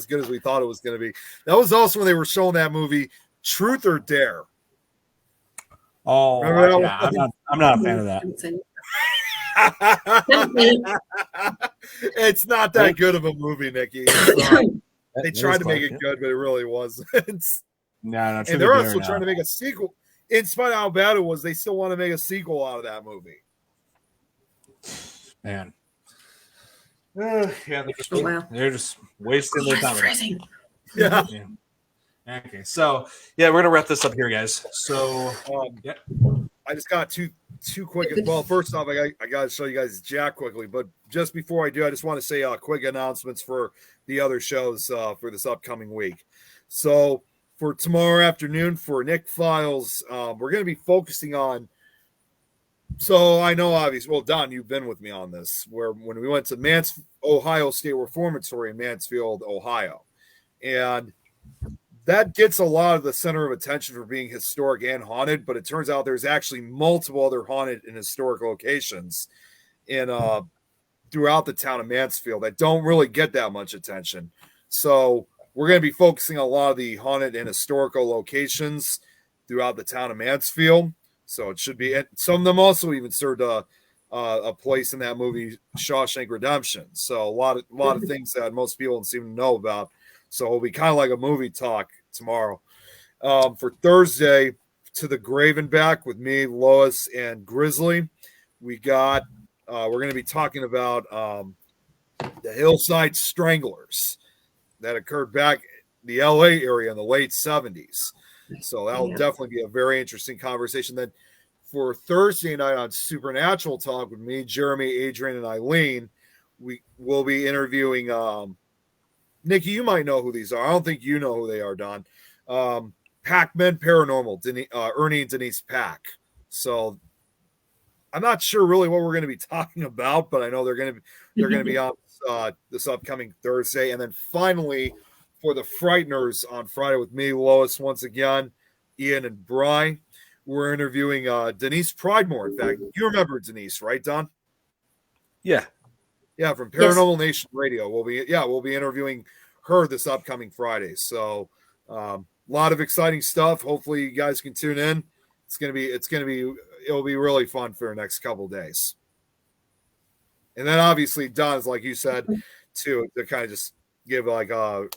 good as we thought it was going to be. That was also when they were showing that movie Truth or Dare. Oh, yeah, I'm not a fan of that. It's not that good of a movie, Nikki. They tried to make it good, but it really wasn't. No, and they're also trying to make a sequel. In spite of how bad it was, they still want to make a sequel out of that movie. Man. Yeah, they're just wasting their time. Yeah. Okay, so yeah, we're gonna wrap this up here, guys. So yeah. I just got two quick. Well, first off, I got to show you guys Jack quickly, but just before I do, I just want to say quick announcements for the other shows for this upcoming week. So for tomorrow afternoon for Nick Files, we're going to be focusing on. So I know, obviously, well, Don, you've been with me on this, where when we went to Ohio State Reformatory in Mansfield, Ohio, and that gets a lot of the center of attention for being historic and haunted, but it turns out there's actually multiple other haunted and historic locations in throughout the town of Mansfield that don't really get that much attention. So we're going to be focusing on a lot of the haunted and historical locations throughout the town of Mansfield. So it should be, some of them also even served a place in that movie, Shawshank Redemption. So a lot of things that most people don't seem to know about. So it'll be kind of like a movie talk tomorrow. For Thursday, to the grave and back with me, Lois, and Grizzly. We're going to be talking about the Hillside Stranglers that occurred back in the LA area in the late 70s. So that'll definitely be a very interesting conversation. Then for Thursday night on Supernatural Talk with me, Jeremy, Adrian, and Eileen, we will be interviewing Nikki, you might know who these are. I don't think you know who they are, Don. Pac-Men Paranormal, Ernie and Denise Pack. So I'm not sure really what we're going to be talking about, but I know they're going to be on this upcoming Thursday. And then finally, for the Frighteners on Friday with me, Lois, once again, Ian and Brian, we're interviewing Denise Pridemore. In fact, you remember Denise, right, Don? Yeah. Yeah, from Paranormal Nation Radio. We'll be interviewing her this upcoming Friday. So a lot of exciting stuff. Hopefully you guys can tune in. It'll be really fun for the next couple of days. And then obviously Don's, like you said, too, to kind of just give like a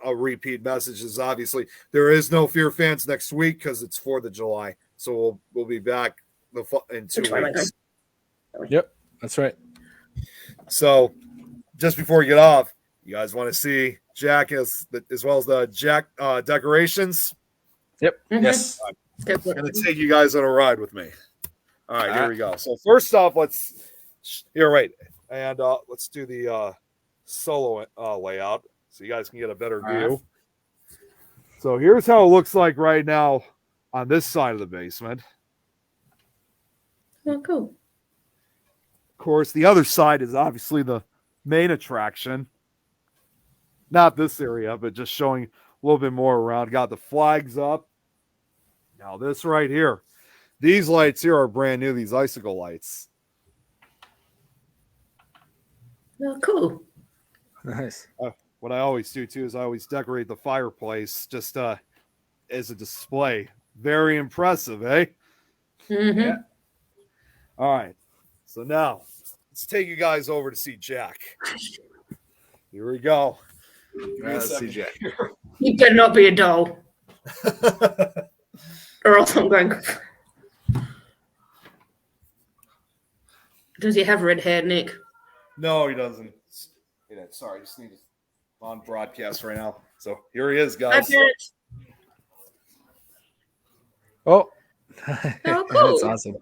repeat message is obviously there is no Fear Fans next week because it's 4th of July. So we'll be back in 2 weeks. Yep, that's right. So, just before we get off, you guys want to see Jack as well as the Jack decorations? Yep. Mm-hmm. Yes. I'm going to take you guys on a ride with me. All right, here we go. So first off, let's do the solo layout so you guys can get a better view. So here's how it looks like right now on this side of the basement. Oh, cool. Of course, the other side is obviously the main attraction. Not this area, but just showing a little bit more around. Got the flags up. Now this right here. These lights here are brand new, these icicle lights. Oh, cool. Nice. What I always do, too, is I always decorate the fireplace just as a display. Very impressive, eh? Mm-hmm. Yeah. All right. So now, let's take you guys over to see Jack. Here we go. Let's see Jack. You better not be a doll. Or else I'm going. Does he have red hair, Nick? No, he doesn't. Sorry, I just need to on broadcast right now. So here he is, guys. Oh, cool. That's awesome.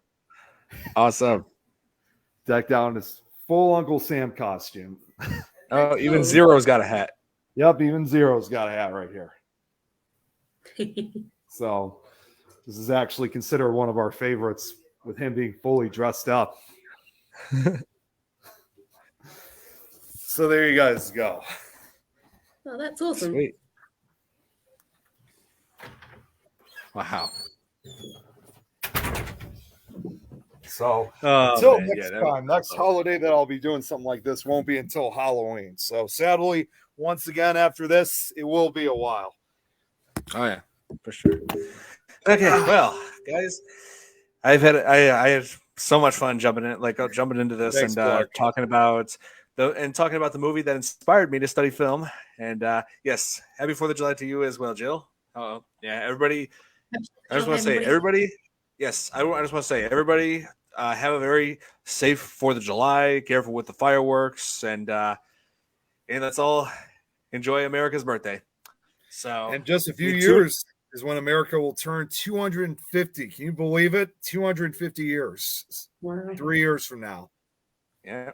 Awesome. Decked out in his full Uncle Sam costume. Oh, even Zero's got a hat. Yep, even Zero's got a hat right here. So this is actually considered one of our favorites with him being fully dressed up. So there you guys go. Oh, that's awesome. Sweet. Wow. So until next holiday that I'll be doing something like this won't be until Halloween. So sadly, once again after this, it will be a while. Oh yeah, for sure. Okay, well, guys, I had so much fun jumping into this. Thanks, and talking about the movie that inspired me to study film. And yes, happy 4th of July to you as well, Jill. Yeah, everybody. I just want to say, everybody. Yes, I just want to say, everybody, have a very safe 4th of July. Careful with the fireworks, and that's all. Enjoy America's birthday. So, and just a few years is when America will turn 250. Can you believe it? 250 years. Wow. 3 years from now. Yeah.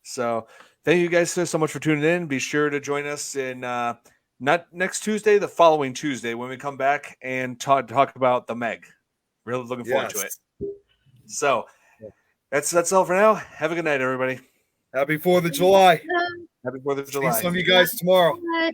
So, thank you guys so much for tuning in. Be sure to join us in not next Tuesday, the following Tuesday when we come back and talk about the Meg. Really looking forward to it. So, that's all for now. Have a good night, everybody. Happy 4th of July. Happy 4th of See July. some of you guys tomorrow. Bye.